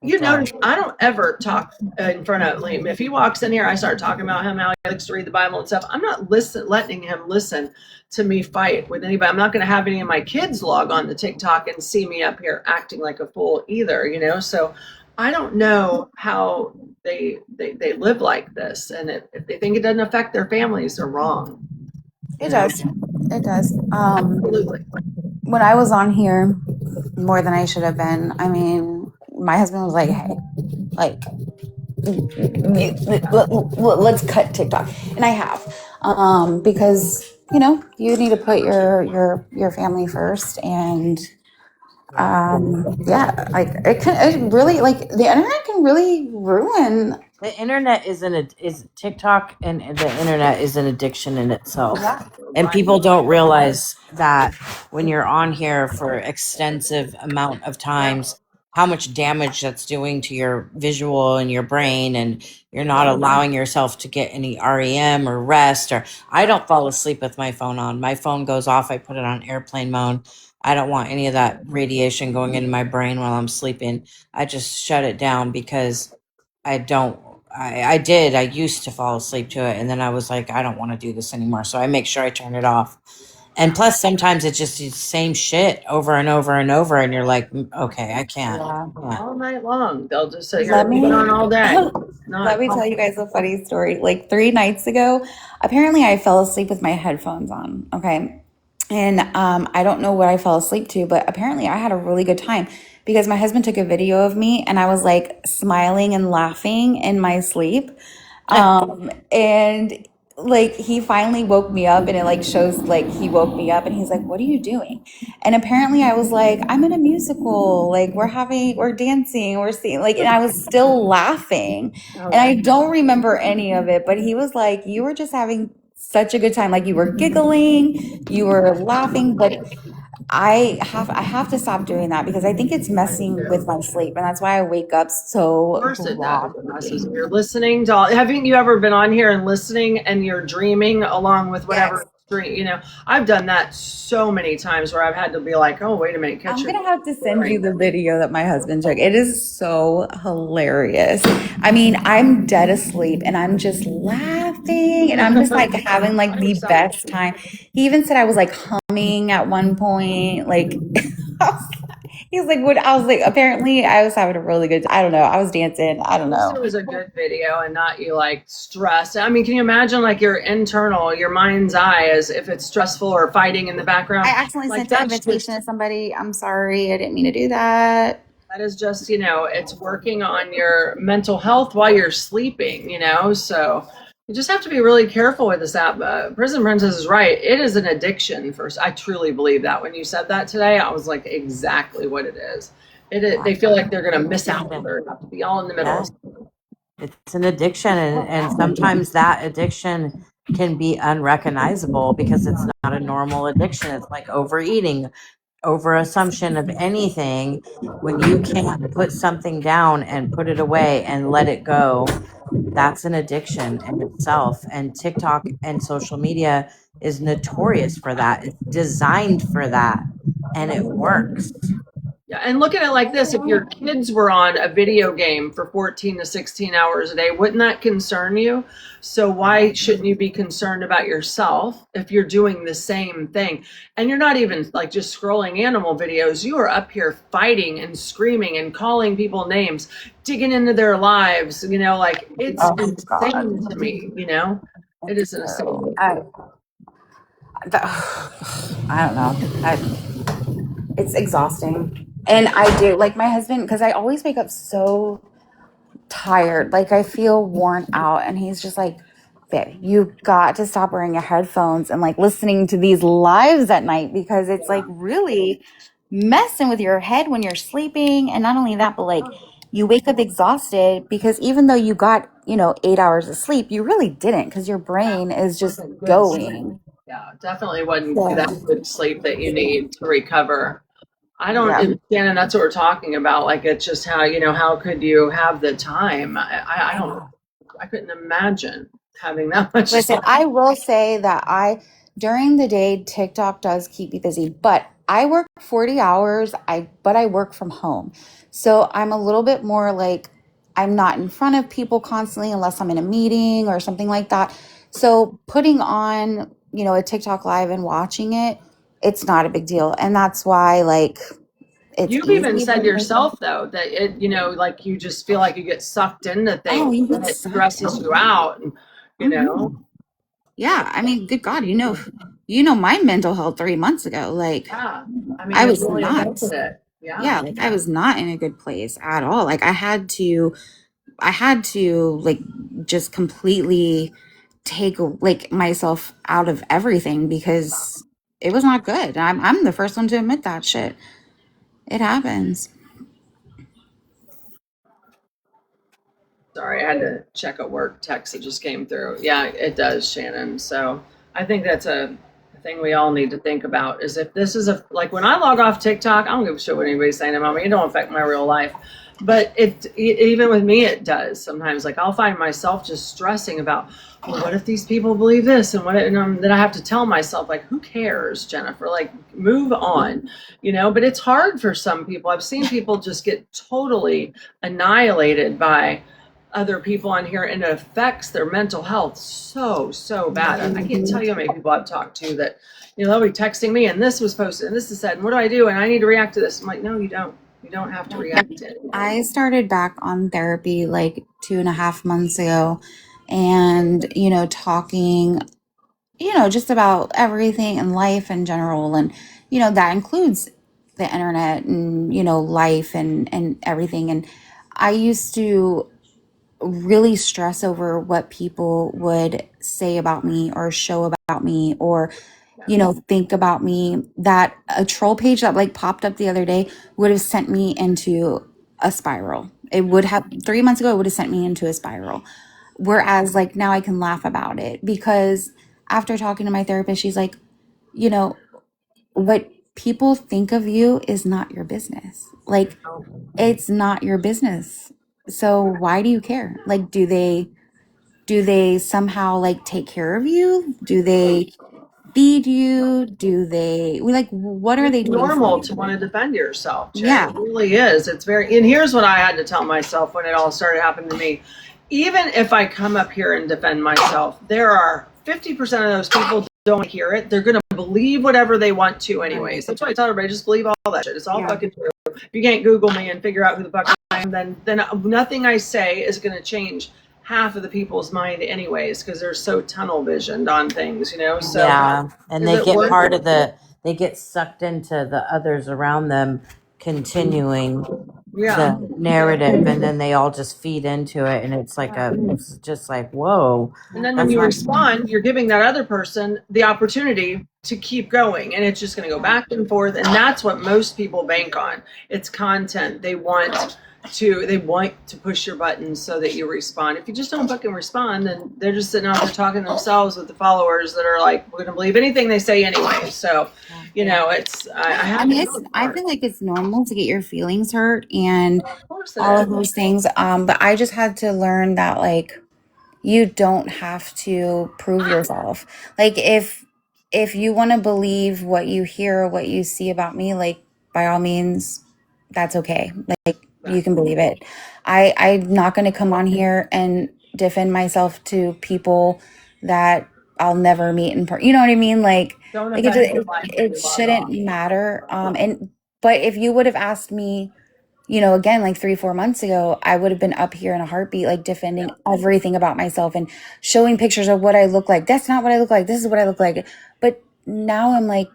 you notice I don't ever talk in front of Liam. If he walks in here, I start talking about him, how he likes to read the Bible and stuff. I'm not letting him listen to me fight with anybody. I'm not going to have any of my kids log on to TikTok and see me up here acting like a fool either, you know? So I don't know how they live like this. And if they think it doesn't affect their families, they're wrong. It does. It does. Absolutely. When I was on here more than I should have been, I mean, my husband was like, hey, like, let's cut TikTok. And I have, because, you know, you need to put your family first. And, yeah, like it really, like the internet can really ruin. The internet is TikTok, and the internet is an addiction in itself. Yeah. And people don't realize that when you're on here for extensive amount of times, how much damage that's doing to your visual and your brain, and you're not allowing yourself to get any REM or rest. Or I don't fall asleep with my phone on. My phone goes off. I put it on airplane mode. I don't want any of that radiation going into my brain while I'm sleeping. I just shut it down because I used to fall asleep to it, and then I was like, I don't want to do this anymore. So I make sure I turn it off. And plus, sometimes it's just the same shit over and over and over, and you're like, okay, I can't. Yeah. All night long. They'll just say, Let you're me- on all day. Let me tell you guys a funny story. Like 3 nights ago, apparently I fell asleep with my headphones on. Okay. And I don't know what I fell asleep to, but apparently I had a really good time because my husband took a video of me and I was like smiling and laughing in my sleep. And like he finally woke me up, and it like shows like he woke me up and he's like, what are you doing? And apparently I was like, I'm in a musical, like we're dancing, we're seeing, like, and I was still laughing. And I don't remember any of it, but he was like, you were just having such a good time, like you were giggling, you were laughing. But I have to stop doing that because I think it's messing with my sleep, and that's why I wake up so Of course it does. groggy. You're listening to haven't you ever been on here and listening and you're dreaming along with whatever dream, you know? I've done that so many times where I've had to be like, oh, wait a minute, I'm gonna have to send you the video that my husband took. It is so hilarious. I mean, I'm dead asleep and I'm just laughing and I'm just like having like the best time. He even said I was like humming at one point. Like he's like, what? I was like, apparently I was having a really good, I don't know. I was dancing. I don't know. It was a good video and not you like stressed. I mean, can you imagine like your internal, your mind's eye as if it's stressful or fighting in the background? I accidentally Like, sent an that's invitation to somebody. I'm sorry. I didn't mean to do that. That is just, you know, it's working on your mental health while you're sleeping, you know? So you just have to be really careful with this app. Prison Princess is right. It is an addiction. I truly believe that. When you said that today, I was like, exactly what it is. They feel like they're going to miss out. They're have to be all in the middle. It's an addiction, and sometimes that addiction can be unrecognizable because it's not a normal addiction. It's like overeating, over assumption of anything. When you can't put something down and put it away and let it go, that's an addiction in itself. And TikTok and social media is notorious for that. It's designed for that, and it works. Yeah, and look at it like this. If your kids were on a video game for 14 to 16 hours a day, wouldn't that concern you? So why shouldn't you be concerned about yourself if you're doing the same thing? And you're not even like just scrolling animal videos. You are up here fighting and screaming and calling people names, digging into their lives, you know, like it's insane to me, you know? It is insane. I don't know. It's exhausting. And I do, like my husband, because I always wake up so tired. Like I feel worn out. And he's just like, babe, you got to stop wearing your headphones and like listening to these lives at night because it's like really messing with your head when you're sleeping. And not only that, but like you wake up exhausted because even though you got, 8 hours of sleep, you really didn't because your brain is just going. Yeah, definitely wasn't that good sleep that you need to recover. I don't, Yeah. and Shannon, that's what we're talking about. Like, it's just how, how could you have the time? I don't, I couldn't imagine having that much Listen, time. I will say that during the day, TikTok does keep me busy, but I work 40 hours. But I work from home. So I'm a little bit more like, I'm not in front of people constantly unless I'm in a meeting or something like that. So putting on, a TikTok live and watching it, it's not a big deal. And that's why, like, it's You've even easy. said yourself though that it, like you just feel like you get sucked into Oh, things you and get it sucked stresses you out, and Yeah, I mean, good God, my mental health 3 months ago. Like, yeah. I mean, I it was really not. affected it. Yeah. Yeah, like I was not in a good place at all. Like I had to like just completely take like myself out of everything because it was not good. I'm the first one to admit that shit. It happens. Sorry, I had to check a work text that just came through. Yeah, it does, Shannon. So I think that's a thing we all need to think about is if this is like when I log off TikTok, I don't give a shit what anybody's saying about me. It don't affect my real life. But even with me, it does sometimes. Like I'll find myself just stressing about, well, what if these people believe this, and then I have to tell myself, like, who cares, Jennifer? Like, move on, But it's hard for some people. I've seen people just get totally annihilated by other people on here, and it affects their mental health so bad. I can't tell you how many people I've talked to that they'll be texting me and this was posted and this is said and what do I do and I need to react to this. I'm like, no, you don't have to react to it. I started back on therapy like 2.5 months ago, and talking just about everything in life in general. And, that includes the internet and, life and everything. And I used to really stress over what people would say about me or show about me or, think about me. That a troll page that like popped up the other day would have sent me into a spiral. It would have 3 months ago, it would have sent me into a spiral. Whereas like now I can laugh about it because after talking to my therapist, she's like, you know, what people think of you is not your business. Like it's not your business. So why do you care? Like do they somehow like take care of you? Do they feed you? Do they like what are they It's doing for normal you? to want to defend yourself, Jen. Yeah. It really is. It's very, and here's what I had to tell myself when it all started happening to me. Even if I come up here and defend myself, there are 50% of those people don't hear it. They're going to believe whatever they want to anyways. That's why I tell everybody, just believe all that shit. It's all fucking true. If you can't Google me and figure out who the fuck I am, then nothing I say is going to change half of the people's mind anyways, because they're so tunnel visioned on things, So Yeah, and is they it get worth part it? of they get sucked into the others around them continuing Yeah. the narrative, and then they all just feed into it, and it's just like, whoa, And then when that's you not. respond, you're giving that other person the opportunity to keep going. And it's just going to go back and forth. And that's what most people bank on. It's content. They want to push your buttons so that you respond. If you just don't fucking respond, then they're just sitting out there talking to themselves with the followers that are like, we're going to believe anything they say anyway. So, it's, I have I mean, to know I part. feel like it's normal to get your feelings hurt and Of course all it of is. those things. But I just had to learn that like you don't have to prove yourself. Like if you want to believe what you hear or what you see about me, like by all means, that's okay. Like you can believe it. I'm not going to come on here and defend myself to people that I'll never meet in person. You know what I mean? Don't Like affect your life if it you log shouldn't off. matter. But if you would have asked me, again, like 3, 4 months ago, I would have been up here in a heartbeat, like defending everything about myself and showing pictures of what I look like. That's not what I look like. This is what I look like. But now I'm like,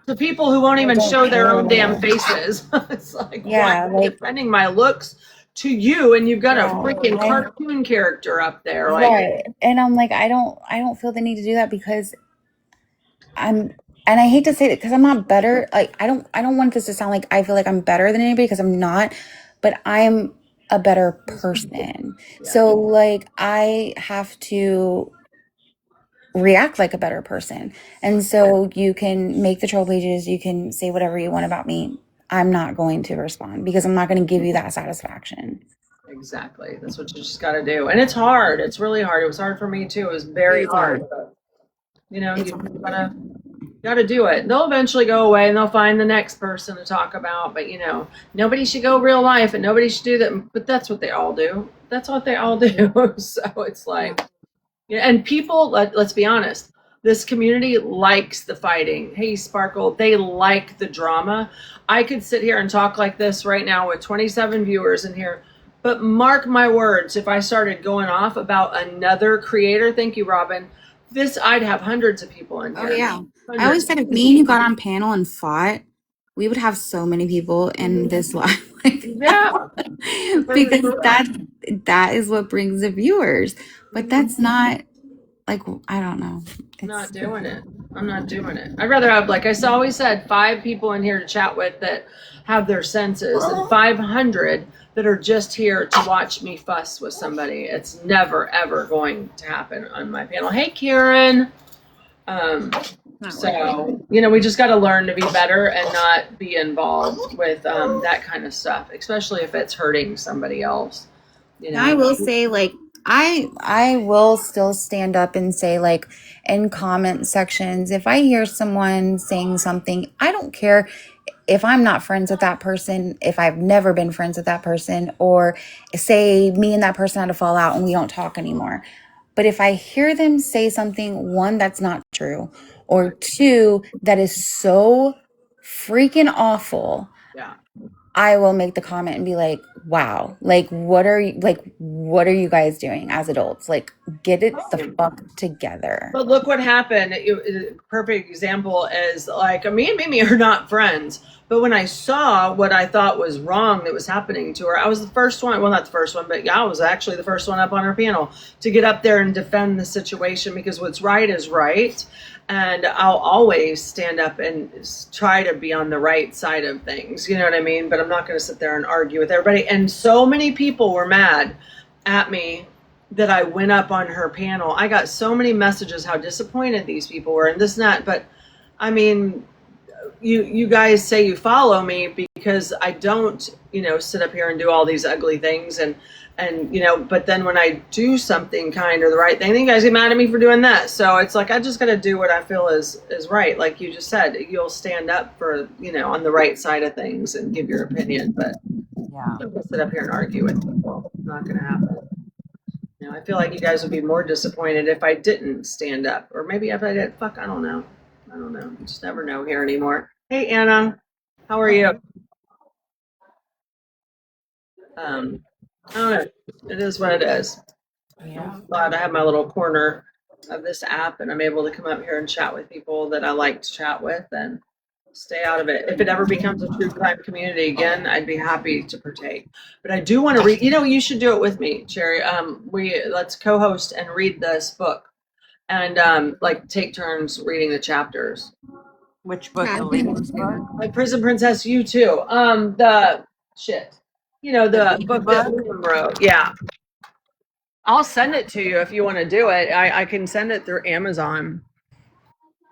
To people who won't I even don't show their care own damn anymore. faces. It's like, why Yeah, am I like, defending my looks to you and you've got a yeah, freaking cartoon character up there? Like, right. And I'm like, I don't feel the need to do that because I'm, and I hate to say that because I'm not better. Like, I don't want this to sound like I feel like I'm better than anybody because I'm not, but I'm a better person. So like, I have to react like a better person. And so you can make the troll pages, you can say whatever you want about me. I'm not going to respond because I'm not going to give you that satisfaction. Exactly. That's what you just got to do. And it's hard. It's really hard. It was hard for me too. It was very hard. But, you know, It's you gotta do it. They'll eventually go away and they'll find the next person to talk about. But you know, nobody should go real life and nobody should do that. But that's what they all do. That's what they all do. So it's like, yeah. And people, let's be honest. This community likes the fighting. Hey, Sparkle, they like the drama. I could sit here and talk like this right now with 27 viewers in here. But mark my words, if I started going off about another creator, thank you, Robin, I'd have hundreds of people in here. Oh yeah. Hundreds. I always said if me and you got on panel and fought, we would have so many people in this live. Yeah. Because that is what brings the viewers. But that's not like, I don't know. I'm not doing it. I'm not doing it. I'd rather have, like I always said, 5 people in here to chat with that have their senses and 500 that are just here to watch me fuss with somebody. It's never, ever going to happen on my panel. Hey, Karen. So, you know, we just got to learn to be better and not be involved with that kind of stuff, especially if it's hurting somebody else. You know? I will say, like, I will still stand up and say, like, in comment sections, if I hear someone saying something, I don't care if I'm not friends with that person, if I've never been friends with that person, or say me and that person had a fallout and we don't talk anymore. But if I hear them say something, 1, that's not true, or 2, that is so freaking awful, Yeah. I will make the comment and be like, wow, like, what are you guys doing as adults? Like, get it the fuck together. But look what happened. Perfect example is, like, me and Mimi are not friends. But when I saw what I thought was wrong that was happening to her, I was the first one. Well, not the first one, but yeah, I was actually the first one up on her panel to get up there and defend the situation, because what's right is right. And I'll always stand up and try to be on the right side of things. You know what I mean? But I'm not going to sit there and argue with everybody. And so many people were mad at me that I went up on her panel. I got so many messages how disappointed these people were and this and that. But I mean, you guys say you follow me because I don't, you know, sit up here and do all these ugly things and you know, but then when I do something kind or the right thing, then you guys get mad at me for doing that. So it's like, I just got to do what I feel is right. Like you just said, you'll stand up for, you know, on the right side of things and give your opinion, but Yeah. don't sit up here and argue with people. It's not going to happen. You know, I feel like you guys would be more disappointed if I didn't stand up, or maybe if I did. Fuck, I don't know. You just never know here anymore. Hey, Anna, how are you? I don't know. It is what it is. Yeah. I'm glad I have my little corner of this app and I'm able to come up here and chat with people that I like to chat with and stay out of it. If it ever becomes a true crime community again, I'd be happy to partake. But I do want to read, you know, you should do it with me, Cherry. Let's co-host and read this book and like take turns reading the chapters. Which book? The latest book? Like Prison Princess, you too. The shit. You know, the book that William wrote. Yeah. I'll send it to you if you want to do it. I can send it through Amazon.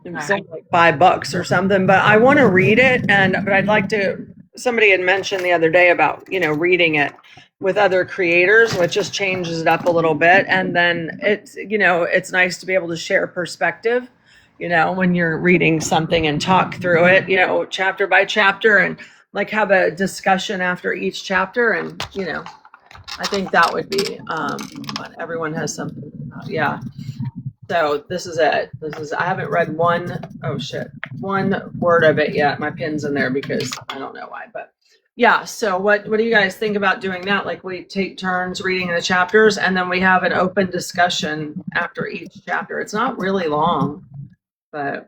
It's only like $5 or something, but I want to read it. But I'd like to, somebody had mentioned the other day about, you know, reading it with other creators, which just changes it up a little bit. And then it's, you know, it's nice to be able to share perspective, you know, when you're reading something and talk through it, you know, chapter by chapter and like have a discussion after each chapter. And, you know, I think that would be fun. Everyone has something. Yeah. So this is it. I haven't read one word of it yet. My pin's in there because I don't know why, but yeah. So what do you guys think about doing that? Like we take turns reading the chapters and then we have an open discussion after each chapter. It's not really long, but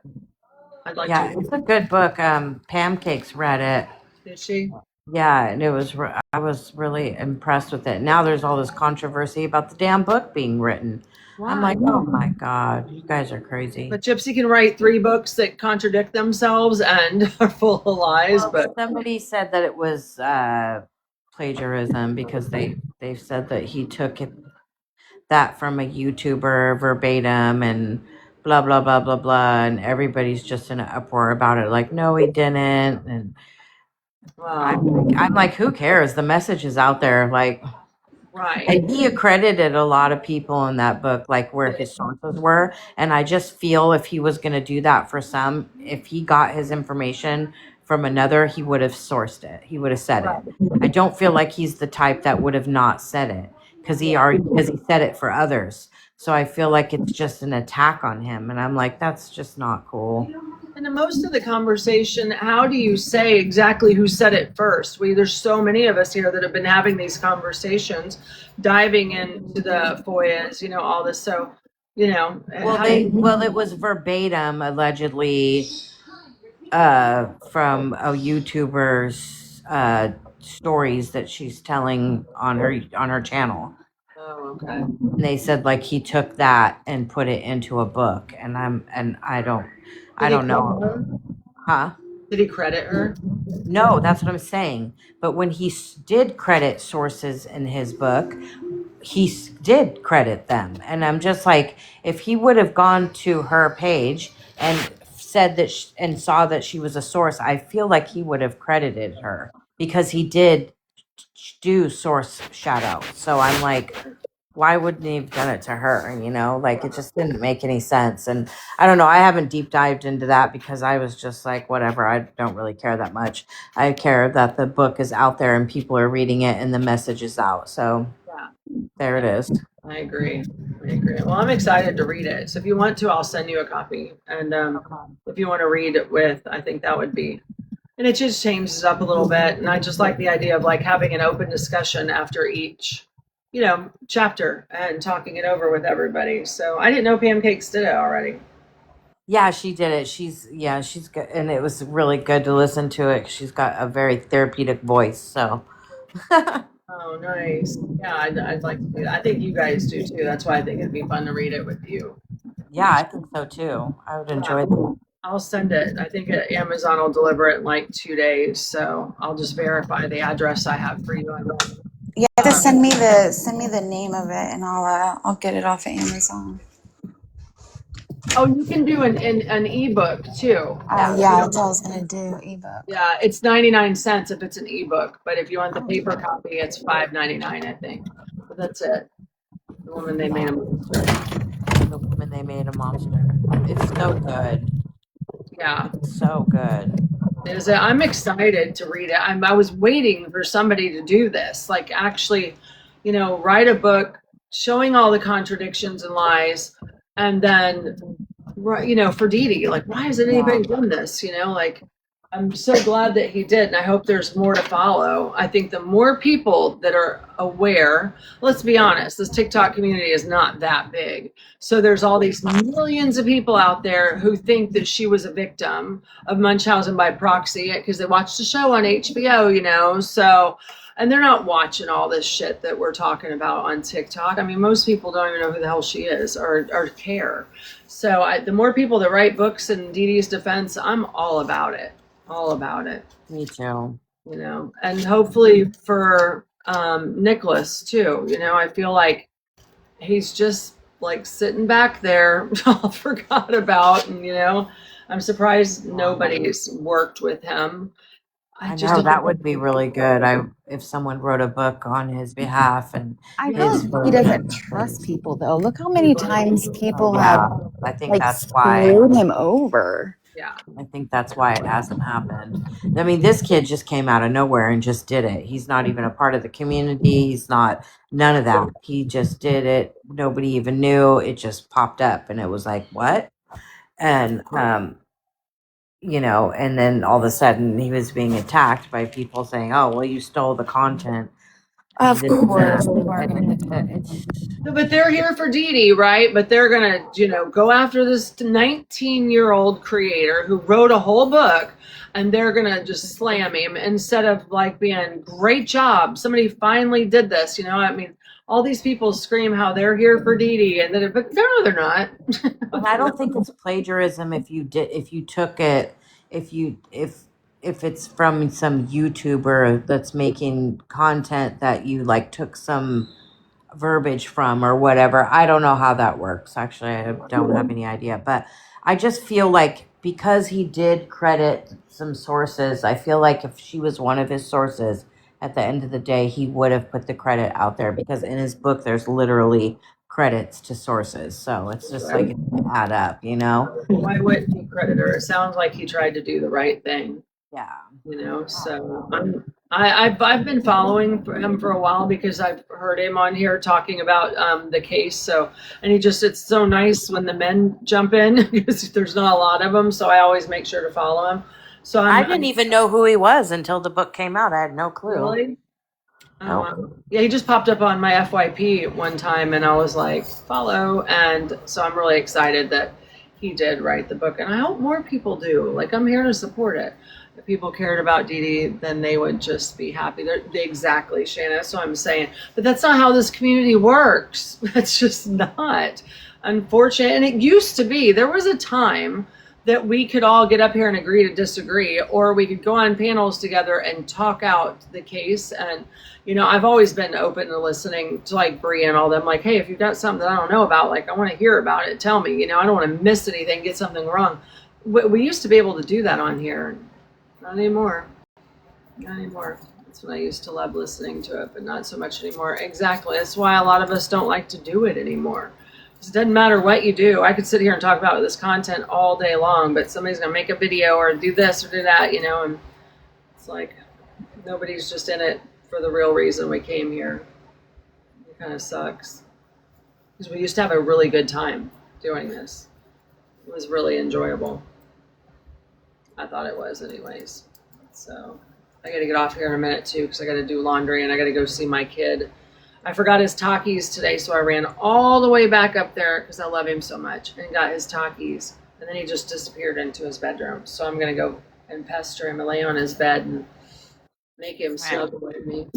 I'd like Yeah, to. it's a good book. Pam Cakes read it. Did she? Yeah, and I was really impressed with it. Now there's all this controversy about the damn book being written. I'm like, oh my God, you guys are crazy. But Gypsy can write 3 books that contradict themselves and are full of lies. Well, but somebody said that it was plagiarism because they said that he took that from a YouTuber verbatim and blah blah blah blah blah, and everybody's just in an uproar about it. Like, no, he didn't, and Wow. I'm like, who cares? The message is out there. Like, Right. and he accredited a lot of people in that book, like where his sources were. And I just feel if he was going to do that for some, if he got his information from another, he would have sourced it. He would have said it. I don't feel like he's the type that would have not said it because he said it for others. So I feel like it's just an attack on him. And I'm like, that's just not cool. And in most of the conversation, how do you say exactly who said it first? There's so many of us here that have been having these conversations, diving into the FOIAs, all this. So, Well, it was verbatim, allegedly, from a YouTuber's stories that she's telling on her channel. Oh, okay. And they said like he took that and put it into a book, and I don't know, huh? Did he credit her? No, that's what I'm saying. But when he did credit sources in his book, he did credit them, and I'm just like, if he would have gone to her page and said that and saw that she was a source, I feel like he would have credited her because he did do source shadow. So I'm like, why wouldn't he have done it to her? Like it just didn't make any sense. And I don't know. I haven't deep dived into that because I was just like, whatever. I don't really care that much. I care that the book is out there and people are reading it and the message is out. So there it is. I agree. Well, I'm excited to read it. So if you want to, I'll send you a copy. And if you want to read it with, I think that would be, and it just changes up a little bit. And I just like the idea of like having an open discussion after each, chapter and talking it over with everybody. So I didn't know Pancakes did it already. Yeah, she did it. She's good. And it was really good to listen to it. She's got a very therapeutic voice. So. Oh, nice. Yeah, I'd like to do that. I think you guys do too. That's why I think it'd be fun to read it with you. Yeah, I think so too. I would enjoy that. I'll send it. I think Amazon will deliver it in like 2 days. So I'll just verify the address I have for you. Yeah, just send me the name of it, and I'll get it off of Amazon. Oh, you can do an ebook too. Yeah, that's what I was gonna do. Ebook. Yeah, it's 99 cents if it's an ebook, but if you want the paper copy, it's $5.99, I think. But that's it. The Woman They Made a Monster. The Woman They Made a Monster. It's so good. Yeah, it's so good. I'm excited to read it. I was waiting for somebody to do this, like actually, write a book showing all the contradictions and lies, and then, for Dee Dee, like, why hasn't anybody done this? Like, I'm so glad that he did, and I hope there's more to follow. I think the more people that are aware, let's be honest, this TikTok community is not that big. So there's all these millions of people out there who think that she was a victim of Munchausen by proxy because they watched the show on HBO, so, and they're not watching all this shit that we're talking about on TikTok. I mean, most people don't even know who the hell she is or care. So the more people that write books in Dee Dee's defense, I'm all about it. All about it. Me too. And hopefully for Nicholas too. I feel like he's just like sitting back there, all forgot about, and I'm surprised nobody's worked with him. I know that would be really good. If someone wrote a book on his behalf, and I feel like he doesn't trust people though. Look how many times people have I think that's why screwed him over. Yeah, I think that's why it hasn't happened. I mean, this kid just came out of nowhere and just did it. He's not even a part of the community. He's not none of that. He just did it. Nobody even knew. It just popped up, and it was like, what? And and then all of a sudden he was being attacked by people saying, "Oh, well, you stole the content." Of course. But they're here for Dee Dee, right? But they're gonna, go after this 19-year-old creator who wrote a whole book, and they're gonna just slam him instead of like being, great job, somebody finally did this. I mean, all these people scream how they're here for Dee Dee, and then, but no, they're not. And I don't think it's plagiarism if you took it, if it's from some YouTuber that's making content that you like took some verbiage from or whatever. I don't know how that works. Actually, I don't have any idea, but I just feel like because he did credit some sources, I feel like if she was one of his sources, at the end of the day, he would have put the credit out there because in his book, there's literally credits to sources. So it's just like it doesn't add up, you know? Why wouldn't he credit her? It sounds like he tried to do the right thing. Yeah. You know, so I've been following him for a while because I've heard him on here talking about the case. So, and it's so nice when the men jump in because there's not a lot of them. So I always make sure to follow him. So I didn't even know who he was until the book came out. I had no clue. Really? Nope. Yeah, he just popped up on my FYP one time, and I was like, follow. And so I'm really excited that he did write the book, and I hope more people do. Like, I'm here to support it. If people cared about Dee Dee, then they would just be happy. Exactly, Shanna. That's what I'm saying. But that's not how this community works. That's just not. Unfortunate. And it used to be. There was a time that we could all get up here and agree to disagree, or we could go on panels together and talk out the case. And, you know, I've always been open to listening to like Bree and all them. Like, hey, if you've got something that I don't know about, like, I want to hear about it. Tell me, you know, I don't want to miss anything, get something wrong. We used to be able to do that on here. Not anymore. Not anymore. That's when I used to love listening to it, but not so much anymore. Exactly. That's why a lot of us don't like to do it anymore. It doesn't matter what you do. I could sit here and talk about this content all day long, but somebody's going to make a video or do this or do that, you know, and it's like nobody's just in it for the real reason we came here. It kind of sucks because we used to have a really good time doing this. It was really enjoyable. I thought it was anyways. So I got to get off here in a minute too because I got to do laundry and I got to go see my kid. I forgot his Takis today, so I ran all the way back up there because I love him so much and got his Takis. And then he just disappeared into his bedroom. So I'm going to go and pester him and lay on his bed and make him snuggle with me.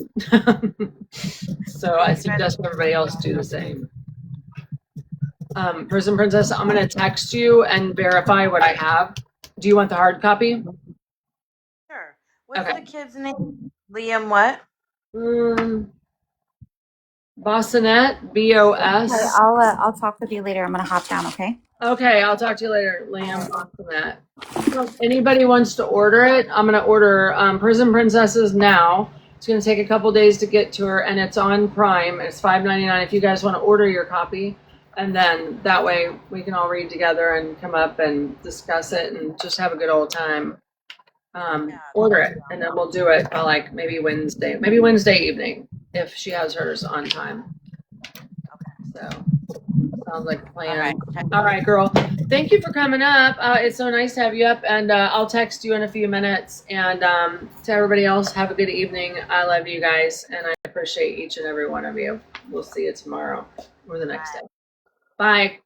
So I suggest everybody else do the same. Prison Princess, I'm going to text you and verify what I have. Do you want the hard copy? Sure. What's Okay. the kid's name? Liam what? Bassinet, B-O-S. Okay, I'll talk with you later. I'm gonna hop down. Okay. Okay, I'll talk to you later, Liam. Bassinet. So if anybody wants to order it, I'm going to order Prison Princesses now. It's going to take a couple days to get to her, and it's on Prime. It's $5.99 if you guys want to order your copy. And then that way we can all read together and come up and discuss it and just have a good old time. Order it, and then we'll do it by like maybe Wednesday evening if she has hers on time. So sounds like a plan. All right, girl. Thank you for coming up. It's so nice to have you up, and I'll text you in a few minutes. And to everybody else, have a good evening. I love you guys, and I appreciate each and every one of you. We'll see you tomorrow or the next day. Bye.